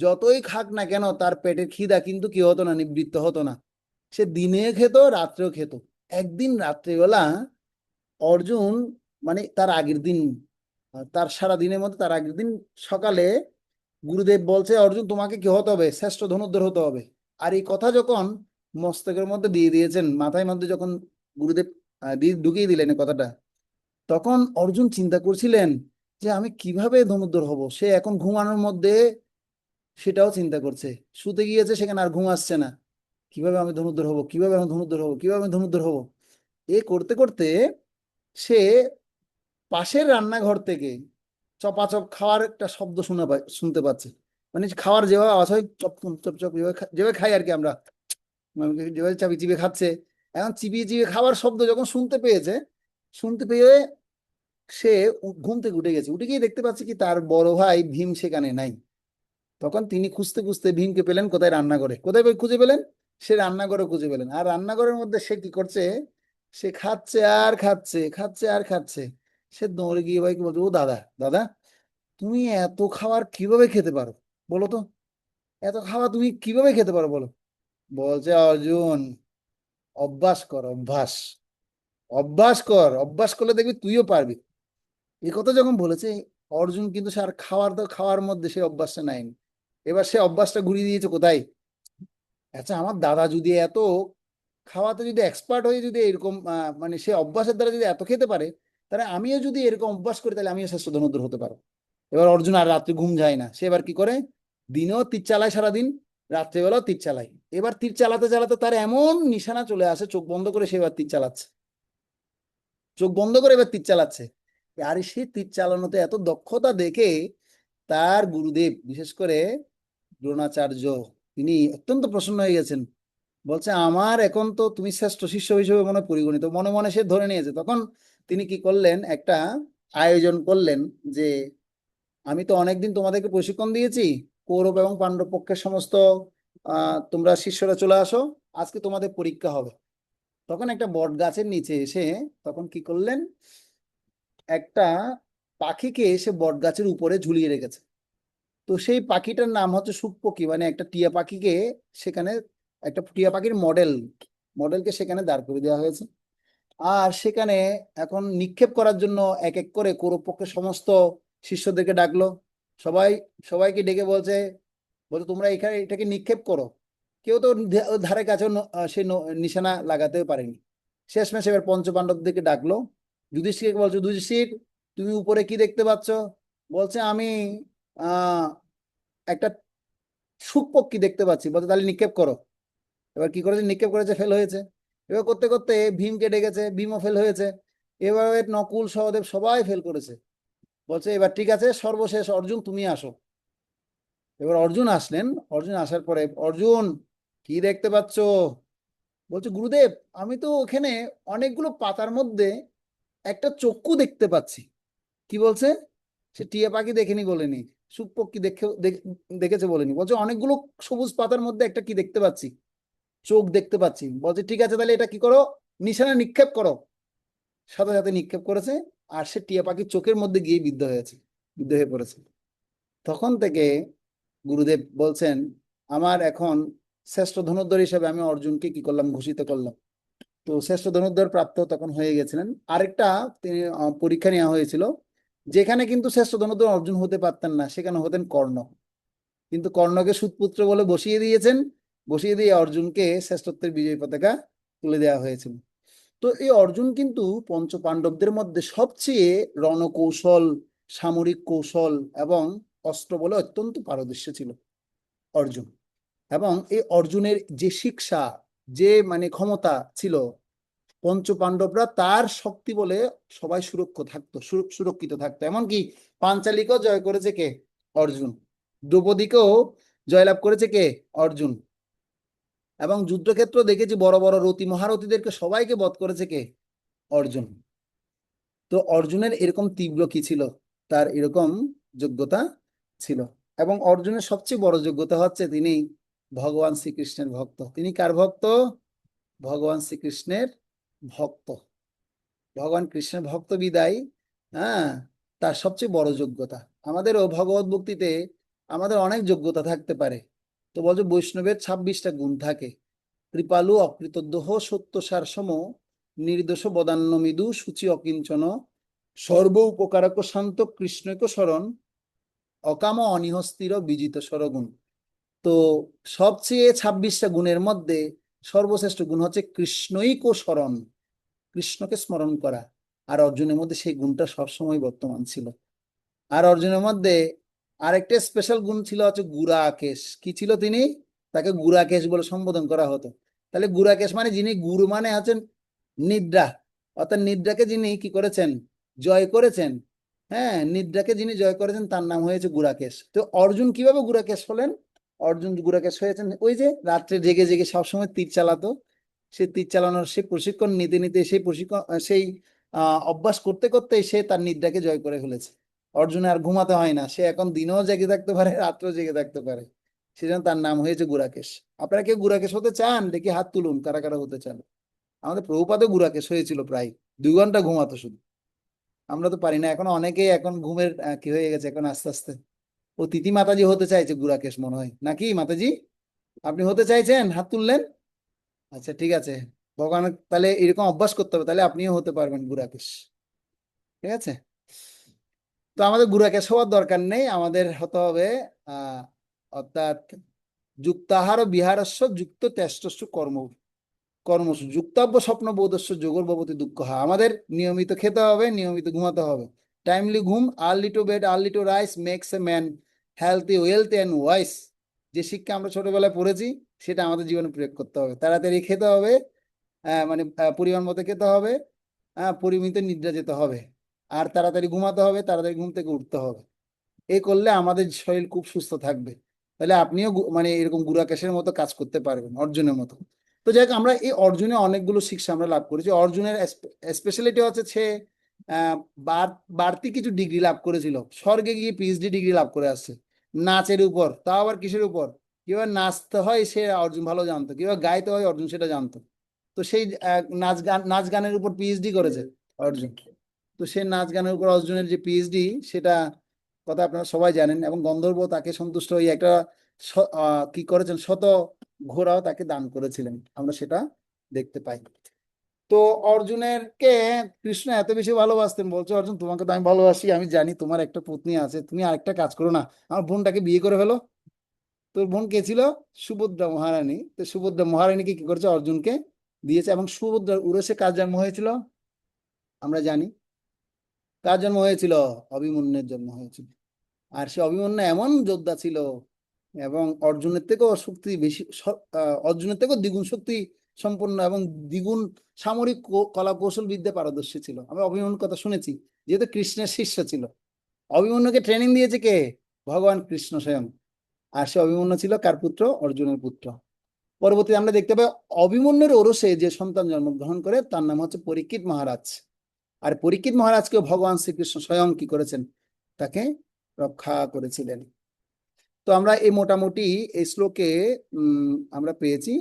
যতই খাক না কেন তার পেটের খিদা কিন্তু কি হতো না, নিবৃত্ত হতো না। সে দিনে খেত, রাত্রেও খেত। একদিন রাত্রিবেলা অর্জুন মানে তার আগের দিন, তার সারা দিনের মধ্যে তার আগের দিন সকালে গুরুদেব বলছে অর্জুন তোমাকে কি হতে হবে, শ্রেষ্ঠ ধনুর্ধর হতে হবে। আর এই কথা যখন মস্তকের মধ্যে দিয়ে দিয়েছেন, মাথায় মধ্যে যখন গুরুদেব ঢুকিয়ে দিলেন এই কথাটা, তখন অর্জুন চিন্তা করছিলেন যে আমি কিভাবে ধনুর্ধর হব। সে এখন ঘুমানোর মধ্যে সেটাও চিন্তা করছে, শুতে গিয়েছে সেখানে আর ঘুম আসছে না, কিভাবে আমি ধনুর্ধর হব, কিভাবে আমি ধনুর্ধর হব, কিভাবে আমি ধনুর্ধর হব। এ করতে করতে সে পাশের রান্নাঘর থেকে চপাচপ খাওয়ার একটা শব্দ শুনতে পাচ্ছে। মানে খাওয়ার যেভাবে আওয়াজ হয়, চপ চপ চপ, যেভাবে খাই আর কি আমরা, যেভাবে চাবি চিবিয়ে খাচ্ছে, এখন চিবিয়ে চিবিয়ে খাওয়ার শব্দ যখন শুনতে পেয়েছে, শুনতে পেয়ে সে ঘুম থেকে উঠে গেছে। উঠে গিয়ে দেখতে পাচ্ছে কি তার বড় ভাই ভীম সেখানে নাই। তখন তিনি খুঁজতে খুঁজতে ভীমকে পেলেন কোথায়, রান্নাঘরে। কোথায় খুঁজে পেলেন, সে রান্নাঘরে খুঁজে পেলেন। আর রান্নাঘরের মধ্যে সে কি করছে, সে খাচ্ছে আর খাচ্ছে, খাচ্ছে আর খাচ্ছে। সে দৌড়ে গিয়ে ভাইকে বলছে, ও দাদা দাদা, তুমি এত খাবার কিভাবে খেতে পারো বলো তো, এত খাবার তুমি কিভাবে খেতে পারো বলো। বলছে অর্জুন, অভ্যাস কর, অভ্যাস, অভ্যাস কর, অভ্যাস করলে দেখবি তুইও পারবি। এই কথা যখন বলেছে অর্জুন কিন্তু সে আর খাওয়ার মধ্যে সে অভ্যাসটা নেয়নি। এবার সে অভ্যাসটা ঘুরিয়ে দিয়েছে কোথায়, আচ্ছা আমার দাদা যদি এত খাওয়াতে যদি এক্সপার্ট হয়ে যদি এরকম মানে সে অভ্যাসের দ্বারা যদি এত খেতে পারে, তাহলে আমিও যদি এরকম অভ্যাস করি তাহলে আমিও শ্রেষ্ঠ ধনুর্ধর হতে পারবো। এবার অর্জুন আর রাত্রে ঘুম যায় না, সে এবার কি করে, দিনেও তীর চালায় সারাদিন, রাত্রেবেলাও তীর চালায়। এবার তীর চালাতে চালাতে তার এমন নিশানা চলে আসে, চোখ বন্ধ করে সে এবার তীর চালাচ্ছে, চোখ বন্ধ করে এবার তীর চালাচ্ছে। আর সে তীর চালানোতে এত দক্ষতা দেখে তার গুরুদেব, বিশেষ করে দ্রোণাচার্য, তিনি অত্যন্ত প্রসন্ন হয়ে গেছেন। বলছে আমার এখন তো তুমি শ্রেষ্ঠ শিষ্য হিসেবে মনে পরিগণিত, মনে মনে সে ধরে নিয়েছে। তখন তিনি কি করলেন, একটা আয়োজন করলেন যে আমি তো অনেকদিন তোমাদেরকে প্রশিক্ষণ দিয়েছি, কৌরব এবং পাণ্ডব পক্ষের সমস্ত তোমরা শিষ্যরা চলে আসো, আজকে তোমাদের পরীক্ষা হবে। তখন একটা বট গাছের নিচে এসে তখন কি করলেন, একটা পাখিকে এসে বট গাছের উপরে ঝুলিয়ে রেখেছে। তো সেই পাখিটার নাম হচ্ছে শুকপকি, মানে একটা টিয়া পাখিকে সেখানে, একটা টিয়া পাখির মডেলকে সেখানে দাঁড় করে দেওয়া হয়েছে। আর সেখানে এখন নিক্ষেপ করার জন্য এক এক করে কৌরবপক্ষের সমস্ত শিষ্যদেরকে ডাকলো। সবাই সবাইকে ডেকে বলছে, তোমরা এখানে এটাকে নিক্ষেপ করো। কেউ তো ওর ধারে কাছে সে নিশানা লাগাতেও পারেনি। শেষমেশ এবার পঞ্চপাণ্ডবদেরকে ডাকলো। যুধিষ্ঠিরকে বলছে, যুধিষ্ঠির তুমি উপরে কি দেখতে পাচ্ছ। বলছে আমি আহ একটা শুকপক্ষী দেখতে পাচ্ছি। বলছে তাহলে নিক্ষেপ করো। এবার কি করেছে, নিক্ষেপ করেছে, ফেল হয়েছে। এবার করতে করতে ভীমকে ডেকেছে, ভীমও ফেল হয়েছে। এভাবে নকুল সহদেব সবাই ফেল করেছে। বলছে এবার ঠিক আছে, সর্বশেষ অর্জুন তুমি আসো। এবার অর্জুন আসলেন। অর্জুন আসার পরে, অর্জুন কি দেখতে পাচ্ছ। বলছে গুরুদেব আমি তো ওখানে অনেকগুলো পাতার মধ্যে একটা চক্ষু দেখতে পাচ্ছি। কি বলছে, সে টিয়া পাখি দেখেনি বলেনি, শুকপক্ষী দেখেছে বলেনি, বলছে অনেকগুলো সবুজ পাতার মধ্যে একটা কি দেখতে পাচ্ছি। চোখ দেখতে পাচ্ছি, বলছে ঠিক আছে তাহলে এটা কি করো, নিশানা নিক্ষেপ করো। সাথে সাথে নিক্ষেপ করেছে, আর সে টিয়া পাখির চোখের মধ্যে গিয়ে বিদ্ধ হয়ে পড়েছে। তখন থেকে গুরুদেব বলছেন, আমার এখন শ্রেষ্ঠ ধনুর্ধর হিসেবে আমি অর্জুনকে কি করলাম, ঘোষিত করলাম। তো শ্রেষ্ঠ ধনুর্ধর প্রাপ্ত তখন হয়ে গেছিলেন। আরেকটা তিনি পরীক্ষা নেওয়া হয়েছিল, যেখানে কিন্তু শ্রেষ্ঠ ধনুর্ধর অর্জুন হতে পারতেন না, সেখানে হতেন কর্ণ। কিন্তু কর্ণকে সুতপুত্র বলে বসিয়ে দিয়েছেন, বসিয়ে দিয়ে অর্জুনকে শ্রেষ্ঠত্বের বিজয় পতাকা তুলে দেওয়া হয়েছিল। তো এই অর্জুন কিন্তু পঞ্চ পাণ্ডবদের মধ্যে সবচেয়ে রণকৌশল, সামরিক কৌশল এবং অস্ত্র বলে অত্যন্ত পারদর্শী ছিল অর্জুন। এবং এই অর্জুনের যে শিক্ষা, যে মানে ক্ষমতা ছিল, পঞ্চ পাণ্ডবরা তার শক্তি বলে সবাই সুরক্ষিত থাকতো। এমনকি পাঞ্চালীকেও জয় করেছে কে? অর্জুন। দ্রৌপদীকেও জয়লাভ করেছে কে? অর্জুন। এবং যুদ্ধক্ষেত্র দেখেছি বড় বড় রথী মহারথীদেরকে সবাইকে বধ করেছে কে? অর্জুন। তো অর্জুনের এরকম তীব্র কি ছিল, তার এরকম যোগ্যতা ছিল। এবং অর্জুনের সবচেয়ে বড় যোগ্যতা হচ্ছে তিনি ভগবান শ্রীকৃষ্ণের ভক্ত। তিনি কার ভক্ত? ভগবান শ্রীকৃষ্ণের ভক্ত। ভগবান কৃষ্ণের ভক্ত বিদায়, হ্যাঁ, তার সবচেয়ে বড় যোগ্যতা। আমাদেরও ভগবত ভক্তিতে আমাদের অনেক যোগ্যতা থাকতে পারে। তো বলছো বৈষ্ণবের 26টা গুণ থাকে। কৃপালু অকৃতদ্রোহ সত্যসার সম নির্দোষ বদান্য মৃদু সূচি অকিঞ্চন সর্ব উপকারক শান্ত কৃষ্ণৈক শরণ অকাম অনিহস্থির বিজিত সরগুণ। তো সবচেয়ে 26টা গুণের মধ্যে সর্বশ্রেষ্ঠ গুণ হচ্ছে কৃষ্ণৈক শরণ, কৃষ্ণকে স্মরণ করা। আর অর্জুনের মধ্যে সেই গুণটা সবসময় বর্তমান ছিল। আর অর্জুনের মধ্যে আরেকটা স্পেশাল গুণ ছিল হচ্ছে গুরাকেশ। কি ছিল তিনি? তাকে গুরাকেশ বলে সম্বোধন করা হতো। তাহলে গুরাকেশ মানে যিনি, গুরু মানে হচ্ছেন নিদ্রা, অর্থাৎ নিদ্রাকে যিনি কি করেছেন, জয় করেছেন। হ্যাঁ, নিদ্রাকে যিনি জয় করেছেন তার নাম হয়েছে গুরাকেশ। তো অর্জুন কিভাবে গুরাকেশ হলেন? অর্জুন গুরাকেশ হয়েছেন ওই যে রাত্রে জেগে জেগে সবসময় তীর চালাতো। সেই তীর চালানোর সেই প্রশিক্ষণ নিতে নিতে সেই অভ্যাস করতে করতে সে তার নিদ্রাকে জয় করে ফেলেছে। অর্জুন আর ঘুমাতে হয় না, সে এখন দিনেও জেগে থাকতে পারে, রাত্রেও জেগে থাকতে পারে। সেজন্য তার নাম হয়েছে গুরাকেশ। আপনারা কেউ গুরাকেশ হতে চান? দেখি হাত তুলুন, কারা কারা হতে চান। আমাদের প্রভুপাদও গুরাকেশ হয়েছিল, প্রায় 2 ঘন্টা ঘুমাতো শুধু। আমরা তো পারি না। এখন অনেকেই এখন ঘুমের কি হয়ে গেছে এখন আস্তে আস্তে। ও তিথি মাতাজি হতে চাইছে গুরাকেশ মনে হয়, নাকি মাতাজি? আপনি হতে চাইছেন? হাত তুললেন। আচ্ছা ঠিক আছে, ভগবান তাহলে এরকম অভ্যাস করতে হবে, তাহলে আপনিও হতে পারবেন গুরাকেশ। ঠিক আছে। তো আমাদের গুরাকেশ হওয়ার দরকার নেই, আমাদের হতে হবে অর্থাৎ যুক্তাহার বিহারস্য যুক্ত তেষ্টস্য কর্মসু যুক্তাব্য স্বপ্ন বোধস্য যোগর ভবতি দুঃখ। আমাদের নিয়মিত খেতে হবে, নিয়মিত ঘুমাতে হবে। টাইমলি ঘুম, early to bed early to rise makes a man healthy wealthy and wise. যে শিক্ষা আমরা ছোটবেলায় পড়েছি সেটা আমাদের জীবনে প্রয়োগ করতে হবে। তাড়াতাড়ি খেতে হবে, মানে পরিমাণ মতো খেতে হবে, পরিমিত নিদ্রা যেতে হবে, আর তাড়াতাড়ি ঘুমাতে হবে, তাড়াতাড়ি ঘুম থেকে উঠতে হবে। এই করলে আমাদের শরীর খুব সুস্থ থাকবে। তাহলে আপনিও মানে এরকম গুরাকেশের মতো কাজ করতে পারবেন, অর্জুনের মতো। তো যাই হোক, আমরা এই অর্জুনে অনেকগুলো শিক্ষা আমরা লাভ করেছি। অর্জুনের স্পেশালিটি হচ্ছে সে বাড়তি কিছু ডিগ্রি লাভ করেছিল, স্বর্গে গিয়ে পিএইচডি ডিগ্রি লাভ করে আসছে নাচের উপর। তাও আবার কিসের উপর? কিভাবে নাচতে হয় সে অর্জুন ভালো জানতো, কিভাবে গাইতে হয় অর্জুন সেটা জানতো। তো সেই নাচ গানের উপর পিএইচডি করেছে অর্জুন। তো সেই নাচ গানের উপর অর্জুনের যে পিএইচডি, সেটা কথা আপনারা সবাই জানেন। এবং গন্ধর্ব তাকে সন্তুষ্ট হয়ে একটা কি করেছেন, শত ঘোড়াও তাকে দান করেছিলেন, আমরা সেটা দেখতে পাই। তো অর্জুনের কে কৃষ্ণ এত বেশি ভালোবাসতেন, বলছে অর্জুন তোমাকে তো আমি ভালোবাসি, আমি জানি তোমার একটা পত্নী আছে, তুমি আরেকটা কাজ করো না, আমার বোনটাকে বিয়ে করে ফেলো। তোর বোন কে ছিল? সুভদ্রা মহারানী। তো সুভদ্রা মহারানীকে কি করেছে, অর্জুনকে দিয়েছে। এবং সুভদ্রার উরসে কার জন্ম হয়েছিল আমরা জানি। কার জন্ম হয়েছিল? অভিমন্যুর জন্ম হয়েছিল। আর সে অভিমন্যু এমন যোদ্ধা ছিল, এবং অর্জুনের থেকেও শক্তি বেশি, অর্জুনের থেকেও দ্বিগুণ শক্তি সম্পন্ন এবং দ্বিগুণ সামরিক কলা কৌশল বিদ্যা পারদর্শী ছিল। আমরা অভিমন্যুর কথা শুনেছি, যেহেতু কৃষ্ণের শিষ্য ছিল। অভিমন্যুকে ট্রেনিং দিয়েছে কে? ভগবান কৃষ্ণ স্বয়ং। আর সে অভিমন্যু ছিল কার পুত্র? অর্জুনের পুত্র। পরবর্তীতে আমরা দেখতে পাই অভিমন্যুর ওরসে যে সন্তান জন্মগ্রহণ করে তার নাম হচ্ছে পরীক্ষিত মহারাজ। আর পরীক্ষিত মহারাজকে ভগবান শ্রীকৃষ্ণ স্বয়ং কি করেছেন, তাকে রক্ষা করেছিলেন। তো আমরা এই মোটামুটি এই শ্লোকে আমরা পেয়েছি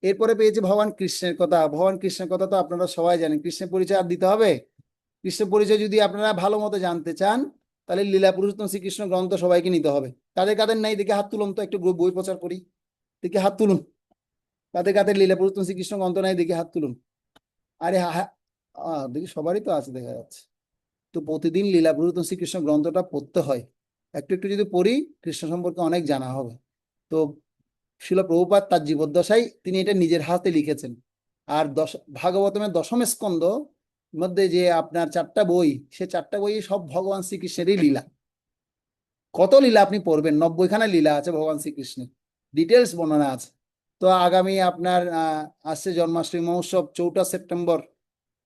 এরপরে পেয়েছি ভগবান কৃষ্ণের কথা। ভগবান কৃষ্ণের কথা তো আপনারা সবাই জানেন, কৃষ্ণের পরিচয় আর দিতে হবে? কৃষ্ণের পরিচয় যদি আপনারা ভালো মতো জানতে চান, তাহলে লীলা পুরুষোত্তম শ্রীকৃষ্ণ গ্রন্থ সবাইকে নিতে হবে। কাদের কাদের নাই দেখে হাত তুলুন তো, একটু বই প্রচার করি, দেখে হাত তুলুন। কাদের কাদের লীলা পুরুষোত্তম শ্রীকৃষ্ণ গ্রন্থ নাই দেখে হাত তুলুন। আরে দেখি সবারই তো আছে দেখা যাচ্ছে। তো প্রতিদিন লীলা পুরুষোত্তম শ্রীকৃষ্ণ গ্রন্থটা পড়তে হয়, একটু একটু যদি পড়ি কৃষ্ণ সম্পর্কে অনেক জানা হবে। তো শিল প্রভুপাদ তার জীবদ্দশায় তিনি এটা নিজের হাতে লিখেছেন। আর ভাগবতমের দশম স্কন্ধ মধ্যে যে আপনার 4টা বই, সে 4টা বই সব ভগবান শ্রীকৃষ্ণেরই লীলা। কত লীলা আপনি পড়বেন, 90খানা লীলা আছে ভগবান শ্রীকৃষ্ণের, ডিটেলস বর্ণনা আছে। তো আগামী আপনার আসছে জন্মাষ্টমী মহোৎসব 4টা সেপ্টেম্বর।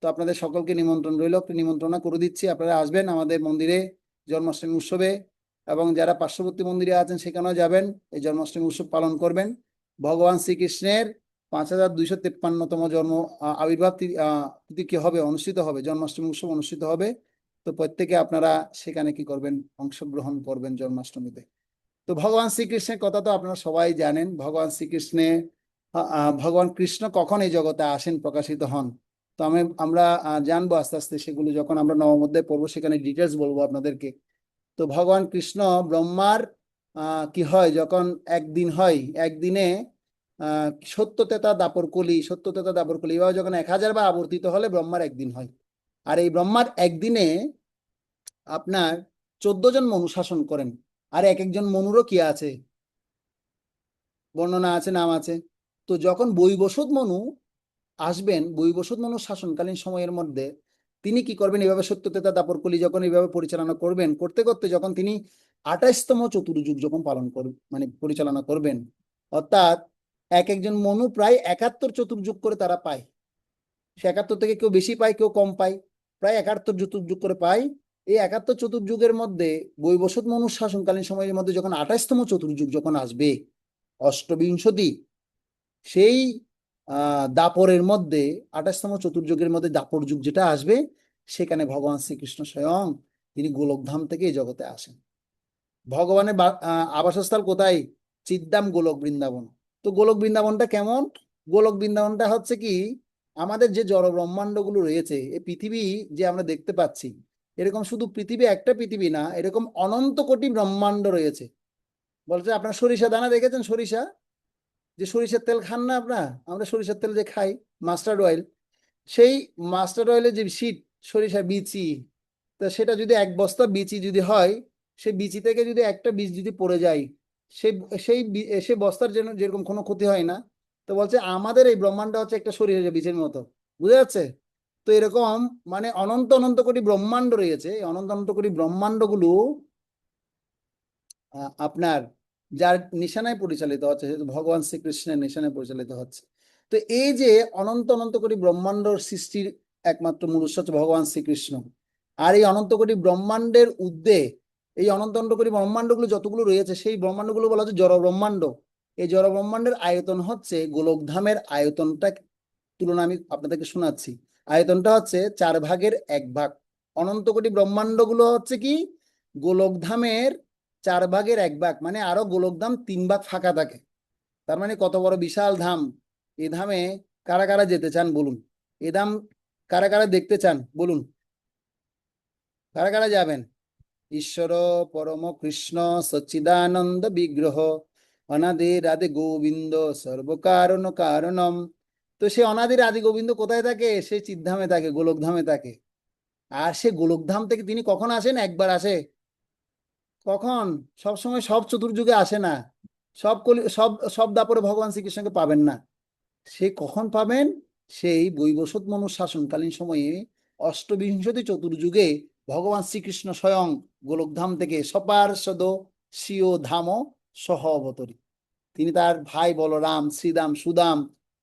তো আপনাদের সকলকে নিমন্ত্রণ রইল, একটু নিমন্ত্রণা করে দিচ্ছি, আপনারা আসবেন আমাদের মন্দিরে জন্মাষ্টমী উৎসবে, এবং যারা পার্শ্ববর্তী মন্দিরে আছেন সেখানেও যাবেন, এই জন্মাষ্টমী উৎসব পালন করবেন। ভগবান শ্রীকৃষ্ণের 5253তম জন্ম আবির্ভাব তিথি কি হবে, অনুষ্ঠিত হবে, জন্মাষ্টমী উৎসব অনুষ্ঠিত হবে। তো প্রত্যেকে আপনারা সেখানে কি করবেন, অংশগ্রহণ করবেন জন্মাষ্টমীতে। তো ভগবান শ্রীকৃষ্ণের কথা তো আপনারা সবাই জানেন। ভগবান কৃষ্ণ কখন এই জগতে আসেন, প্রকাশিত হন, তো আমরা জানবো আস্তে আস্তে সেগুলো, যখন আমরা নবম অধ্যায় পড়বো সেখানে ডিটেলস বলবো আপনাদেরকে। তো ভগবান কৃষ্ণ ব্রহ্মার কি হয়, যখন একদিন হয়, একদিনে 70 তেতা দাপর কলি, 70 তেতা দাপর কলি, এভাবে যখন 1000 বার আবর্তিত হলে ব্রহ্মার একদিন হয়। আর এই ব্রহ্মার একদিনে আপনার 14 জন মনু শাসন করেন। আর এক একজন মনুরও কি আছে, বর্ণনা আছে, নাম আছে। তো যখন বৈবস্বত মনু আসবেন, বৈবস্বত মনু শাসনকালীন সময়ের মধ্যে তিনি কি করবেন, এভাবে 70 তেতা দাপর কলি যখন এইভাবে পরিচালনা করবেন, করতে করতে যখন তিনি 28তম চতুর্যুগ যখন পালন করবেন, মানে পরিচালনা করবেন, অর্থাৎ এক একজন মনু প্রায় 71 চতুর্যুগ করে তারা পায়। সে 71 থেকে কেউ বেশি পায়, কেউ কম পায়, প্রায় 71 চতুর্যুগ করে পায়। এই 71 চতুর্যুগের মধ্যে বৈবস্বত মনুর শাসনকালীন সময়ের মধ্যে যখন 28তম চতুর্যুগ যখন আসবে, অষ্টবিংশতি, সেই দাপরের মধ্যে 28তম চতুর্যুগের মধ্যে দাপর যুগ যেটা আসবে, সেখানে ভগবান শ্রীকৃষ্ণ স্বয়ং তিনি গোলকধাম থেকে এই জগতে আসেন। ভগবানের আবাসস্থল কোথায়, চিদ্দাম গোলক বৃন্দাবন। তো গোলক বৃন্দাবনটা কেমন, গোলক বৃন্দাবনটা হচ্ছে কি, আমাদের যে জড় ব্রহ্মাণ্ডগুলো রয়েছে, এই পৃথিবী যে আমরা দেখতে পাচ্ছি, এরকম শুধু পৃথিবী একটা পৃথিবী না, এরকম অনন্ত কোটি ব্রহ্মাণ্ড রয়েছে। বলছে আপনার সরিষা দানা দেখেছেন, সরিষা, যে সরিষার তেল খান না আপনার, আমরা সরিষার তেল যে খাই, মাস্টার্ড অয়েল, সেই মাস্টার্ড অয়েলের যে শীট, সরিষা বিচি, তা সেটা যদি 1 বস্তা বিচি যদি হয়, সেই বিচি থেকে যদি একটা বীজ যদি পড়ে যায়, সেই সেই সেই বস্তার জন্য যেরকম কোনো ক্ষতি হয় না। তো বলছে আমাদের এই ব্রহ্মাণ্ড হচ্ছে একটা সরিষা বীজের মতো, বুঝা যাচ্ছে? তো এরকম মানে অনন্ত অনন্ত কোটি ব্রহ্মাণ্ড রয়েছে। অনন্ত অনন্ত কোটি ব্রহ্মাণ্ডগুলো আপনার যার নিশানায় পরিচালিত হচ্ছে, যেহেতু ভগবান শ্রীকৃষ্ণের নিশানায় পরিচালিত হচ্ছে। তো এই যে অনন্ত অনন্ত কোটি ব্রহ্মাণ্ডর সৃষ্টির একমাত্র মূল উৎস হচ্ছে ভগবান শ্রীকৃষ্ণ। আর এই অনন্ত কোটি ব্রহ্মাণ্ডের ঊর্ধ্বে এই অনন্ত অনন্ত কোটি ব্রহ্মাণ্ডগুলো যতগুলো রয়েছে, সেই ব্রহ্মাণ্ডগুলো বলা হচ্ছে জড় ব্রহ্মাণ্ড। এই জড় ব্রহ্মাণ্ডের আয়তন হচ্ছে গোলকধামের আয়তনটা তুলনা আমি আপনাদেরকে শোনাচ্ছি। আয়তনটা হচ্ছে 1/4 অনন্ত কোটি ব্রহ্মাণ্ডগুলো হচ্ছে কি গোলকধামের 1/4, মানে আরো গোলকধাম 3 ভাগ ফাঁকা থাকে। তার মানে কত বড় বিশাল ধাম। এই ধামে কারা কারা যেতে চান বলুন, এই ধাম কারা কারা দেখতে চান বলুন, কারা কারা যাবেন? ঈশ্বর পরম কৃষ্ণ সচ্চিদানন্দ বিগ্রহ অনাদির আদি গোবিন্দ সর্বকারণ কারণম। তো সে অনাদির আদি গোবিন্দ কোথায় থাকে? সে চিদ্ধামে থাকে, গোলকধামে থাকে। আর সে গোলকধাম থেকে তিনি কখন আসেন? একবার আসে। কখন? সবসময় সব চতুর্যুগে আসে না, সব সব দাপরে ভগবান শ্রীকৃষ্ণকে পাবেন না। সে কখন পাবেন? সেই বৈবস্বত মনু শাসনকালীন সময়ে অষ্টবিংশতি চতুর্যুগে ভগবান শ্রীকৃষ্ণ স্বয়ং গোলকধাম থেকে সপার্ষদ স্বীয় ধাম সহ অবতরী। তিনি তার ভাই বলরাম, শ্রীদাম, সুদাম,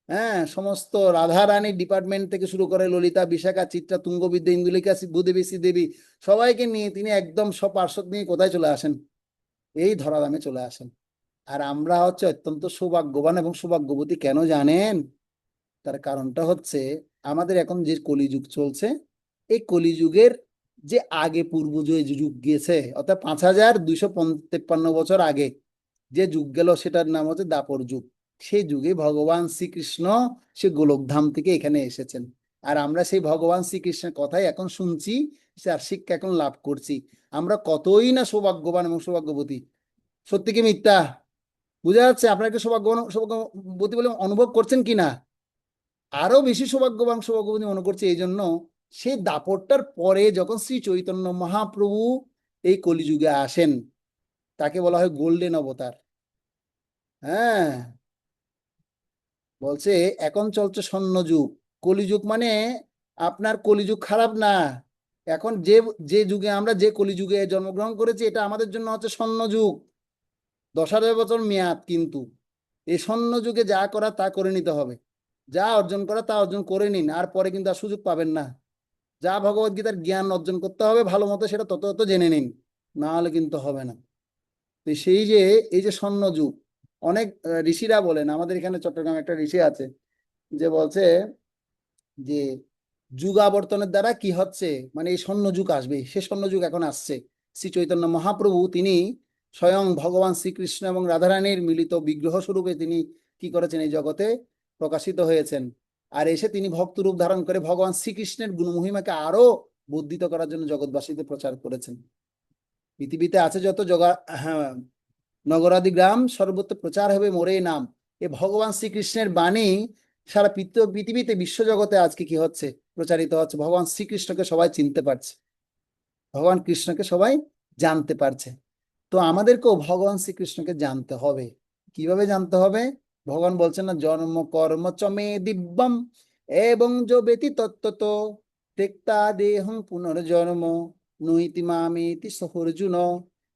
হ্যাঁ, সমস্ত রাধারানী ডিপার্টমেন্ট থেকে শুরু করে ললিতা, বিশাখা, চিত্রা, তুঙ্গবিদ্যা, ইন্দুলিকা, ভূদেবী, শ্রীদেবী, সবাইকে নিয়ে তিনি একদম সপার্ষদ নিয়ে কোথায় চলে আসেন? এই ধরাধামে চলে আসেন। আর আমরা হচ্ছে অত্যন্ত সৌভাগ্যবান এবং সৌভাগ্যবতী। কেন জানেন? তার কারণটা হচ্ছে আমাদের এখন যে কলিযুগ চলছে, এই কলিযুগের যে আগে পূর্ব যে যুগ গিয়েছে, অর্থাৎ 5253 বছর আগে যে যুগ গেল, সেটার নাম হচ্ছে দাপর যুগ। সেই যুগে ভগবান শ্রীকৃষ্ণ সে গোলকধাম থেকে এখানে এসেছেন, আর আমরা সেই ভগবান শ্রীকৃষ্ণের কথাই এখন শুনছি, আর শিক্ষা এখন লাভ করছি। আমরা কতই না সৌভাগ্যবান এবং সৌভাগ্যবতী। সত্যি কি মিথ্যা? বুঝা যাচ্ছে? আপনারা কি সৌভাগ্যবতী বলে অনুভব করছেন কিনা? আরো বেশি সৌভাগ্যবান সৌভাগ্যবতী মনে করছে এই জন্য, সেই দাপটটার পরে যখন শ্রী চৈতন্য মহাপ্রভু এই কলিযুগে আসেন, তাকে বলা হয় গোল্ডেন অবতার। হ্যাঁ, বলছে এখন চলছে স্বর্ণযুগ। কলিযুগ মানে আপনার কলিযুগ খারাপ না, এখন যে যে যুগে আমরা যে কলিযুগে জন্মগ্রহণ করেছি এটা আমাদের জন্য হচ্ছে স্বর্ণযুগ, 10,000 বছর মেয়াদ। কিন্তু এই স্বর্ণযুগে যা করা তা করে নিতে হবে, যা অর্জন করা তা অর্জন করে নিন, আর পরে কিন্তু আর সুযোগ পাবেন না। যা ভগবদ্গীতার জ্ঞান অর্জন করতে হবে ভালো মতো, সেটা তত তত জেনে নিন, না হলে কিন্তু হবে না। তো সেই যে এই যে স্বর্ণযুগ, অনেক ঋষিরা বলেন, আমাদের এখানে চট্টগ্রামে একটা ঋষি আছে যে বলছে যে যুগাবর্তনের দ্বারা কি হচ্ছে, মানে এই স্বর্ণযুগ আসবে, সে স্বর্ণযুগ এখন আসছে। শ্রী চৈতন্য মহাপ্রভু তিনি স্বয়ং ভগবান শ্রীকৃষ্ণ এবং রাধারানীর মিলিত বিগ্রহ স্বরূপে তিনি কি করেছেন, এই জগতে প্রকাশিত হয়েছেন। আর এসে তিনি ভক্ত রূপ ধারণ করে ভগবান শ্রীকৃষ্ণের গুণমহিমাকে আরো বর্ধিত করার জন্য জগৎবাসীতে প্রচার করেছেন। পৃথিবীতে আছে যত হ্যাঁ, নগরাদি গ্রাম সর্বত্র প্রচার হবে মোরে নাম। এ ভগবান শ্রীকৃষ্ণের বাণী সারা পৃথিবীতে বিশ্বজগতে আজকে কি হচ্ছে, প্রচারিত হচ্ছে। ভগবান শ্রীকৃষ্ণকে সবাই চিনতে পারছে, ভগবান কৃষ্ণকে সবাই জানতে পারছে। তো আমাদেরকেও ভগবান শ্রীকৃষ্ণকে জানতে হবে। কিভাবে জানতে হবে? ভগবান বলছেন না, জন্ম কর্ম চমে দিব্যম এবং যো ব্যতি তত্ত্বত তেক্তা দেহং পুনর্জন্ম নৈতি মামেতি সহর্জুন।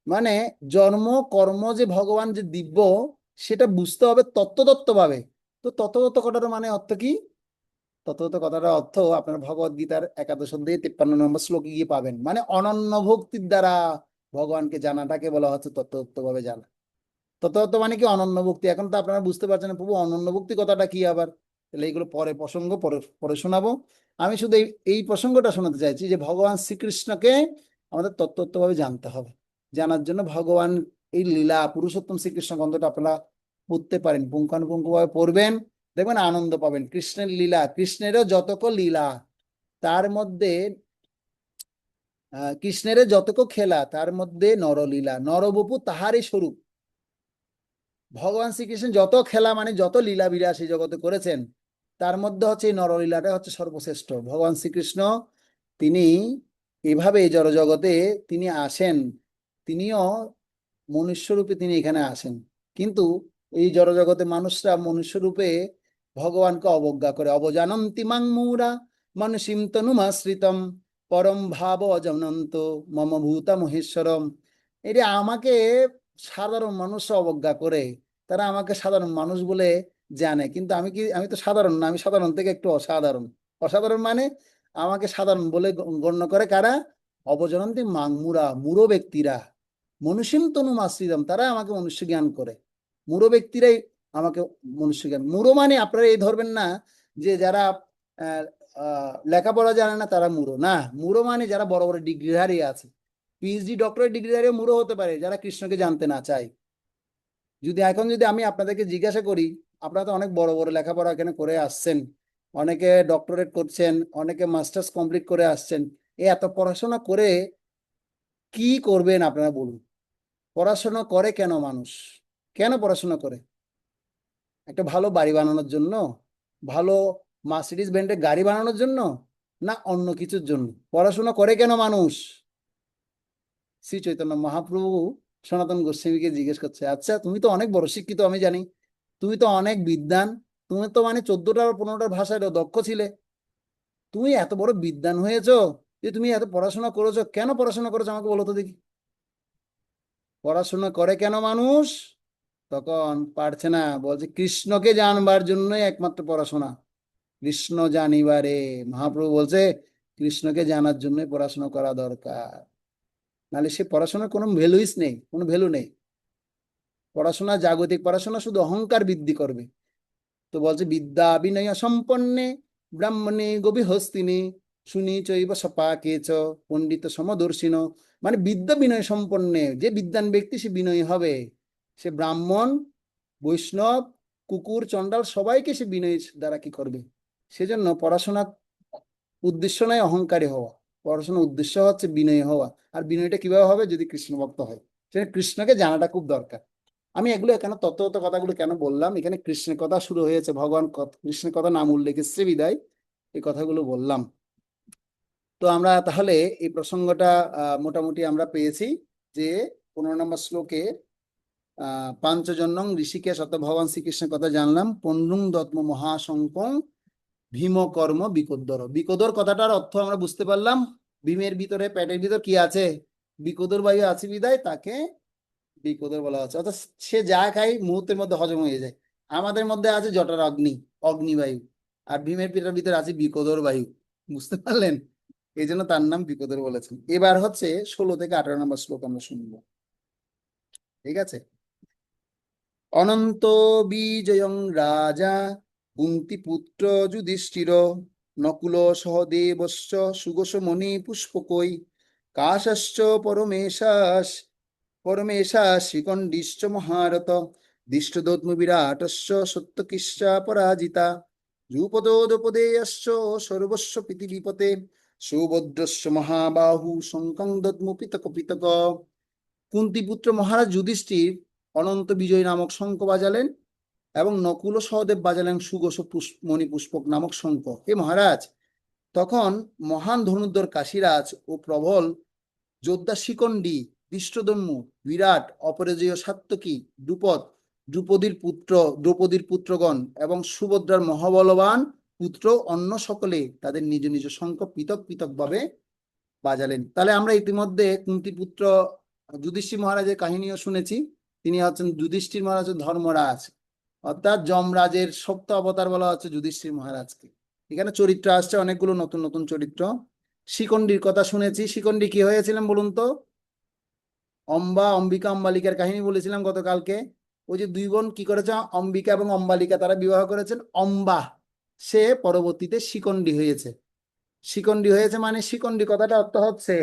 মানে জন্ম কর্ম যে ভগবান যে দিব্য, সেটা বুঝতে হবে তত্ত্বতত্ত্ব ভাবে। তো তত্ত্বতত্ত্ব কথাটার মানে অর্থ কি? তত্ত্বগত কথাটার অর্থ আপনার ভগবদ গীতার 11 অধ্যায়ে 53 নম্বর শ্লোকে গিয়ে পাবেন। মানে অনন্য ভক্তির দ্বারা ভগবানকে জানাটাকে বলা হচ্ছে তত্ত্বতত্ত্ব ভাবে জানা। তত্ত্বতত্ত্ব মানে কি? অনন্য ভক্তি। এখন তো আপনারা বুঝতে পারছেন না প্রভু অনন্য ভক্তি কথাটা কি আবার। তাহলে এইগুলো পরে প্রসঙ্গ, পরে শোনাবো। আমি শুধু এই প্রসঙ্গটা শোনাতে চাইছি যে ভগবান শ্রীকৃষ্ণকে আমাদের তত্ত্বতত্ত্ব ভাবে জানতে হবে। জানার জন্য ভগবান এই লীলা পুরুষোত্তম শ্রীকৃষ্ণ গ্রন্থটা আপনারা পড়তে পারেন, পুঙ্খানুপুঙ্খ ভাবে পড়বেন, দেখবেন আনন্দ পাবেন। কৃষ্ণের লীলা, কৃষ্ণেরও যতক লীলা তার মধ্যে কৃষ্ণের যতক খেলা তার মধ্যে নরলীলা, নরবপু তাহারই স্বরূপ। ভগবান শ্রীকৃষ্ণ যত খেলা মানে যত লীলা বিলাস এই জগতে করেছেন, তার মধ্যে হচ্ছে এই নরলীলাটা হচ্ছে সর্বশ্রেষ্ঠ। ভগবান শ্রীকৃষ্ণ তিনি এভাবে এই জড়জগতে তিনি আসেন, তিনিও মনুষ্যরূপে তিনি এখানে আসেন। কিন্তু এই জড়জগতে মানুষরা মনুষ্যরূপে ভগবানকে অবজ্ঞা করে। অবজানন্তি মাং মূঢ়া মনুষিম তনুমাশ্রিতম পরম ভাব অজানন্ত মম ভূতা মহেশ্বরম। এটা আমাকে সাধারণ মানুষ অবজ্ঞা করে, তারা আমাকে সাধারণ মানুষ বলে জানে, কিন্তু আমি তো সাধারণ না, আমি সাধারণ থেকে একটু অসাধারণ। অসাধারণ মানে আমাকে সাধারণ বলে গণ্য করে কারা? অবজনন্তি মাংমুরা, মূঢ় ব্যক্তিরা। মনুষ্যম তনুমাশ্রিতম, তারা আমাকে মনুষ্য জ্ঞান করে। মূঢ় ব্যক্তিরাই আমাকে মনুষ্য জ্ঞান। মূঢ় মানে আপনারা এই ধরবেন না যে যারা লেখাপড়া জানে না তারা মূঢ় না। মূঢ় মানে যারা বড় বড় ডিগ্রিধারী আছে, পিএইচডি ডক্টরেট ডিগ্রিধারী মূঢ় হতে পারে, যারা কৃষ্ণকে জানতে না চায়। যদি আমি আপনাদেরকে জিজ্ঞাসা করি, আপনারা তো অনেক বড় বড় লেখাপড়া এখানে করে আসছেন, অনেকে ডক্টরেট করছেন, অনেকে মাস্টার্স কমপ্লিট করে আসছেন, এত পড়াশোনা করে কি করবেন আপনারা বলুন? পড়াশোনা করে কেন মানুষ? কেন পড়াশোনা করে? একটা ভালো বাড়ি বানানোর জন্য, ভালো মার্সিডিজ ব্র্যান্ডের গাড়ি বানানোর জন্য, না অন্য কিছুর জন্য? পড়াশোনা করে কেন মানুষ? শ্রী চৈতন্য মহাপ্রভু সনাতন গোস্বামীকে জিজ্ঞেস করছে, আচ্ছা তুমি তো অনেক বড় শিক্ষিত আমি জানি, তুমি তো অনেক বিদ্বান, তুমি তো মানে 14টা আর 15টার ভাষায় দক্ষ ছিলে, তুমি এত বড় বিদ্বান হয়েছো যে তুমি এত পড়াশোনা করেছো, কেন পড়াশোনা করেছো আমাকে বলো তো দেখি। পড়াশোনা করে কেন মানুষ? তখন পারছে না, বলছে কৃষ্ণকে জানবার জন্যই একমাত্র পড়াশোনা। কৃষ্ণ জানিবারে, মহাপ্রভু বলছে কৃষ্ণকে জানার জন্যই পড়াশোনা করা দরকার, নাহলে সে পড়াশোনার কোনো ভ্যালুইস নেই, কোনো ভ্যালু নেই। পড়াশোনা, জাগতিক পড়াশোনা শুধু অহংকার বৃদ্ধি করবে। তো বলছে বিদ্যা বিনয় সম্পন্নে ব্রাহ্মণে গভী হস্তিনী শুনি চৈব সপাকেচ পণ্ডিত সমদর্শিন। মানে বিদ্যা বিনয় সম্পন্নে, যে বিদ্বান ব্যক্তি সে বিনয়ী হবে, সে ব্রাহ্মণ, বৈষ্ণব কুকুর, চণ্ডাল সবাইকে সে বিনয়ের দ্বারা কি করবে। সেজন্য পড়াশোনা উদ্দেশ্য নয় অহংকারী হওয়া, পড়াশোনার উদ্দেশ্য হচ্ছে বিনয়ী হওয়া। আর বিনয়টা কিভাবে হবে, যদি কৃষ্ণ ভক্ত হয়। সেখানে কৃষ্ণকে জানাটা খুব দরকার। আমি এগুলো কেন তত্ত্বগত কথাগুলো কেন বললাম, এখানে কৃষ্ণের কথা শুরু হয়েছে, ভগবান কৃষ্ণের কথা নাম উল্লেখ এসছে বিদায় এই কথাগুলো বললাম। তো আমরা তাহলে এই প্রসঙ্গটা মোটামুটি আমরা পেয়েছি যে 15 নম্বর শ্লোকে পাঞ্চজন্যং ঋষিকেশ অত ভগবান শ্রীকৃষ্ণের কথা জানলাম। পণ্ডুং দত্ম মহাশঙ্কং ভীমকর্ম বিকোদর। বিকোদর কথাটার অর্থ আমরা বুঝতে পারলাম, ভীমের ভিতরে পেটের ভিতর কি আছে, বিকোদর বায়ু আছে বিদায় তাকে বিকোদর বলা হচ্ছে। অর্থাৎ সে যা খায় মুহূর্তের মধ্যে হজম হয়ে যায়। আমাদের মধ্যে আছে জটার অগ্নি, অগ্নিবায়ু, আর ভীমের পেটের ভিতরে আছে বিকোদর বায়ু। বুঝতে পারলেন, এই জন্য তার নাম বিকোদর বলেছেন। এবার হচ্ছে 16 থেকে 18 নম্বর শ্লোক আমরা শুনবো, ঠিক আছে। অনন্ত বিজয়ং রাজা কুন্তি পুত্র যুধিষ্ঠির নকুল সহদেবশ্চ সুঘোষ মণি পুষ্পকৈ কাশশ্চ পরমেশা শ্রীকণ্ডিশ্চ মহারত দিষ্টদোত্ম বিরাটস্য সত্যকিশ্চা পরাজিতা যুপদোদপদেয়শ্চ সর্বস্ব পৃথিবীপতে সুভদ্রস্য মহাবাহু শঙ্কং দদ্ম পিতক পিতক। কুন্তিপুত্র মহারাজ যুধিষ্ঠির অনন্ত বিজয় নামক শঙ্খ বাজালেন এবং নকুল ও সহদেব বাজালেন সুঘোষ মণি পুষ্পক নামক শঙ্খ। হে মহারাজ, তখন মহান ধনুর্ধর কাশীরাজ ও প্রবল যোদ্ধা শিকণ্ডী, দৃষ্টদম্মু, বিরাট, অপরাজেয় সাত্যকী, দ্রুপদ, দ্রৌপদীর পুত্রগণ এবং সুভদ্রার মহাবলবান পুত্র অন্য সকলে তাদের নিজ নিজ শঙ্খ পৃথক পৃথক ভাবে বাজালেন। তাহলে আমরা ইতিমধ্যে কুন্তিপুত্র যুধিষ্ঠির মহারাজের কাহিনীও শুনেছি। তিনি হচ্ছেন যুধিষ্ঠির মহারাজের ধর্মরাজ, অর্থাৎ যমরাজের সপ্ত অবতার বলা হচ্ছে যুধিষ্ঠির মহারাজকে। এখানে চরিত্র আসছে অনেকগুলো নতুন নতুন চরিত্র। শিকণ্ডির কথা শুনেছি। শিকণ্ডি কি হয়েছিলেন বলুন তো? অম্বিকা অম্বালিকার কাহিনী বলেছিলাম গতকালকে। ওই যে দুই বোন কি করেছে, অম্বিকা এবং অম্বালিকা, তারা বিবাহ করেছেন। অম্বা সে পরবর্তীতে শিকণ্ডি হয়েছে। শিকণ্ডি হয়েছে মানে শিকণ্ডি কথাটা অর্থ হচ্ছে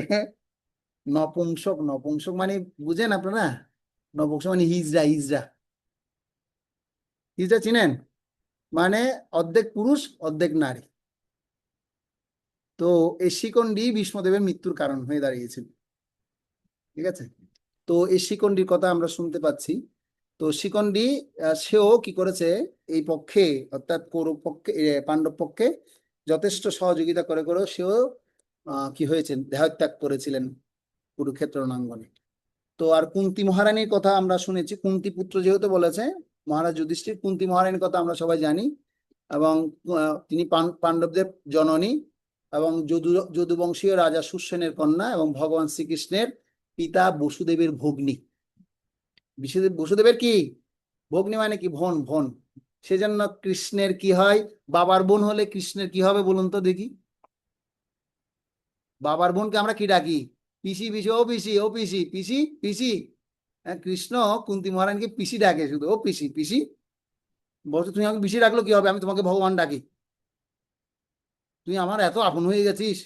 নপুংসক। নপুংসক মানে বুঝেন আপনারা? নপুংসক মানে হিজড়া। হিজড়া হিজড়া চিনেন? মানে অর্ধেক পুরুষ অর্ধেক নারী। তো এই শিকণ্ডি ভীষ্মদেবের মৃত্যুর কারণ হয়ে দাঁড়িয়েছিল, ঠিক আছে। তো এই শিকণ্ডির কথা আমরা শুনতে পাচ্ছি। তো শিকণ্ডি সেও কি করেছে, এই পক্ষে অর্থাৎ কৌরব পক্ষে পাণ্ডব পক্ষে যথেষ্ট সহযোগিতা করে করেও সেও কি হয়েছেন, দেহত্যাগ করেছিলেন কুরুক্ষেত্র রণাঙ্গনে। তো আর কুন্তী মহারানীর কথা আমরা শুনেছি। কুন্তী পুত্র যেহেতু বলেছে মহারাজ যুধিষ্ঠির, কুন্তী মহারানীর কথা আমরা সবাই জানি। এবং তিনি পাণ্ডবদের জননী এবং যদুবংশীয় রাজা সুসেনের কন্যা এবং ভগবান শ্রীকৃষ্ণের পিতা বসুদেবের ভগ্নী। বসুদেবের কি ভগ্নী মানে কি বোন। বোন, সেজন্য কৃষ্ণের কি হয়, বাবার বোন হলে কৃষ্ণের কি হবে বলুন তো দেখি? বাবার বোনকে আমরা কি ডাকি? পিসি। পিসি, ও পিসি, ও পিসি, পিসি পিসি। হ্যাঁ, কৃষ্ণ কুন্তী মহারানীকে পিসি ডাকে শুধু, ও পিসি পিসি। বলছো তুমি আমাকে পিসি ডাকলো কি হবে, আমি তোমাকে ভগবান ডাকি, তুই আমার এত আপন হয়ে গেছিস।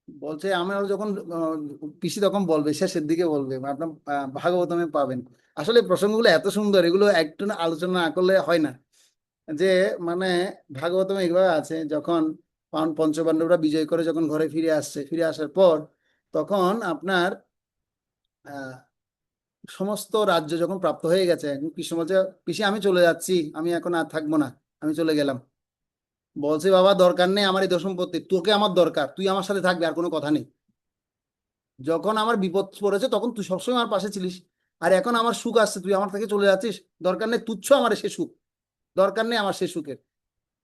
বলছে আমরা যখন পিসি তখন বলবে, শেষের দিকে বলবে, আপনার ভাগবতমে পাবেন। আসলে প্রসঙ্গগুলো এত সুন্দর, এগুলো একটু না আলোচনা না করলে হয় না। যে মানে ভাগবতমে এইভাবে আছে, যখন পঞ্চপাণ্ডবরা বিজয় করে যখন ঘরে ফিরে আসছে, ফিরে আসার পর তখন আপনার সমস্ত রাজ্য যখন প্রাপ্ত হয়ে গেছে, কৃষ্ণ বলছে পিসি আমি চলে যাচ্ছি, আমি এখন আর থাকবো না, আমি চলে গেলাম। বলছে বাবা দরকার নেই আমার এই দশমপত্তি, তোকে আমার দরকার, তুই আমার সাথে থাকবি, আর কোনো কথা নেই। যখন আমার বিপদ পড়েছে তখন তুই সবসময় আমার পাশে ছিলিস, আর এখন আমার সুখ আসছে তুই আমার থেকে চলে যাচ্ছিস, দরকার নেই, তুচ্ছ আমার সে সুখ, দরকার নেই আমার সে সুখের।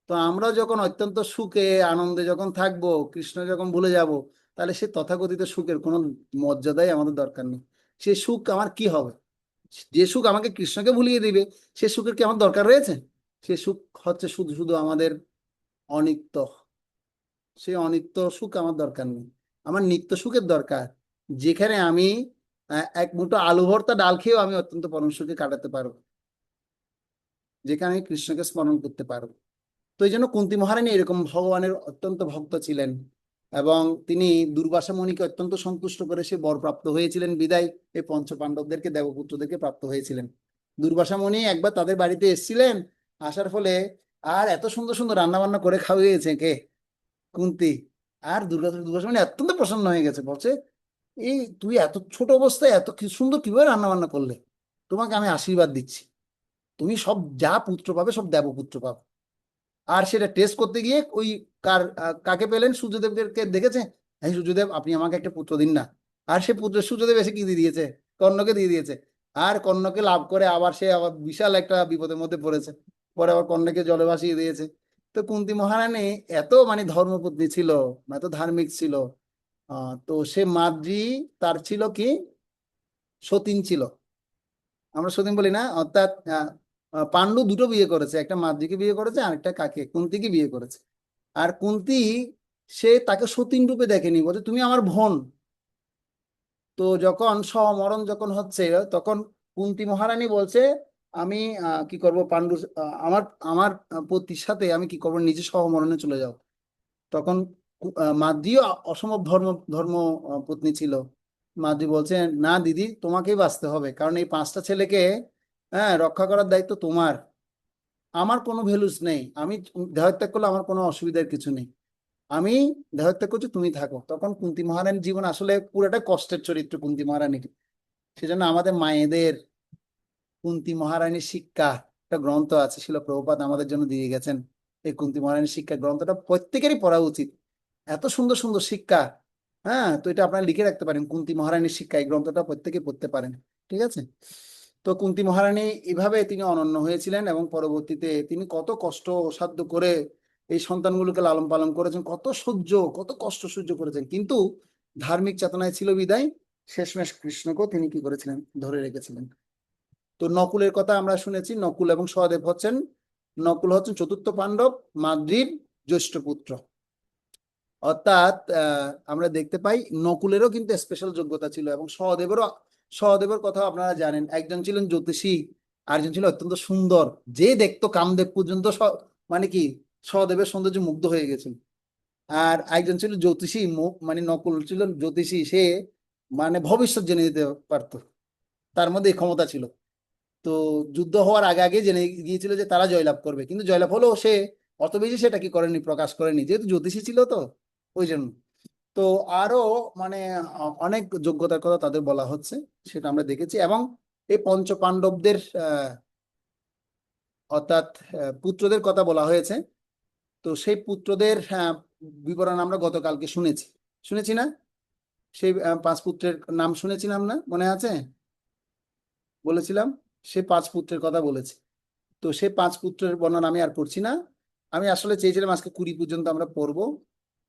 তো আমরা যখন অত্যন্ত সুখে আনন্দে যখন থাকবো, কৃষ্ণ যখন ভুলে যাব, তাহলে সে তথাকথিত সুখের কোনো মর্যাদাই আমাদের দরকার নেই। সে সুখ আমার কি হবে? যে সুখ আমাকে কৃষ্ণকে ভুলিয়ে দিবে, সে সুখের কি আমার দরকার রয়েছে? সে সুখ হচ্ছে শুধু শুধু আমাদের অনিত্য। সে অনিত্য সুখ আমার দরকার নেই, আমার নিত্য সুখের দরকার, যেখানে আমি এক মুঠো আলু ভর্তা ডাল খেয়েও আমি অত্যন্ত পরম সুখে কাটাতে পারবো, যেখানে আমি কৃষ্ণকে স্মরণ করতে পারবো। তো এই জন্য কুন্তী মহারানী এরকম ভগবানের অত্যন্ত ভক্ত ছিলেন এবং তিনি দুর্বাসা মুনিকে অত্যন্ত সন্তুষ্ট করে সে বর প্রাপ্ত হয়েছিলেন বিদায় এই পঞ্চ পাণ্ডবদেরকে, দেবপুত্রদেরকে প্রাপ্ত হয়েছিলেন। দুর্বাসা মুনি একবার তাদের বাড়িতে এসেছিলেন আসার ফলে আর এত সুন্দর সুন্দর রান্না বান্না করে খাওয়িয়েছে কে? কুন্তি। আর দুর্গাসা মানে অত্যন্ত প্রসন্ন হয়ে গেছে, বলছে এই তুই এত ছোট অবস্থায় এত সুন্দর কিভাবে রান্না বান্না করলে, তোমাকে আমি আশীর্বাদ দিচ্ছি, তুমি সব যা পুত্র পাবে সব দেবপুত্র পাবে। আর সেটা টেস্ট করতে গিয়ে ওই কাকে পেলেন? সূর্যদেবকে দেখেছে, এই সূর্যদেব আপনি আমাকে একটা পুত্র দিন না। আর সে পুত্র সূর্যদেব এসে কি দিয়ে দিয়েছে? কর্ণকে দিয়ে দিয়েছে। আর কর্ণকে লাভ করে আবার সে আবার বিশাল একটা বিপদের মধ্যে পড়েছে, পরে আবার কর্ণকে জলে ভাসিয়ে দিয়েছে। তো কুন্তী মহারানী এত মানে ধর্মপত্নী ছিল, এত ধার্মিক ছিল। তো সে মাদ্রি তার ছিল কি সতীন ছিল, আমরা সতীন বলি না, অর্থাৎ পাণ্ডু দুটো বিয়ে করেছে, একটা মাদ্রিকে বিয়ে করেছে আর একটা কাকে কুন্তিকে বিয়ে করেছে। আর কুন্তি সে তাকে সতীন রূপে দেখেনি, বলছে তুমি আমার বোন। তো যখন সমরণ যখন হচ্ছে তখন কুন্তি মহারানী বলছে আমি কি করব পাণ্ডু আমার আমার পতির সাথে আমি কি করবো, নিজে সহমরণে চলে যাও। তখন মাদ্রিও অসম্ভব ধর্ম পত্নী ছিল। মাদ্রি বলছে না দিদি, তোমাকেই বাঁচতে হবে, কারণ এই 5টা ছেলেকে রক্ষা করার দায়িত্ব তোমার। আমার কোনো ভ্যালুস নেই, আমি দেহত্যাগ করলে আমার কোনো অসুবিধার কিছু নেই, আমি দেহত্যাগ করছি, তুমি থাকো। তখন কুন্তী মহারানীর জীবন আসলে পুরোটা কষ্টের চরিত্র কুন্তী মহারানীর। সেজন্য আমাদের মায়েদের কুন্তী মহারানীর শিক্ষা একটা গ্রন্থ আছে, শিল প্রভুপাদ আমাদের জন্য দিয়ে গেছেন। এই কুন্তী মহারানীর শিক্ষা গ্রন্থটা প্রত্যেকেরই পড়া উচিত, এত সুন্দর সুন্দর শিক্ষা। তো এটা আপনারা লিখে রাখতে পারেন, কুন্তী মহারানীর শিক্ষা, এই গ্রন্থটা প্রত্যেকে পড়তে পারেন। ঠিক আছে? তো কুন্তী মহারানী এভাবে তিনি অনন্য হয়েছিলেন এবং পরবর্তীতে তিনি কত কষ্ট সাধ্য করে এই সন্তানগুলোকে লালন পালন করেছেন, কত কষ্ট সহ্য করেছেন, কিন্তু ধার্মিক চেতনায় ছিল বিদায় শেষমেশ কৃষ্ণকেও তিনি কি করেছিলেন, ধরে রেখেছিলেন। তো নকুলের কথা আমরা শুনেছি, নকুল এবং সহদেব হচ্ছেন, নকুল হচ্ছেন চতুর্থ পাণ্ডব, মাদ্রির জ্যেষ্ঠ পুত্র। অর্থাৎ আমরা দেখতে পাই নকুলেরও কিন্তু স্পেশাল যোগ্যতা ছিল এবং সহদেবের কথা আপনারা জানেন, একজন ছিলেন জ্যোতিষী, আরেকজন ছিল অত্যন্ত সুন্দর, যে দেখতো কামদেব পর্যন্ত মানে কি সহদেবের সৌন্দর্য মুগ্ধ হয়ে গেছেন। আর একজন ছিল জ্যোতিষী, মানে নকুল ছিল জ্যোতিষী, সে মানে ভবিষ্যৎ জেনে দিতে পারতো, তার মধ্যে এই ক্ষমতা ছিল। তো যুদ্ধ হওয়ার আগে আগে জেনে গিয়েছিল যে তারা জয়লাভ করবে, কিন্তু জয়লাভ হলেও সে অত বেশি সেটা কি করেনি, প্রকাশ করেনি, যেহেতু জ্যোতিষী ছিল তো ওই জন্য। তো আরো মানে অনেক যোগ্যতার কথা তাদের বলা হচ্ছে, সেটা আমরা দেখেছি। এবং এই পঞ্চ পাণ্ডবদের অর্থাৎ পুত্রদের কথা বলা হয়েছে। তো সেই পুত্রদের বিবরণ আমরা গতকালকে শুনেছি না? সেই 5 পুত্রের নাম শুনেছিলাম না, মনে আছে? বলেছিলাম সেই 5 পুত্রের কথা বলেছি। তো সেই 5 পুত্রের বর্ণনা আমি আর পড়ছি না, আমি আসলে চেয়েছিলাম আজকে 20 পর্যন্ত আমরা পড়বো।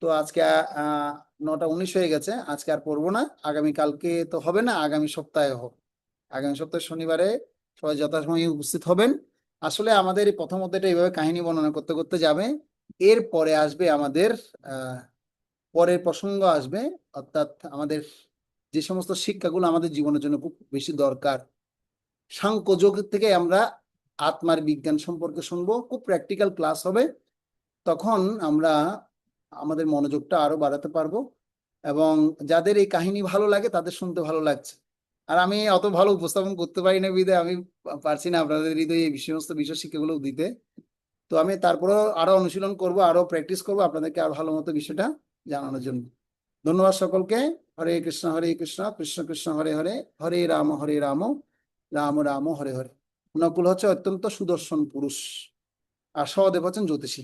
তো আজকে 9টা 19 হয়ে গেছে, আজকে আর পড়বো না, আগামীকালকে তো হবে না, আগামী সপ্তাহে হোক, আগামী সপ্তাহে শনিবারে সবাই যথাসময়ে উপস্থিত হবেন। আসলে আমাদের এই প্রথম অধ্যায়টা এইভাবে কাহিনী বর্ণনা করতে করতে যাবে, এর পরে আসবে আমাদের পরের প্রসঙ্গ আসবে, অর্থাৎ আমাদের যে সমস্ত শিক্ষাগুলো আমাদের জীবনের জন্য খুব বেশি দরকার। সাংখ্যযোগ থেকে আমরা আত্মার বিজ্ঞান সম্পর্কে শুনবো, খুব প্র্যাকটিক্যাল ক্লাস হবে, তখন আমরা আমাদের মনোযোগটা আরো বাড়াতে পারবো। এবং যাদের এই কাহিনী ভালো লাগে তাদের শুনতে ভালো লাগছে, আর আমি অত ভালো উপস্থাপন করতে পারি না বিধায় আমি পারছি না আপনাদের হৃদয়ে এই সমস্ত বিষয় শিক্ষাগুলো দিতে। তো আমি তারপরেও আরো অনুশীলন করব, আরো প্র্যাকটিস করব আপনাদেরকে আরো ভালো মতো বিষয়টা জানানোর জন্য। ধন্যবাদ সকলকে। হরে কৃষ্ণ কৃষ্ণ কৃষ্ণ হরে হরে, হরে রাম রাম রাম হরে হরে। নকুল হচ্ছে অত্যন্ত সুদর্শন পুরুষ, আর সহদেব হচ্ছেন জ্যোতিষী।